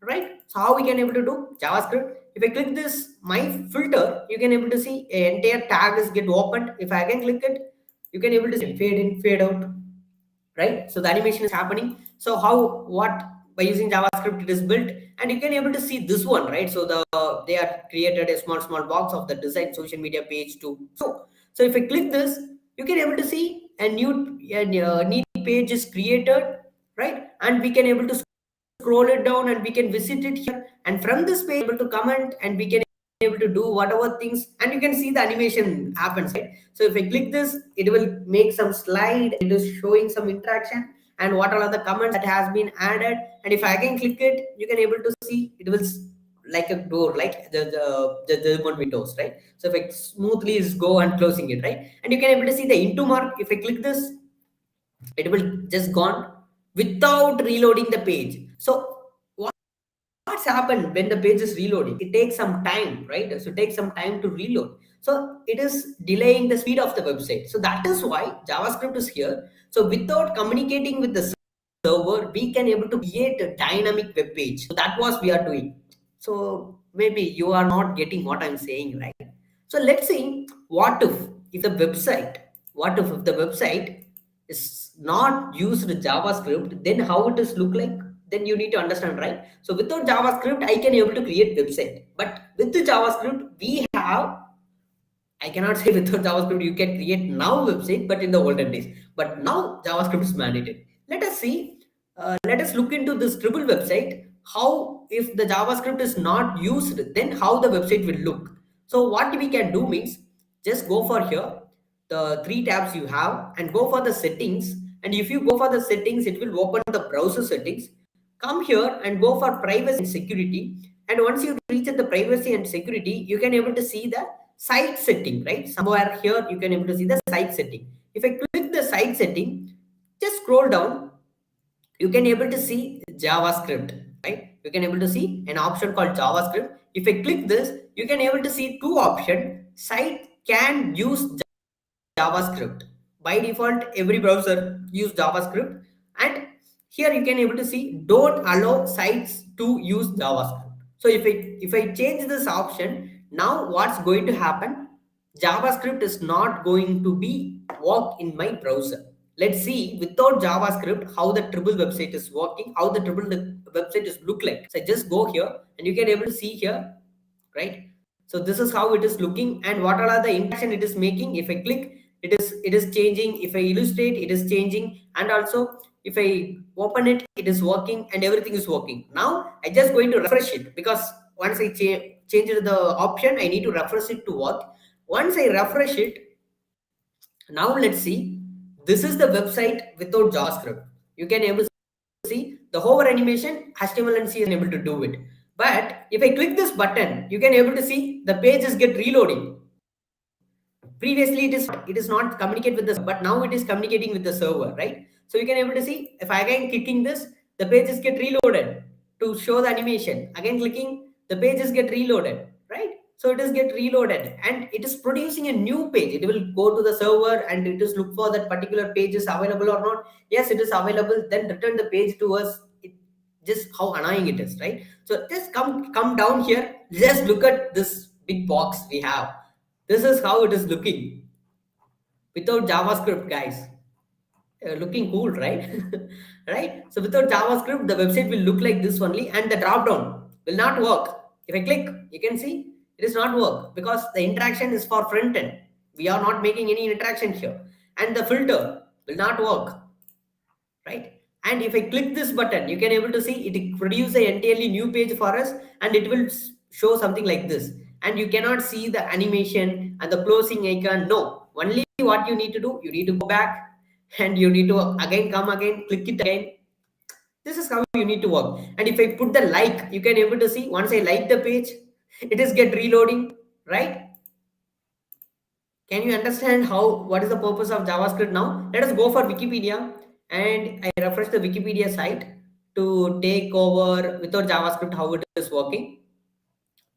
C: right? So how we can able to do JavaScript? If I click this, my filter, you can able to see an entire tag is get opened. If I again click it, you can able to see fade in, fade out, right? So the animation is happening. So what by using JavaScript it is built, and you can able to see this one, right? So they are created a small box of the design social media page too. So if I click this, you can able to see a neat page is created, right? And we can able to scroll it down, and we can visit it here, and from this page able to comment, and we can able to do whatever things, and you can see the animation happens, right? So if I click this, it will make some slide, it is showing some interaction, and what are the comments that has been added. And if I again click it, you can able to see it will like a door, like the windows, right? So if I smoothly is go and closing it, right? And you can able to see the into mark. If I click this, it will just gone without reloading the page. So what's happened when the page is reloading? It takes some time, right? So it takes some time to reload. So it is delaying the speed of the website. So that is why JavaScript is here. So without communicating with the server, we can able to create a dynamic web page. So that was we are doing. So maybe you are not getting what I'm saying, right? So let's see, what if the website, if the website is not used JavaScript, then how it is look like? Then you need to understand, right? So without JavaScript, I can able to create website, but with the JavaScript, we have, I cannot say without JavaScript you can create now website, but in the olden days. But now JavaScript is mandated. Let us see. Let us look into this triple website. How if the JavaScript is not used, then how the website will look. So what we can do means just go for here, the three tabs you have, and go for the settings. And if you go for the settings, it will open the browser settings. Come here and go for privacy and security. And once you reach the privacy and security, you can able to see the site setting, right? Somewhere here you can able to see the site setting. If I click the site setting, just scroll down, you can able to see JavaScript, right? You can able to see an option called JavaScript. If I click this, you can able to see two options. Site can use JavaScript. By default, every browser use JavaScript, and here you can able to see don't allow sites to use JavaScript. So if I change this option, now what's going to happen? JavaScript is not going to be work in my browser. Let's see without JavaScript how the triple website is working, how the triple website is look like. So just go here, and you can able to see here, right? So this is how it is looking, and what are the interaction it is making. If I click, it is changing. If I illustrate, it is changing, and also if I open it, it is working, and everything is working. Now I just going to refresh it, because once I change the option, I need to refresh it to work. Once I refresh it, now let's see, this is the website without JavaScript. You can able to see the hover animation, HTML and CSS is able to do it. But if I click this button, you can able to see the pages get reloading. Previously it is not communicate with the, but now it is communicating with the server, right? So you can able to see, if I again clicking this, the pages get reloaded to show the animation. Again clicking, the pages get reloaded, right? So it is get reloaded, and it is producing a new page. It will go to the server, and it is look for that particular page is available or not. Yes, it is available, then return the page to us. Just how annoying it is, right? So just come down here, just look at this big box we have. This is how it is looking without JavaScript, guys. Looking cool, right? Right? So without JavaScript, the website will look like this only, and the drop down will not work. If I click, you can see it is not work, because the interaction is for front end. We are not making any interaction here, and the filter will not work. right? And if I click this button, you can able to see it produce an entirely new page for us, and it will show something like this. And you cannot see the animation and the closing icon. No, only what you need to do, you need to go back and you need to again come again, click it again. This is how you need to work. And if I put the like, you can able to see once I like the page, it is get reloading, right? Can you understand what is the purpose of JavaScript now? Let us go for Wikipedia, and I refresh the Wikipedia site to take over without JavaScript how it is working.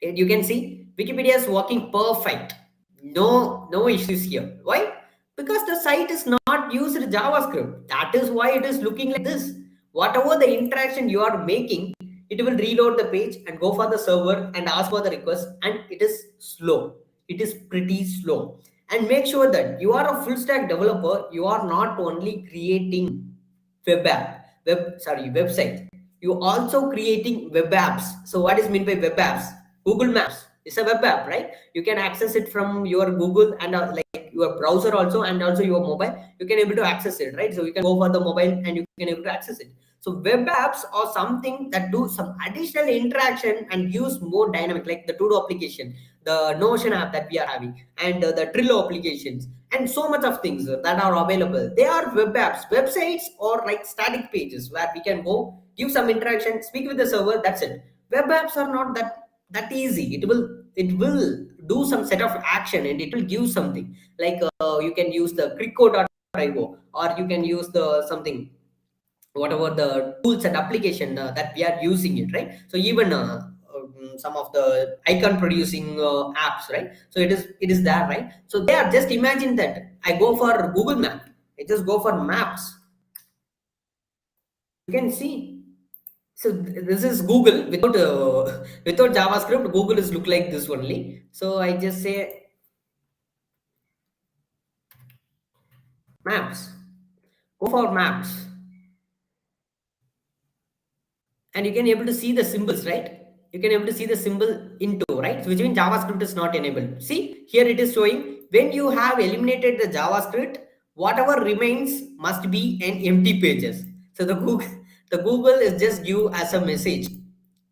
C: And you can see Wikipedia is working perfect. No issues here. Why? Because the site is not used JavaScript. That is why it is looking like this. Whatever the interaction you are making, it will reload the page and go for the server and ask for the request, and it is slow. It is pretty slow. And make sure that you are a full stack developer. You are not only creating website. You also creating web apps. So what is meant by web apps? Google Maps is a web app, right? You can access it from your Google and like your browser also, and also your mobile. You can able to access it, right? So you can go for the mobile and you can able to access it. So web apps are something that do some additional interaction and use more dynamic, like the Todo application, the Notion app that we are having, and the Trello applications, and so much of things that are available. They are web apps. Websites or like static pages where we can go, give some interaction, speak with the server. That's it. Web apps are not that easy. It will do some set of action and it will give something like you can use the quickcode.io, or you can use the something, whatever the tools and application that we are using it, right? So even some of the icon producing apps, right? So it is there, right? So they are, just imagine that I go for Google Map, I just go for maps. You can see. So this is Google without JavaScript. Google is look like this only. So I just say maps. Go for maps, and you can able to see the symbols, right? You can able to see the symbol into, right? Which means JavaScript is not enabled. See here it is showing when you have eliminated the JavaScript, whatever remains must be an empty pages. So the Google is just give as a message.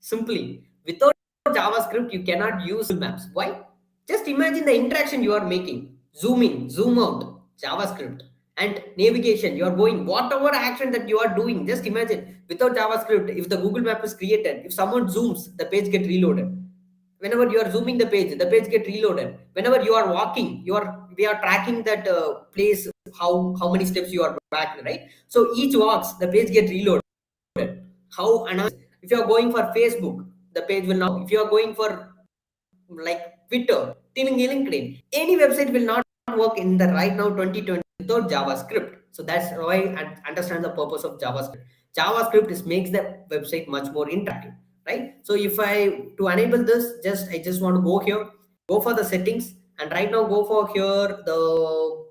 C: Simply, without JavaScript, you cannot use maps. Why? Just imagine the interaction you are making. Zoom in, zoom out, JavaScript. And navigation, you are going, whatever action that you are doing, just imagine without JavaScript, if the Google map is created, if someone zooms, the page get reloaded. Whenever you are zooming the page get reloaded. Whenever you are walking, we are tracking that place, how many steps you are back, right? So each walks, the page get reloaded. How annoying. If you are going for Facebook, the page will not. If you are going for like Twitter, LinkedIn, any website will not work in the right now 2020 without JavaScript. So that's why I understand the purpose of JavaScript. JavaScript makes the website much more interactive, right? So if to enable this, I just want to go here, go for the settings, and right now go for here the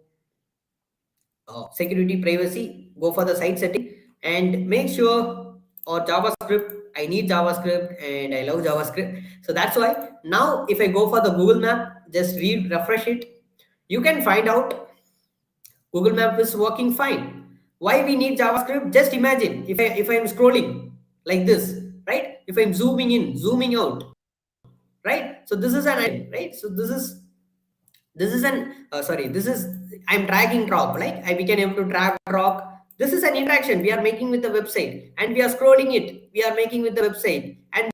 C: security privacy, go for the site setting, and make sure or JavaScript. I need JavaScript and I love JavaScript. So that's why now if I go for the Google map, just refresh it, you can find out Google map is working fine. Why we need JavaScript? Just imagine if I'm scrolling like this, right? If I'm zooming in, zooming out, right? So this is an item, right? So this is an this is, I'm dragging drop, like we can able to drag drop. This is an interaction we are making with the website, and we are scrolling it, we are making with the website, and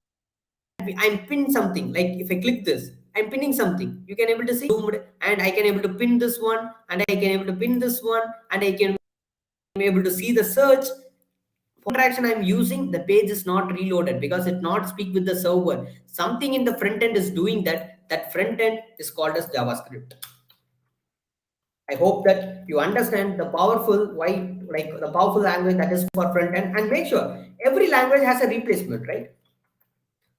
C: I'm pin something, like if I click this, I'm pinning something. You can able to see zoomed, and I can able to pin this one, and I can able to pin this one, and I can be able to see the search. For interaction I'm using, the page is not reloaded because it not speak with the server. Something in the front end is doing that front end is called as JavaScript. I hope that you understand the powerful language that is for front end, and make sure every language has a replacement, right?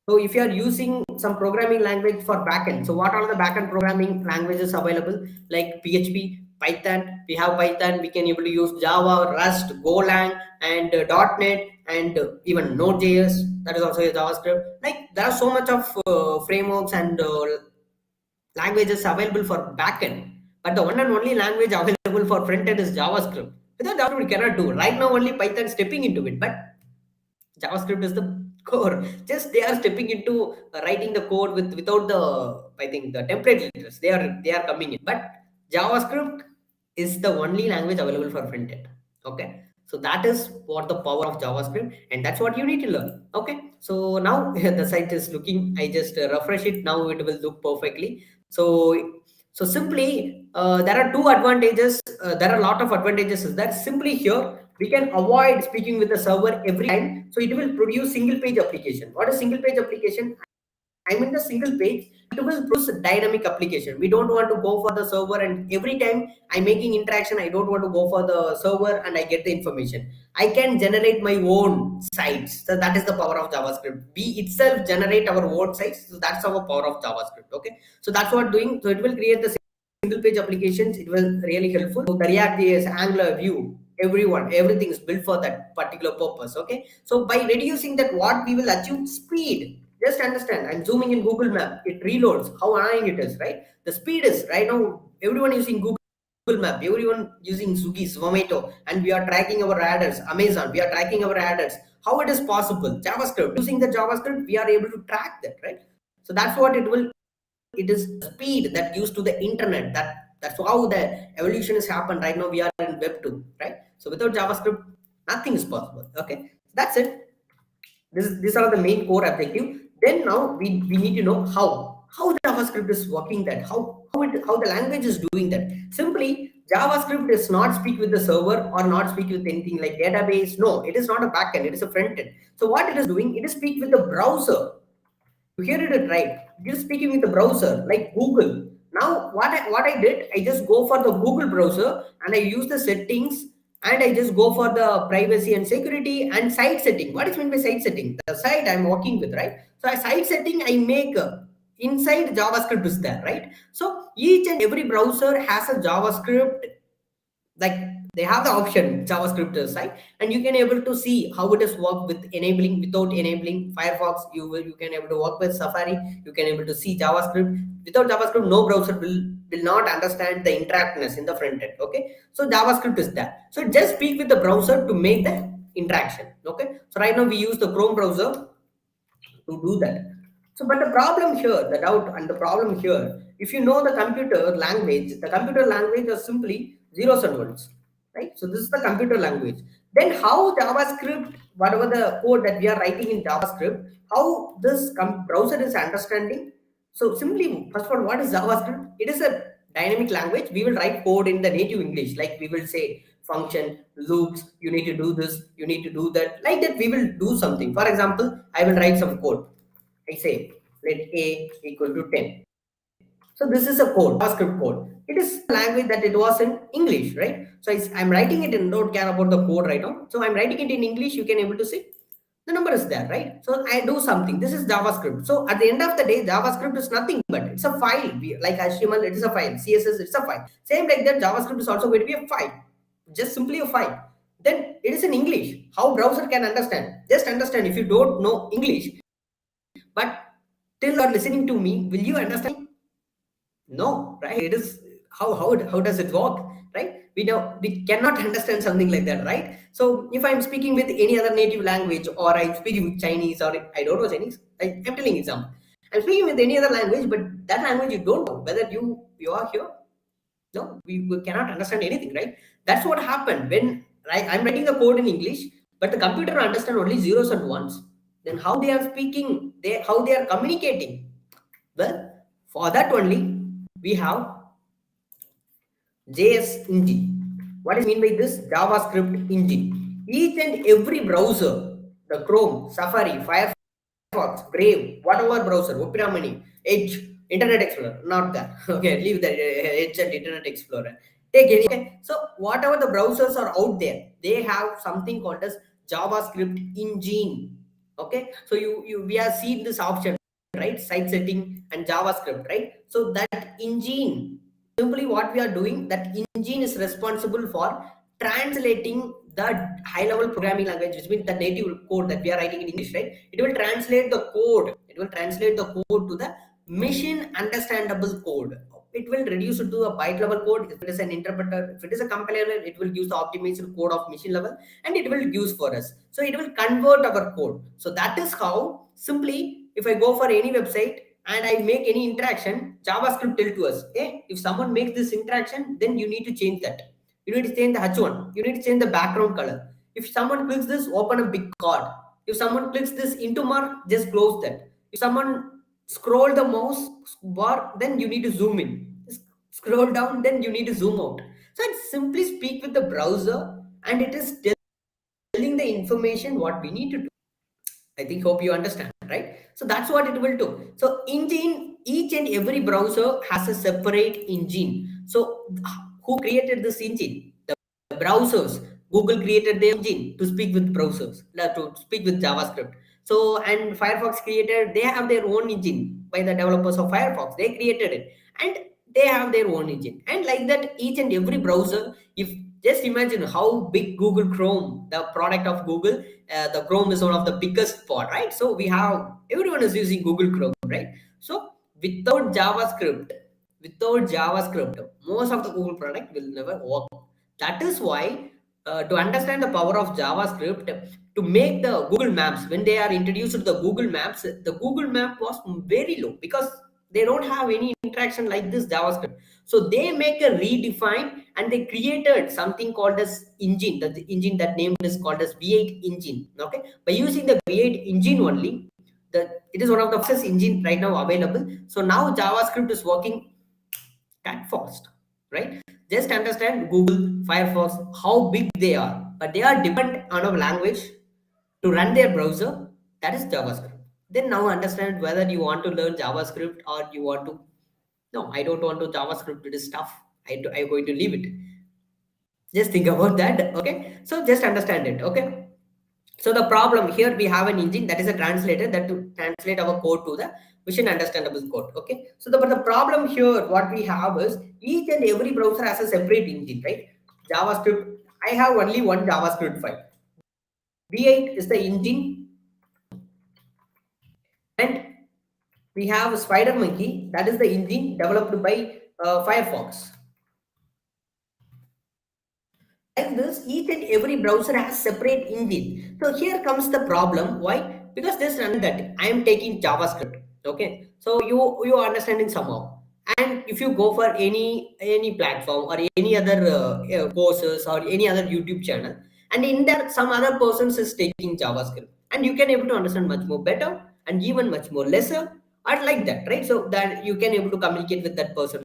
C: So if you are using some programming language for backend, so what are the backend programming languages available? Like PHP, Python. We have Python. We can able to use Java, Rust, Golang, and .NET, and even Node.js. That is also a JavaScript. Like there are so much of frameworks and languages available for backend, but the one and only language available for front end is JavaScript. Without JavaScript, we cannot do. Right now, only Python stepping into it, but JavaScript is the core. Just they are stepping into writing the code without the, I think, the template editors. They are coming in, but JavaScript is the only language available for front end. Okay, so that is what the power of JavaScript, and that's what you need to learn. Okay, so now the site is looking. I just refresh it. Now it will look perfectly. So simply, there are two advantages. There are a lot of advantages. Is that simply here we can avoid speaking with the server every time. So it will produce single page application. What is single page application? I'm in the single page. It will produce a dynamic application. We don't want to go for the server, and every time I'm making interaction, I don't want to go for the server and I get the information. I can generate my own sites. So that is the power of JavaScript. We itself generate our own sites. So that's our power of JavaScript. Okay. So that's what doing. So it will create the single page applications. It will really helpful. So the React JS, Angular, Vue, everything is built for that particular purpose. Okay. So by reducing that, what we will achieve speed. Just understand, I'm zooming in Google Map. It reloads. How annoying it is, right? The speed is right now. Everyone using Google Map. Everyone using Swiggy, Zomato, and we are tracking our address. Amazon, we are tracking our address. How it is possible? JavaScript. Using the JavaScript, we are able to track that, right? So that's what it will. It is speed that used to the internet. That's how the evolution has happened. Right now, we are in Web 2, right? So without JavaScript, nothing is possible. Okay, that's it. These are the main core objective. Then now we need to know how JavaScript is working, that how the language is doing that. Simply, JavaScript does not speak with the server or not speak with anything like database. No, it is not a backend, it is a front end. So what it is doing, it is speak with the browser. You hear it right, it is speaking with the browser like Google. Now what I did, I just go for the Google browser and I use the settings, and I just go for the privacy and security and site setting. What is meant by site setting? The site I'm working with, right? So a site setting I make inside JavaScript is there, right? So each and every browser has a JavaScript, like they have the option JavaScript site, and you can able to see how it is work with enabling, without enabling. Firefox, you can able to work with Safari, you can able to see JavaScript. Without JavaScript, no browser will not understand the interactness in the front end. Okay, so JavaScript is there. So just speak with the browser to make the interaction. Okay, so right now we use the Chrome browser to do that. So but the problem here, the doubt and the problem here, if you know the computer language is simply zeros and ones, right? So this is the computer language. Then how JavaScript, whatever the code that we are writing in JavaScript, how this browser is understanding? So simply, first of all, what is JavaScript? It is a dynamic language. We will write code in the native English, like we will say function, loops, you need to do this, you need to do that. Like that, we will do something. For example, I will write some code. I say let a equal to 10. So this is a code, JavaScript code. It is a language that it was in English, right? So I'm writing it and don't care about the code right now. So I'm writing it in English. You can able to see the number is there, right? So I do something. This is JavaScript. So at the end of the day, JavaScript is nothing but it's a file. Like HTML, it is a file. CSS, it's a file. Same like that, JavaScript is also going to be a file. Just simply a file. Then it is in English. How browser can understand? Just understand, if you don't know English, but till you are listening to me, will you understand? No, right? It is how does it work, right? We cannot understand something like that, right? So if I'm speaking with any other native language, or I'm speaking with Chinese, or I don't know Chinese, I'm telling example. I'm speaking with any other language, but that language you don't know whether you are here. No, we cannot understand anything, right? That's what happened when I'm writing the code in English, but the computer understand only zeros and ones. Then how they are speaking, how they are communicating? Well, for that only we have JS engine. What is mean by this? JavaScript engine. Each and every browser, the Chrome, Safari, Firefox, Brave, whatever browser, Opera Mini, Edge, Internet Explorer, not that. Okay, leave that Edge and Internet Explorer. Take any. Okay. So whatever the browsers are out there, they have something called as JavaScript engine. Okay, so we have seen this option, right? Site setting and JavaScript, right? So that engine, simply what we are doing, that engine is responsible for translating the high-level programming language, which means the native code that we are writing in English, right? It will translate the code. It will translate the code to the machine understandable code. it will reduce it to a byte level code. If it is an interpreter, if it is a compiler, it will use the optimized code of machine level, and it will use for us. So it will convert our code. So that is how simply, if I go for any website and I make any interaction, JavaScript tell to us, hey, if someone makes this interaction, then you need to change that. You need to change the H1. You need to change the background color. If someone clicks this, open a big card. If someone clicks this into mark, just close that. If someone scroll the mouse bar, then you need to zoom in. Scroll down, then you need to zoom out. So it simply speak with the browser, and it is telling the information what we need to do. I think hope you understand, right? So that's what it will do. So engine, each and every browser has a separate engine. So who created this engine? The browsers. Google created their engine to speak with browsers, to speak with JavaScript. So, and Firefox created, they have their own engine by the developers of Firefox. They created it, and they have their own engine. And like that, each and every browser, if just imagine how big Google Chrome, the product of Google, the Chrome is one of the biggest part, right? So we have, everyone is using Google Chrome, right? So without JavaScript, most of the Google product will never work. That is why, to understand the power of JavaScript, to make the Google Maps, when they are introduced to the Google Maps, the Google Map was very low because they don't have any interaction like this JavaScript. So they make a redefine, and they created something called as engine. The engine, that name is called as V8 engine. Okay, by using the V8 engine only, it is one of the fastest engine right now available. So now JavaScript is working that fast, right? Just understand Google, Firefox, how big they are, but they are dependent on a language to run their browser, that is JavaScript. Then now understand whether you want to learn JavaScript or you want to, no, I don't want to JavaScript, it is tough. I'm going to leave it. Just think about that, okay? So just understand it, okay? So the problem here, we have an engine that is a translator that to translate our code to the machine understandable code, okay? So but the problem here, what we have is each and every browser has a separate engine, right? JavaScript, I have only one JavaScript file. V8 is the engine, and we have SpiderMonkey, that is the engine developed by Firefox. Like this, each and every browser has separate engine. So here comes the problem. Why? Because this run that I am taking JavaScript. Okay, so you are understanding somehow. And if you go for any platform or any other courses or any other YouTube channel, and in there some other persons is taking JavaScript, and you can able to understand much more better and even much more lesser, or like that, right? So that you can able to communicate with that person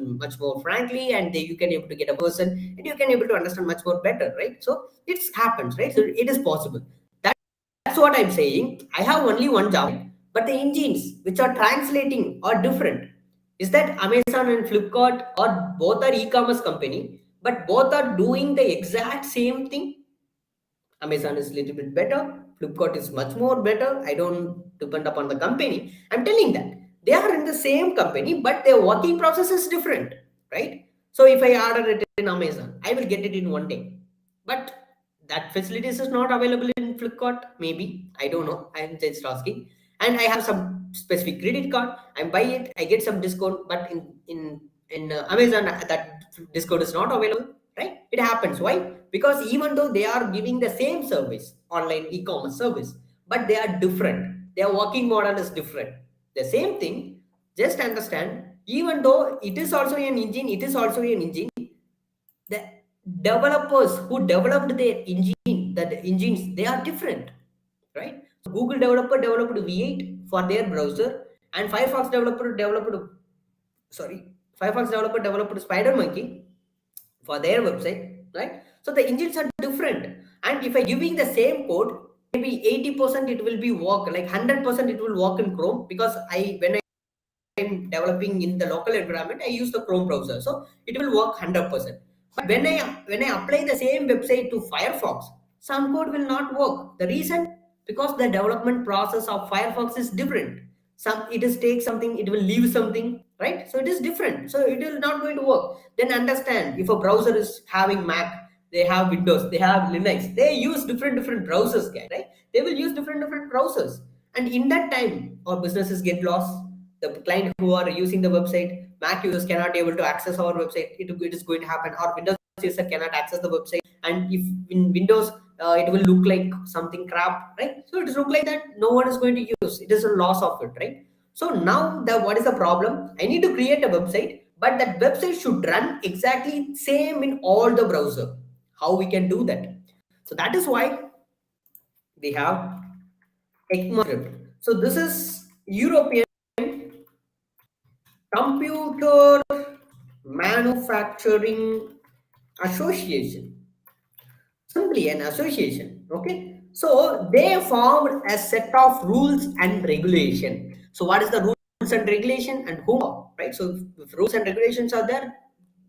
C: much more frankly, and you can able to get a person, and you can able to understand much more better, right? So it happens, right? So it is possible. That's what I'm saying. I have only one Java, but the engines which are translating are different. Is that Amazon and Flipkart, or both are e-commerce company, but both are doing the exact same thing? Amazon is a little bit better, Flipkart is much more better. I don't depend upon the company. I'm telling that they are in the same company, but their working process is different, right? So if I order it in Amazon, I will get it in one day, but that facilities is not available in Flipkart. Maybe, I don't know. I'm just asking. And I have some specific credit card. I buy it, I get some discount, but in Amazon that discount is not available, right? It happens. Why? Because even though they are giving the same service, online e-commerce service, but they are different. Their working model is different. The same thing, just understand, even though it is also an engine, the developers who developed their engine, the engines, they are different, right? So Google developer developed V8 for their browser, and Firefox developer developed SpiderMonkey for their website, right? So the engines are different, and if I giving the same code, maybe 80% it will be work, like 100% it will work in Chrome, because when I'm developing in the local environment, I use the Chrome browser, so it will work 100%. But when I apply the same website to Firefox, some code will not work. The reason, because the development process of Firefox is different. It is take something, it will leave something, right? So it is different, so it is not going to work. Then understand, if a browser is having Mac, they have Windows, they have Linux, they use different browsers, guys, right? They will use different browsers, and in that time our businesses get lost. The client who are using the website Mac users cannot able to access our website, it is going to happen, or Windows user cannot access the website, and if in Windows it will look like something crap, right? So it is look like that, no one is going to use it, is a loss of it, right? So now what is the problem? I need to create a website, but that website should run exactly same in all the browser. How we can do that? So that is why we have 𝐏𝐚𝐫𝐭𝐢𝐜𝐚𝐿. So this is European Computer Manufacturing Association. Simply an association. Okay. So they formed a set of rules and regulation. So what is the rules and regulation and whom? Right. So if rules and regulations are there,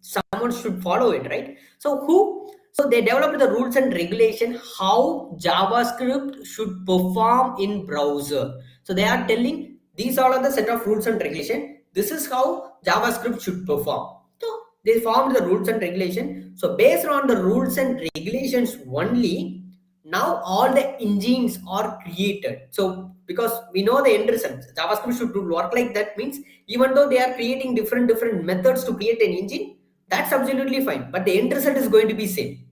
C: someone should follow it, right? So who? So they developed the rules and regulation how JavaScript should perform in browser. So they are telling these all are the set of rules and regulation. This is how JavaScript should perform. So they formed the rules and regulation. So based on the rules and regulations only, now all the engines are created. So because we know the end result, JavaScript should work like that, means even though they are creating different methods to create an engine, that's absolutely fine, but the end result is going to be same,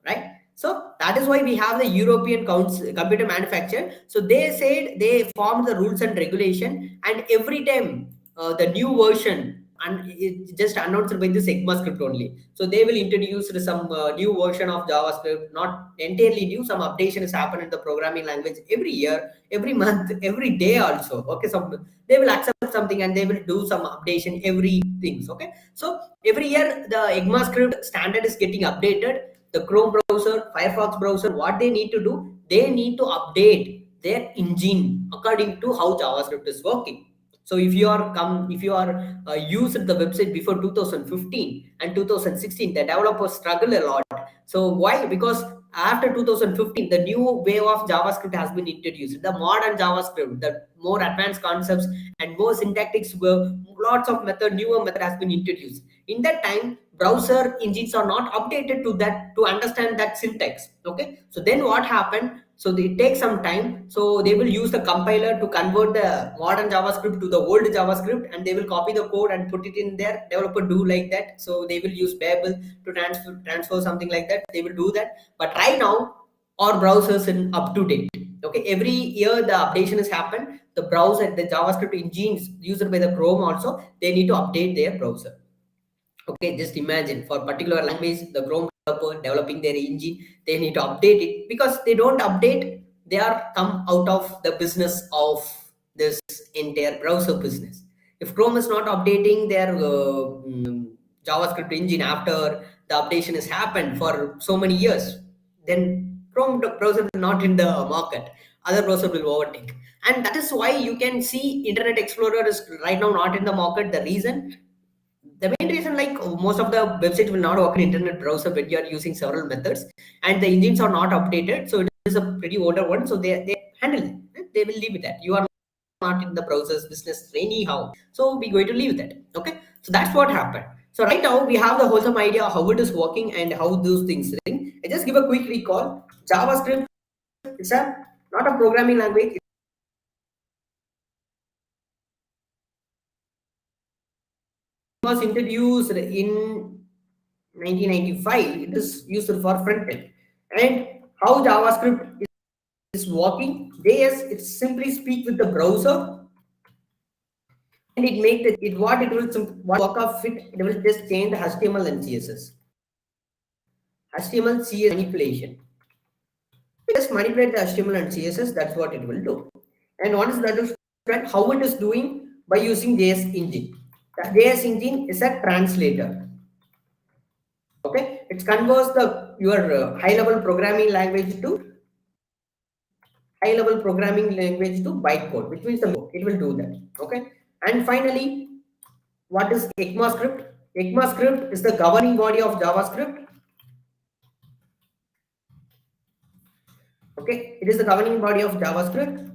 C: right? So that is why we have the European computer manufacturer. So they said they formed the rules and regulation, and every time the new version, and it just announced by this 𝐾𝐽𝐸 only. So they will introduce some new version of JavaScript, not entirely new. Some updation is happening in the programming language every year, every month, every day also. Okay, so they will accept something and they will do some updation every things. Okay, so every year the 𝐾𝐽𝐸 standard is getting updated. The Chrome browser, Firefox browser, what they need to do, they need to update their engine according to how JavaScript is working. So if you are used the website before 2015 and 2016, the developers struggle a lot. So why? Because after 2015, the new wave of JavaScript has been introduced. The modern JavaScript, the more advanced concepts and more syntactics, lots of newer method has been introduced. In that time, browser engines are not updated to that, to understand that syntax. Okay, so then what happened? So they take some time. So they will use the compiler to convert the modern JavaScript to the old JavaScript, and they will copy the code and put it in there. Developer do like that. So they will use Babel to transfer something like that. They will do that. But right now, our browsers in up to date. Okay, every year the updation has happened. The browser, the JavaScript engines used by the Chrome also, they need to update their browser. Okay, just imagine for particular language, the Chrome developer developing their engine, they need to update it. Because they don't update, they are come out of the business of this entire browser business. If Chrome is not updating their JavaScript engine after the updation has happened for so many years, then Chrome browser will not in the market. Other browser will overtake. And that is why you can see Internet Explorer is right now not in the market. The reason, the main reason, like most of the websites will not work in internet browser when you are using several methods, and the engines are not updated. So it is a pretty older one. So they handle it. They will leave it that. You are not in the browser's business anyhow. So we're going to leave that. Okay. So that's what happened. So right now we have the wholesome idea how it is working and how those things ring. I just give a quick recall. JavaScript is not a programming language. Was introduced in 1995. It is used for front end. And how JavaScript is working, it simply speak with the browser, and it make it what it will work of it. It will just change the HTML and CSS. HTML CSS manipulation. Just manipulate the HTML and CSS. That's what it will do. And once that is done, how it is doing by using JS engine. The JS engine is a translator. Okay, it converts your high-level programming language to bytecode, which means it will do that. Okay, and finally, what is 𝐾𝐽𝐸𝐼? 𝐾𝐽𝐸𝐼 is the governing body of JavaScript. Okay, it is the governing body of JavaScript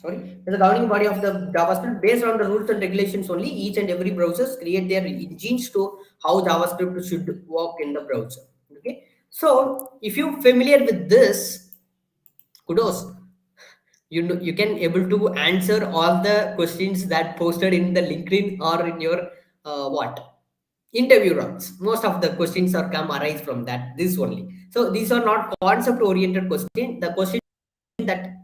C: it's the governing body of the JavaScript. Based on the rules and regulations only, each and every browsers create their engines to how JavaScript should work in the browser. Okay, so if you're familiar with this, kudos. You can able to answer all the questions that posted in the LinkedIn or in your what interview rounds. Most of the questions are come arise from that this only. So these are not concept oriented question. The question that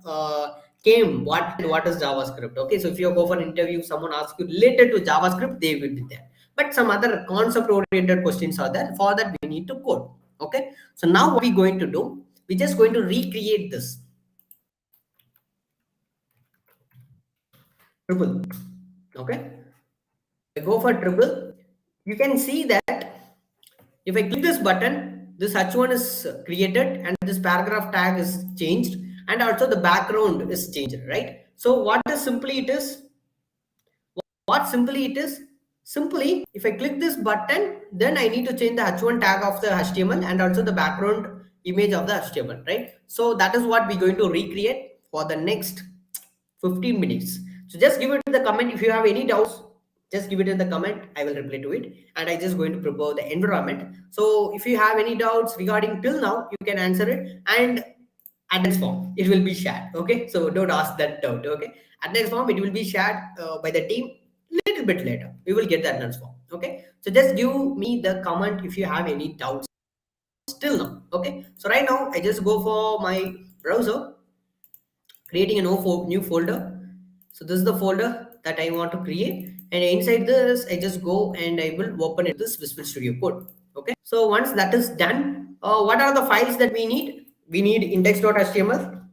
C: came, what is JavaScript? Okay, so if you go for an interview, someone asks you related to JavaScript, they will be there. But some other concept oriented questions are there. For that we need to code. Okay, so now what we going to do? We're just going to recreate this triple. Okay, I go for triple. You can see that if I click this button, this h1 is created and this paragraph tag is changed, and also the background is changed, right? So what is simply it is? What simply it is? Simply, if I click this button, then I need to change the h1 tag of the HTML and also the background image of the HTML, right? So that is what we're going to recreate for the next 15 minutes. So just give it in the comment. If you have any doubts, just give it in the comment. I will reply to it. And I just going to prepare the environment. So if you have any doubts regarding till now, you can answer it. And at next form, it will be shared. Okay. So don't ask that doubt. Okay. At next form, it will be shared by the team little bit later. We will get that next form. Okay. So just give me the comment if you have any doubts still now. Okay. So right now, I just go for my browser, creating a new folder. So this is the folder that I want to create, and inside this I just go and I will open it this Visual Studio Code. Okay, so once that is done, what are the files that we need? We need index.html.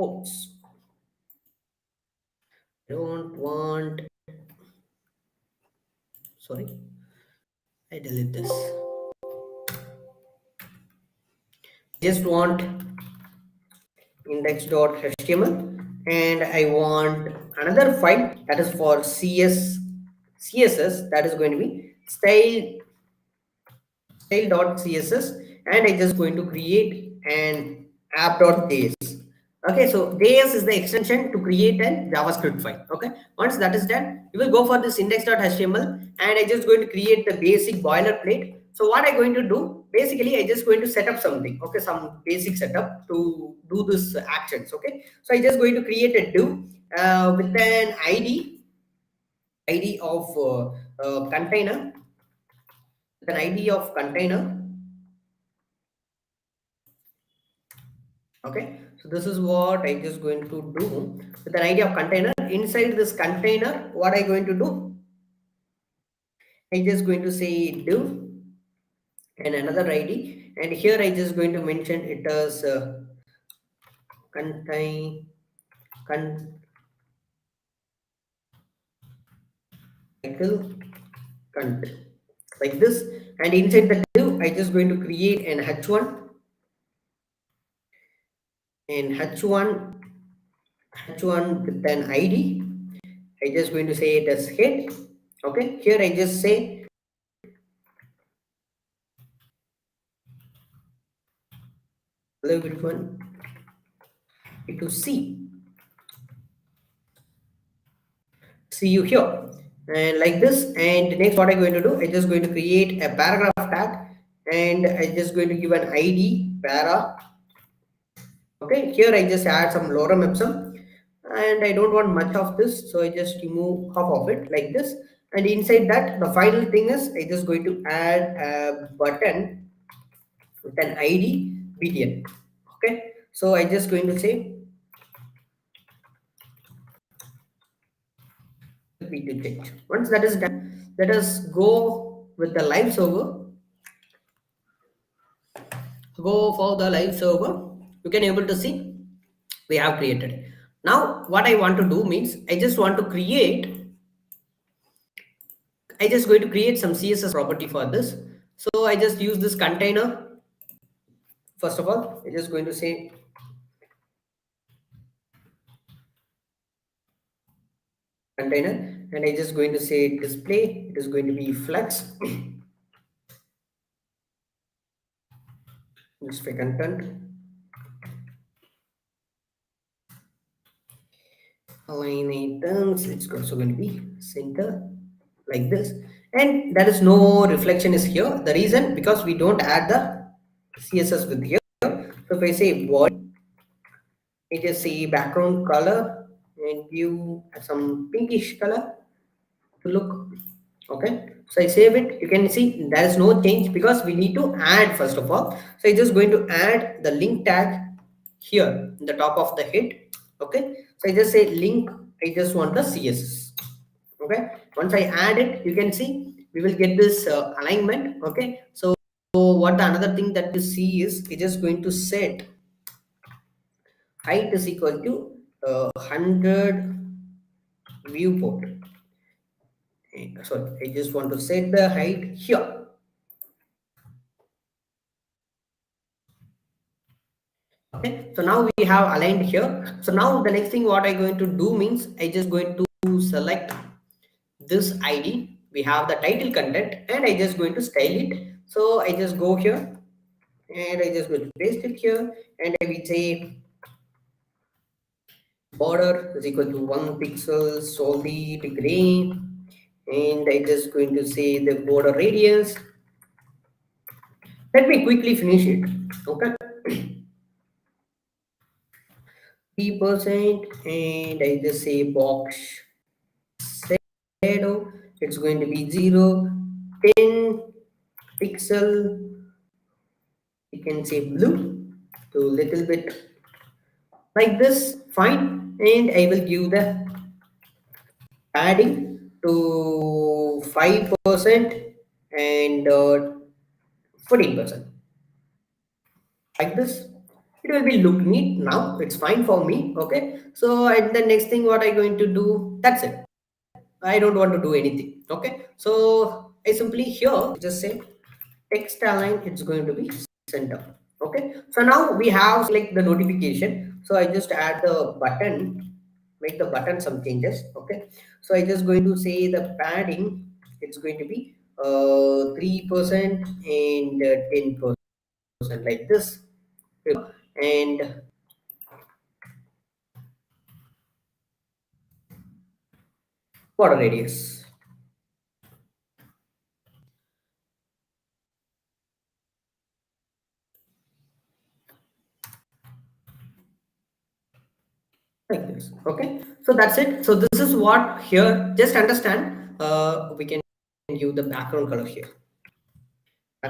C: Oops, don't want, sorry, I delete this. Just want index.html, and I want another file that is for CSS, that is going to be style.css, and I just going to create an app.js. Okay, so js is the extension to create a JavaScript file. Okay, once that is done, you will go for this index.html, and I just going to create the basic boilerplate. So what I'm going to do, basically I just going to set up something. Okay, some basic setup to do this actions. Okay, so I just going to create a div with an id of container, with an id of container. Okay, so this is what I just going to do with an idea of container. Inside this container, what I going to do, I just going to say div and another id, and here I just going to mention it as contain content like this, and inside the div I just going to create an h1 and h1 with an id. I just going to say it as head. Okay, here I just say hello everyone, to see you here, and like this. And next what I'm going to do, I just going to create a paragraph tag, and I just going to give an id para. Okay, here I just add some lorem ipsum, and I don't want much of this, so I just remove half of it like this. And inside that, the final thing is I just going to add a button with an id btn. Okay, so I just going to say btn. Once that is done, let us go with the live server. Go for the live server. You can able to see we have created. Now what I want to do means I just want to create, I just going to create some CSS property for this. So I just use this container. First of all, I just going to say container, and I just going to say display. It is going to be flex. Display content. Align items. It's also going to be center like this, and there is no reflection is here. The reason, because we don't add the CSS with here. So if I say body, I just say background color and give some pinkish color. look. Okay, so I save it. You can see there is no change because we need to add first of all. So I'm just going to add the link tag here in the top of the head. Okay, so I just say link. I just want the CSS. Okay, once I add it, you can see we will get this alignment. Okay, so what the another thing that you see is it is going to set height is equal to 100 viewport. Sorry, I just want to set the height here. Okay, so now we have aligned here. So now the next thing what I'm going to do means I just going to select this ID. We have the title content and I just going to style it. So I just go here and I just going to paste it here and I will say border is equal to 1 pixel solid gray and I just going to say the border radius. Let me quickly finish it. Okay, 3% and I just say box shadow. It's going to be 0, 10 pixel. You can say blue to little bit like this. Fine, and I will give the padding to 5% and 14%. Like this, it will be look neat. Now it's fine for me. Okay, so and the next thing what I'm going to do, that's it. I don't want to do anything. Okay, so I simply here just say text align, it's going to be center. Okay, so now we have like the notification. So I just add the button, make the button some changes. Okay, so I just going to say the padding, it's going to be 3% and 10% like this, and border radius like this. Okay, so that's it. So this is what here, just understand. We can give the background color here.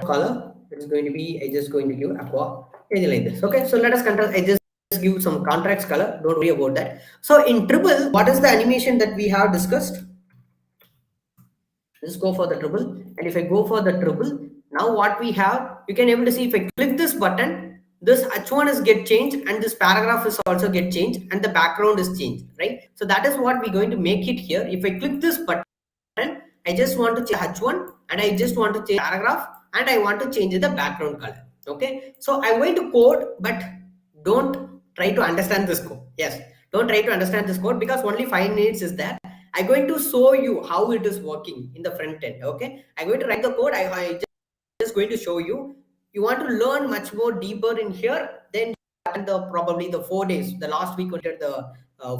C: Color it's going to be, I just going to give aqua, anything like this. Okay, so let us contrast. I just give some contrast color, don't worry about that. So in Dribble, what is the animation that we have discussed? Just go for the Dribble, and if I go for the Dribble, now what we have, you can able to see if I click this button, this h1 is get changed and this paragraph is also get changed and the background is changed, right? So that is what we're going to make it here. If I click this button, I just want to change h1 and I just want to change paragraph and I want to change the background color. Okay, so I'm going to code, but don't try to understand this code. Yes, don't try to understand this code because only 5 minutes is there. I'm going to show you how it is working in the front end. Okay, I'm going to write the code. I just going to show you. You want to learn much more deeper in here, then probably the 4 days. The last week we did the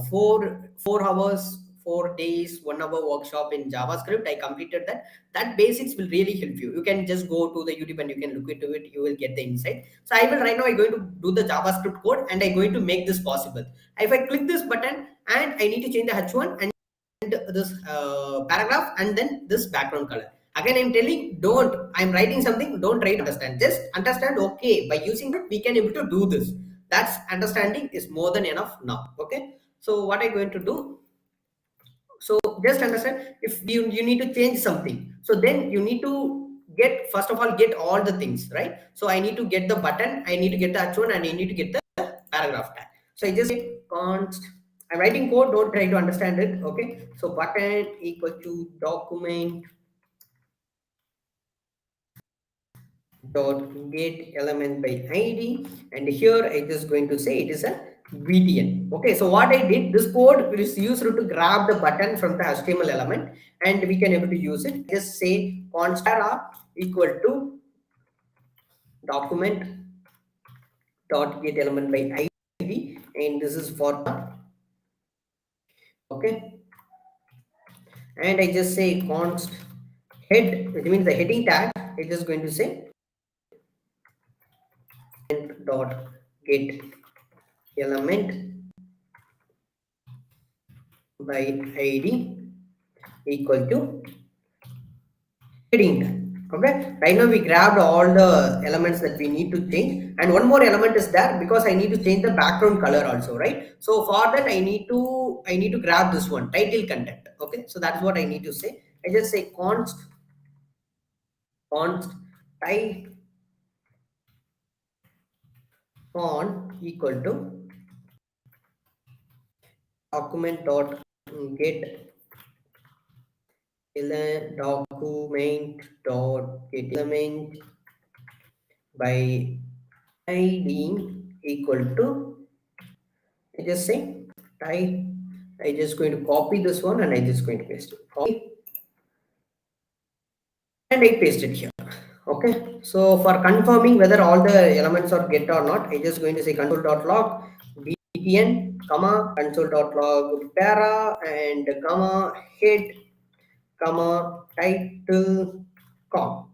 C: 4 hours, 4 days, 1 hour workshop in JavaScript. I completed that. That basics will really help you. You can just go to the YouTube and you can look into it. You will get the insight. So I will right now. I'm going to do the JavaScript code and I'm going to make this possible. If I click this button and I need to change the h1 and this paragraph and then this background color. Again, I'm telling, I'm writing something, don't try to understand. Just understand, okay, by using that, we can able to do this. That's understanding is more than enough now. Okay. So what I'm going to do, so just understand if you need to change something. So then you need to get, first of all, get all the things, right? So I need to get the button, I need to get the h1 and I need to get the paragraph tag. So I just say const, I'm writing code, don't try to understand it. Okay, so button equal to document dot get element by id, and here I just going to say it is a btn. Okay, so what I did, this code is used to grab the button from the HTML element and we can able to use it. Just say const equal to document dot get element by id, and this is for okay, and I just say const head, which means the heading tag. It is going to say dot get element by id, equal to heading tag. Okay, right now we grabbed all the elements that we need to change, and one more element is there because I need to change the background color also, right? So for that I need to grab this one, title content. Okay, so that's what I need to say. I just say const type font equal to document dot get document dot get element by id equal to, I just say type, I just going to copy this one and I just going to paste it. Copy and I paste it here. Okay, so for confirming whether all the elements are get or not, I just going to say console.log btn comma console.log para and comma head comma title com,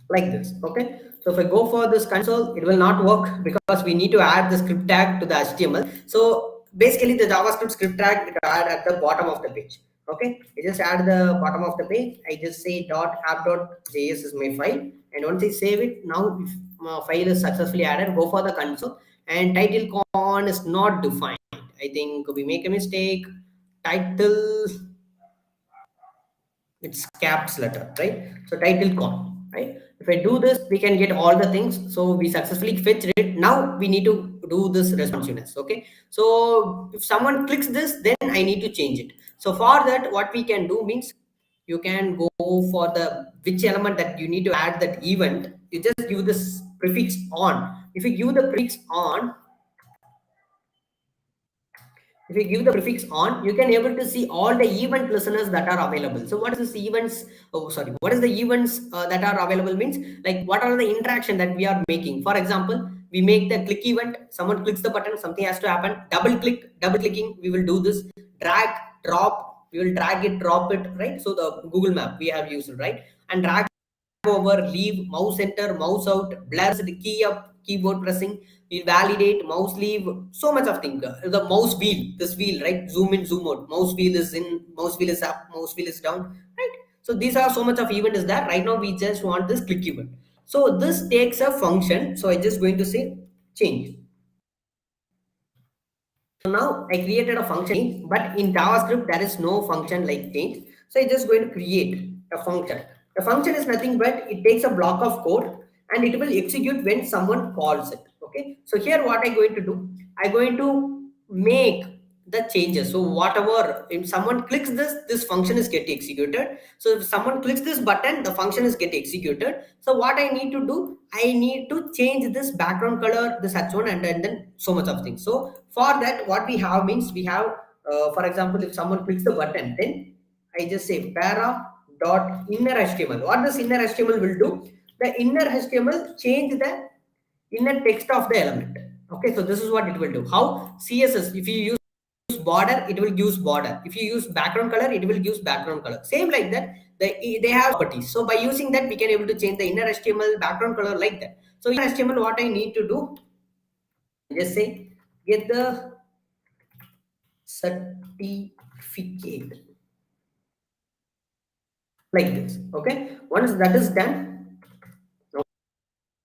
C: like this. Okay, so if I go for this console, it will not work because we need to add the script tag to the HTML. So basically the JavaScript script tag it add at the bottom of the page. Okay, I just add the bottom of the page. I just say .app.js is my file, and once I save it, now if my file is successfully added, go for the console, and title con is not defined. I think we make a mistake. Title, it's caps letter, right? So title con, right? If I do this, we can get all the things. So we successfully fetched it. Now we need to do this responsiveness. Okay, so if someone clicks this, then I need to change it. So for that, what we can do means you can go for the which element that you need to add that event. You just give this prefix on. If you give the prefix on, if you give the prefix on, you can able to see all the event listeners that are available. So what is this events? Oh, sorry. What is the events that are available means, like what are the interaction that we are making? For example, we make the click event. Someone clicks the button, something has to happen. Double clicking, we will do this. Drag, drop, we will drag it, drop it, right? So the Google map we have used, right? And drag over, leave, mouse enter, mouse out, blur, the key up, keyboard pressing, you validate, mouse leave, so much of thing. The mouse wheel, this wheel, right? Zoom in, zoom out, mouse wheel is in, mouse wheel is up, mouse wheel is down, right? So these are so much of event is there. Right now we just want this click event. So this takes a function. So I just going to say change. So now I created a function, but in JavaScript there is no function like change. So I'm just going to create a function. The function is nothing but it takes a block of code and it will execute when someone calls it. Okay. So here what I'm going to do, I'm going to make the changes. So whatever, if someone clicks this, this function is get executed. So if someone clicks this button, the function is get executed. So what I need to do, I need to change this background color, this h1 and then so much of things. So for that, what we have means we have, for example, if someone clicks the button, then I just say para dot inner HTML. What this inner HTML will do, the inner HTML change the inner text of the element. Okay, so this is what it will do. How? CSS, if you use border, it will use border. If you use background color, it will use background color. Same like that, they have properties. So by using that, we can able to change the inner HTML background color like that. So in HTML, what I need to do, just say get the certificate like this. Okay, once that is done,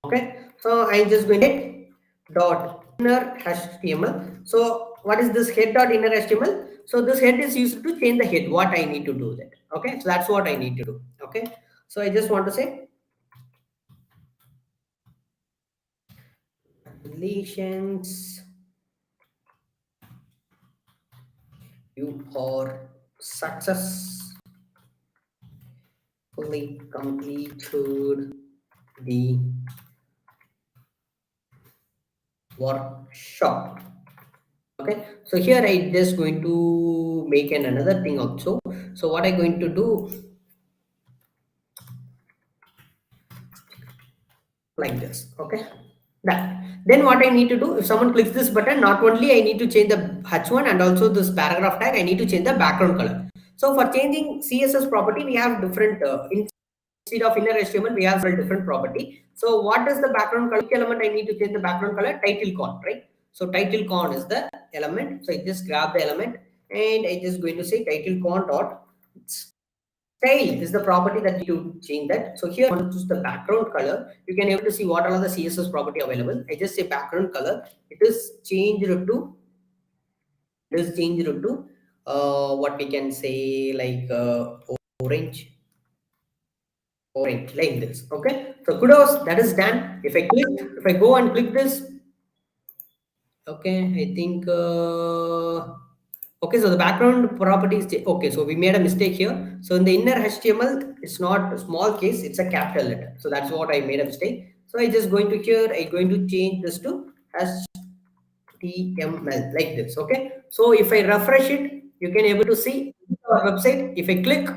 C: okay, so I'm just going to get dot inner HTML. So what is this head dot inner HTML? So this head is used to change the head. What I need to do that. Okay, so that's what I need to do. Okay, so I just want to say relations, you are successfully completed the workshop. Okay, so here I just going to make another thing also. So what I'm going to do, like this. Okay, that. Then what I need to do, if someone clicks this button, not only I need to change the h1 and also this paragraph tag, I need to change the background color. So for changing CSS property, we have different instead of inner HTML, we have a different property. So what is the background color? Which element I need to change the background color? Title con, right? So title con is the element. So I just grab the element and I just going to say title con dot Style is the property that you need to change that. So here I want to choose the background color. You can able to see what are the CSS property available. I just say background color. It is changed to what we can say like orange like this. Okay, so kudos, that is done. If I go and click this, okay, I think okay, so the background property is okay, so we made a mistake here. So in the inner HTML, it's not a small case, it's a capital letter. So that's what I made a mistake. So I just going to here, I going to change this to HTML like this. Okay, so if I refresh it, you can able to see our website. If I click,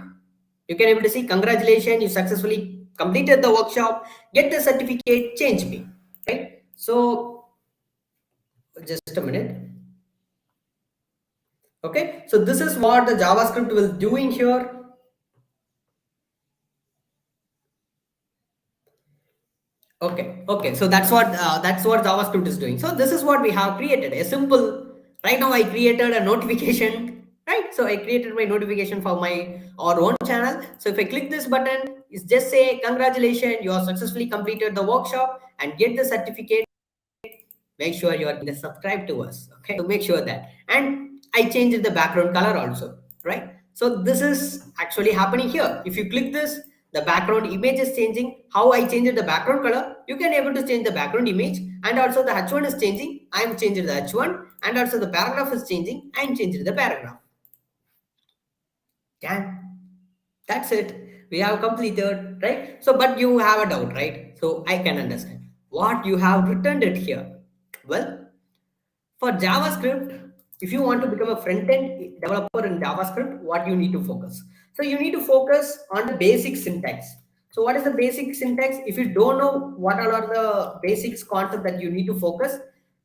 C: you can able to see congratulations, you successfully completed the workshop, get the certificate, change me. Right, so just a minute. Okay, so this is what the JavaScript will doing here. Okay, so that's what JavaScript is doing. So this is what we have created, a simple. Right now I created a notification, right? So I created my notification for our own channel. So if I click this button, it's just say congratulations, you have successfully completed the workshop and get the certificate. Make sure you are subscribe to us. Okay, so make sure that. And I changed the background color also, right? So this is actually happening here. If you click this, the background image is changing. How I changed the background color, you can able to change the background image, and also the h1 is changing. I am changing the h1, and also the paragraph is changing. I am changing the paragraph. Yeah, that's it. We have completed, right? So but you have a doubt, right? So I can understand what you have written it here. Well, for JavaScript, if you want to become a front-end developer in JavaScript, what you need to focus? So you need to focus on the basic syntax. So what is the basic syntax? If you don't know what are the basics concept that you need to focus,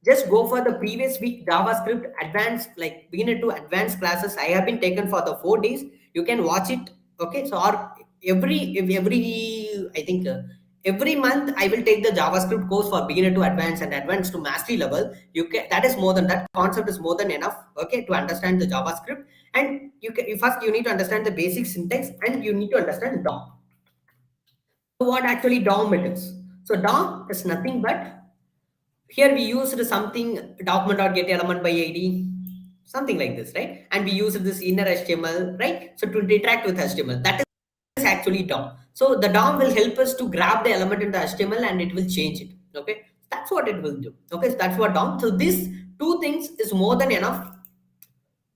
C: just go for the previous week JavaScript advanced, like beginner to advanced classes. I have been taken for the 4 days. You can watch it. Okay, so or every I think every month I will take the JavaScript course for beginner to advanced and advanced to mastery level. You can, that is more than, that concept is more than enough, okay, to understand the JavaScript. And first you need to understand the basic syntax, and you need to understand DOM. So what actually DOM it is? So DOM is nothing but, here we used something document.getElementById, something like this, right? And we used this inner HTML, right? So to interact with HTML, that is actually DOM. So the DOM will help us to grab the element in the HTML and it will change it. Okay, that's what it will do. Okay, so that's what DOM. So these two things is more than enough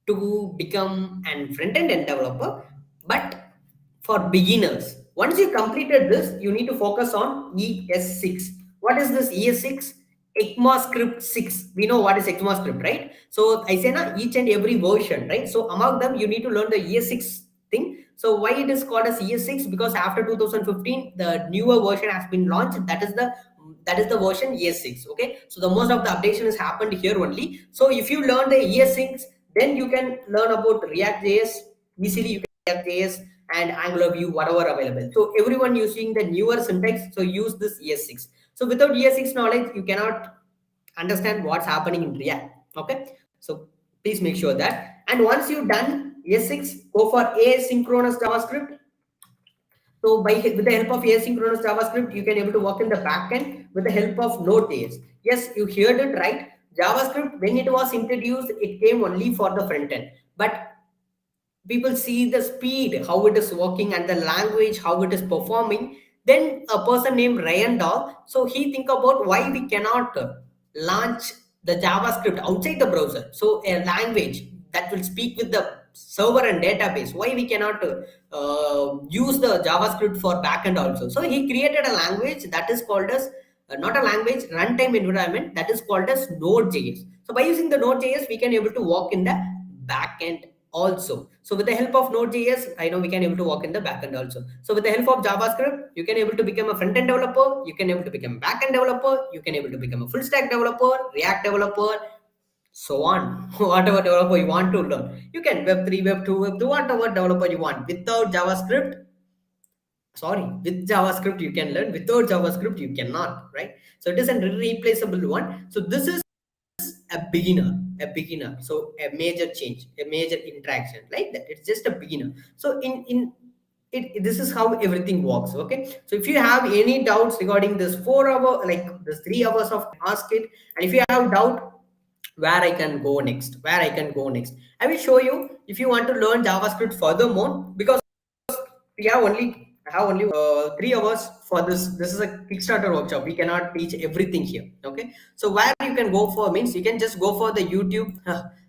C: to become an front-end developer. But for beginners, once you completed this, you need to focus on ES6. What is this ES6? ECMAScript 6. We know what is ECMAScript, right? So I say now each and every version, right? So among them, you need to learn the ES6 thing. So why it is called as ES6? Because after 2015, the newer version has been launched. That is the version ES6. Okay, so the most of the updation has happened here only. So if you learn the ES6, then you can learn about React.js easily. You can React.js and Angular View, whatever available. So everyone using the newer syntax, so use this ES6. So without ES6 knowledge, you cannot understand what's happening in React. Okay, so please make sure that. And once you've done ES6, go for asynchronous JavaScript. So with the help of asynchronous JavaScript, you can able to work in the backend with the help of Node.js. Yes, you heard it right. JavaScript, when it was introduced, it came only for the front end. But people see the speed, how it is working, and the language, how it is performing. Then a person named Ryan Dahl, so he think about why we cannot launch the JavaScript outside the browser. So a language that will speak with the server and database, why we cannot use the JavaScript for backend also. So he created a language that is called as not a language, runtime environment, that is called as Node.js. So by using the Node.js, we can able to work in the backend also. So with the help of Node.js, I know we can able to work in the backend also. So with the help of JavaScript, you can able to become a front-end developer, you can able to become backend developer, you can able to become a full stack developer, React developer, so on. Whatever developer you want to learn, you can Web3, Web2, Web2, whatever developer you want. Without JavaScript, sorry, with JavaScript you can learn, without JavaScript you cannot, right? So it is an irreplaceable one. So this is a beginner, so a major change, a major interaction like that. It's just a beginner. So in this is how everything works. Okay, so if you have any doubts regarding this 4 hour, like this 3 hours of, ask it. And if you have doubt where I can go next, I will show you. If you want to learn JavaScript furthermore, because we have only 3 hours for this. This is a Kickstarter workshop. We cannot teach everything here. Okay, so where you can go for means, you can just go for the YouTube.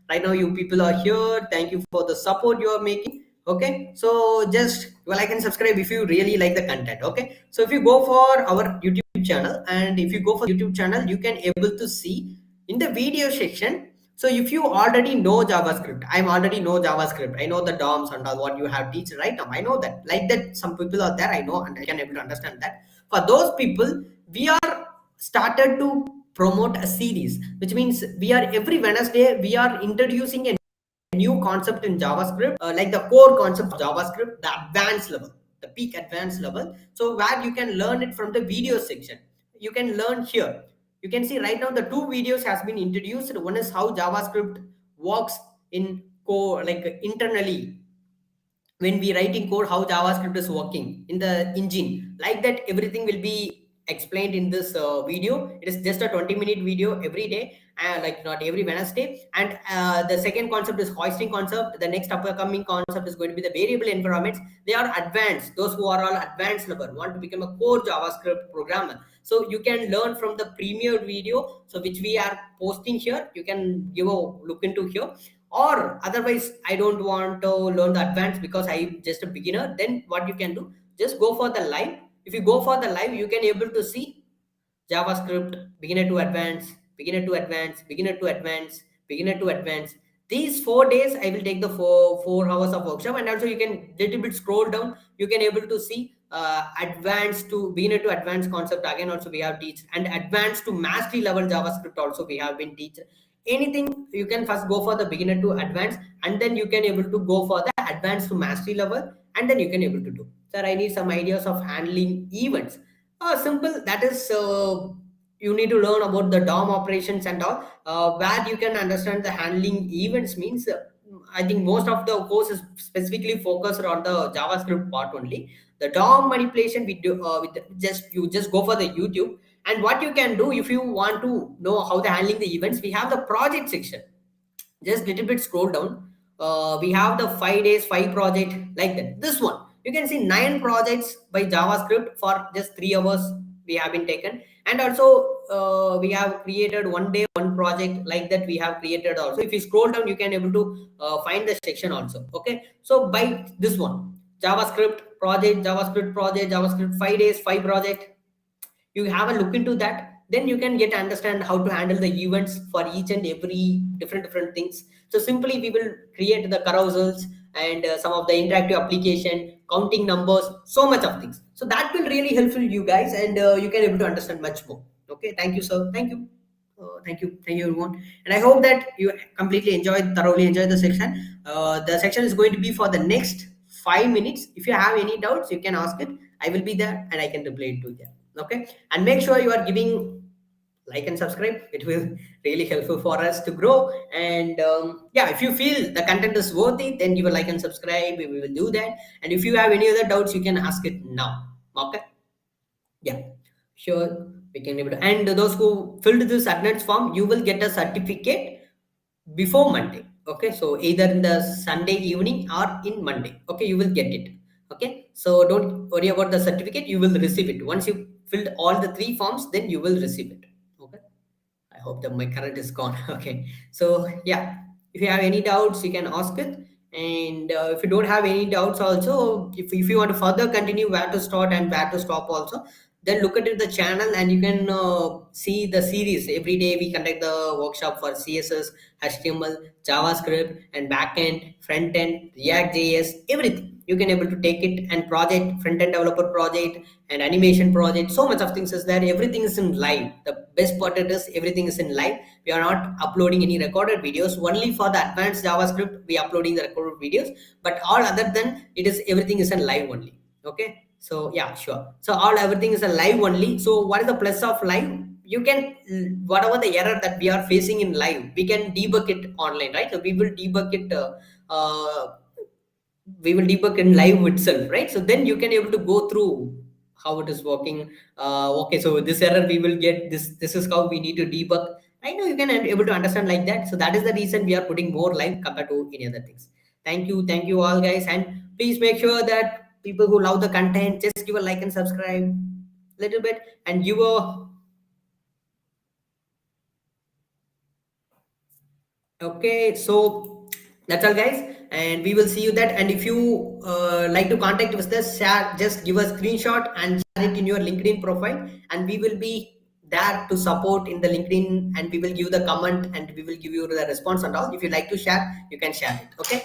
C: Right now you people are here. Thank you for the support you are making. Okay, so just like and subscribe if you really like the content. Okay, so if you go for our YouTube channel, and if you go for YouTube channel, you can able to see in the video section. So if you already know JavaScript, I know the DOMs and all what you have teach right now. I know that. Like that, some people are there. I know and I can able to understand that. For those people, we are started to promote a series, which means we are every Wednesday we are introducing a new concept in JavaScript, like the core concept of JavaScript, the advanced level, the peak advanced level. So where you can learn it from the video section, you can learn here. You can see right now the 2 videos has been introduced. One is how JavaScript works in core, like internally when we writing code, how JavaScript is working in the engine. Like that, everything will be explained in this video. It is just a 20-minute video every day, like not every Wednesday. And the second concept is hoisting concept. The next upcoming concept is going to be the variable environments. They are advanced. Those who are all advanced level want to become a core JavaScript programmer. So you can learn from the premier video, so which we are posting here. You can give a look into here. Or otherwise, I don't want to learn the advanced because I'm just a beginner. Then what you can do, just go for the live. If you go for the live, you can able to see JavaScript, beginner to advanced, beginner to advanced, beginner to advanced, beginner to advanced. These 4 days, I will take the four hours of workshop, and also you can little bit scroll down. You can able to see advanced to beginner to advanced concept. Again, also we have teach, and advanced to mastery level JavaScript also we have been teach. Anything you can first go for the beginner to advanced, and then you can able to go for the advanced to mastery level, and then you can able to do. Sir, I need some ideas of handling events. Simple. That is, you need to learn about the DOM operations and all. Where you can understand the handling events means, I think most of the course is specifically focused on the JavaScript part only. The DOM manipulation we do you just go for the YouTube. And what you can do if you want to know how the handling the events, we have the project section. Just little bit scroll down. We have the 5 days 5 project, like that. This one you can see 9 projects by JavaScript for just 3 hours we have been taken. And also we have created 1 day 1 project, like that we have created also. If you scroll down, you can able to find the section also. Okay, so by this one, JavaScript project, JavaScript 5 days 5 project, you have a look into that. Then you can get understand how to handle the events for each and every different things. So simply we will create the carousels and some of the interactive application, counting numbers, so much of things. So that will really helpful you guys, and you can able to understand much more. Okay, thank you sir, thank you. Thank you everyone, and I hope that you thoroughly enjoyed the section. The section is going to be for the next 5 minutes. If you have any doubts, you can ask it. I will be there and I can reply to them. Okay, and make sure you are giving like and subscribe. It will really helpful for us to grow. And yeah, if you feel the content is worthy, then you will like and subscribe. We will do that. And if you have any other doubts, you can ask it now. Okay, yeah, sure, we can able to. And those who filled this attendance form, you will get a certificate before Monday. Okay, so either in the Sunday evening or in Monday. Okay, you will get it. Okay, so don't worry about the certificate. You will receive it once you filled all the 3 forms. Then you will receive it. Okay, I hope that my current is gone. Okay, so yeah, if you have any doubts, you can ask it. And if you don't have any doubts also, if you want to further continue where to start and where to stop also, then look at the channel and you can see the series. Every day we conduct the workshop for CSS, HTML, JavaScript, and backend, frontend, React.js, everything. You can able to take it, and project, front-end developer project, and animation project. So much of things is there. Everything is in live. The best part is everything is in live. We are not uploading any recorded videos. Only for the advanced JavaScript we are uploading the recorded videos. But all other than it is, everything is in live only. Okay. So yeah, sure. So everything is a live only. So what is the plus of live? You can, whatever the error that we are facing in live, we can debug it online, right? So we will debug it we will debug in live itself, right? So then you can able to go through how it is working. Okay, so this error we will get this. This is how we need to debug. I know you can able to understand like that. So that is the reason we are putting more live compared to any other things. Thank you all guys, and please make sure that people who love the content just give a like and subscribe little bit and give a okay. So that's all guys, and we will see you that. And if you like to contact with us, share, just give a screenshot and share it in your LinkedIn profile, and we will be there to support in the LinkedIn, and we will give the comment and we will give you the response and all. If you like to share, you can share it. Okay,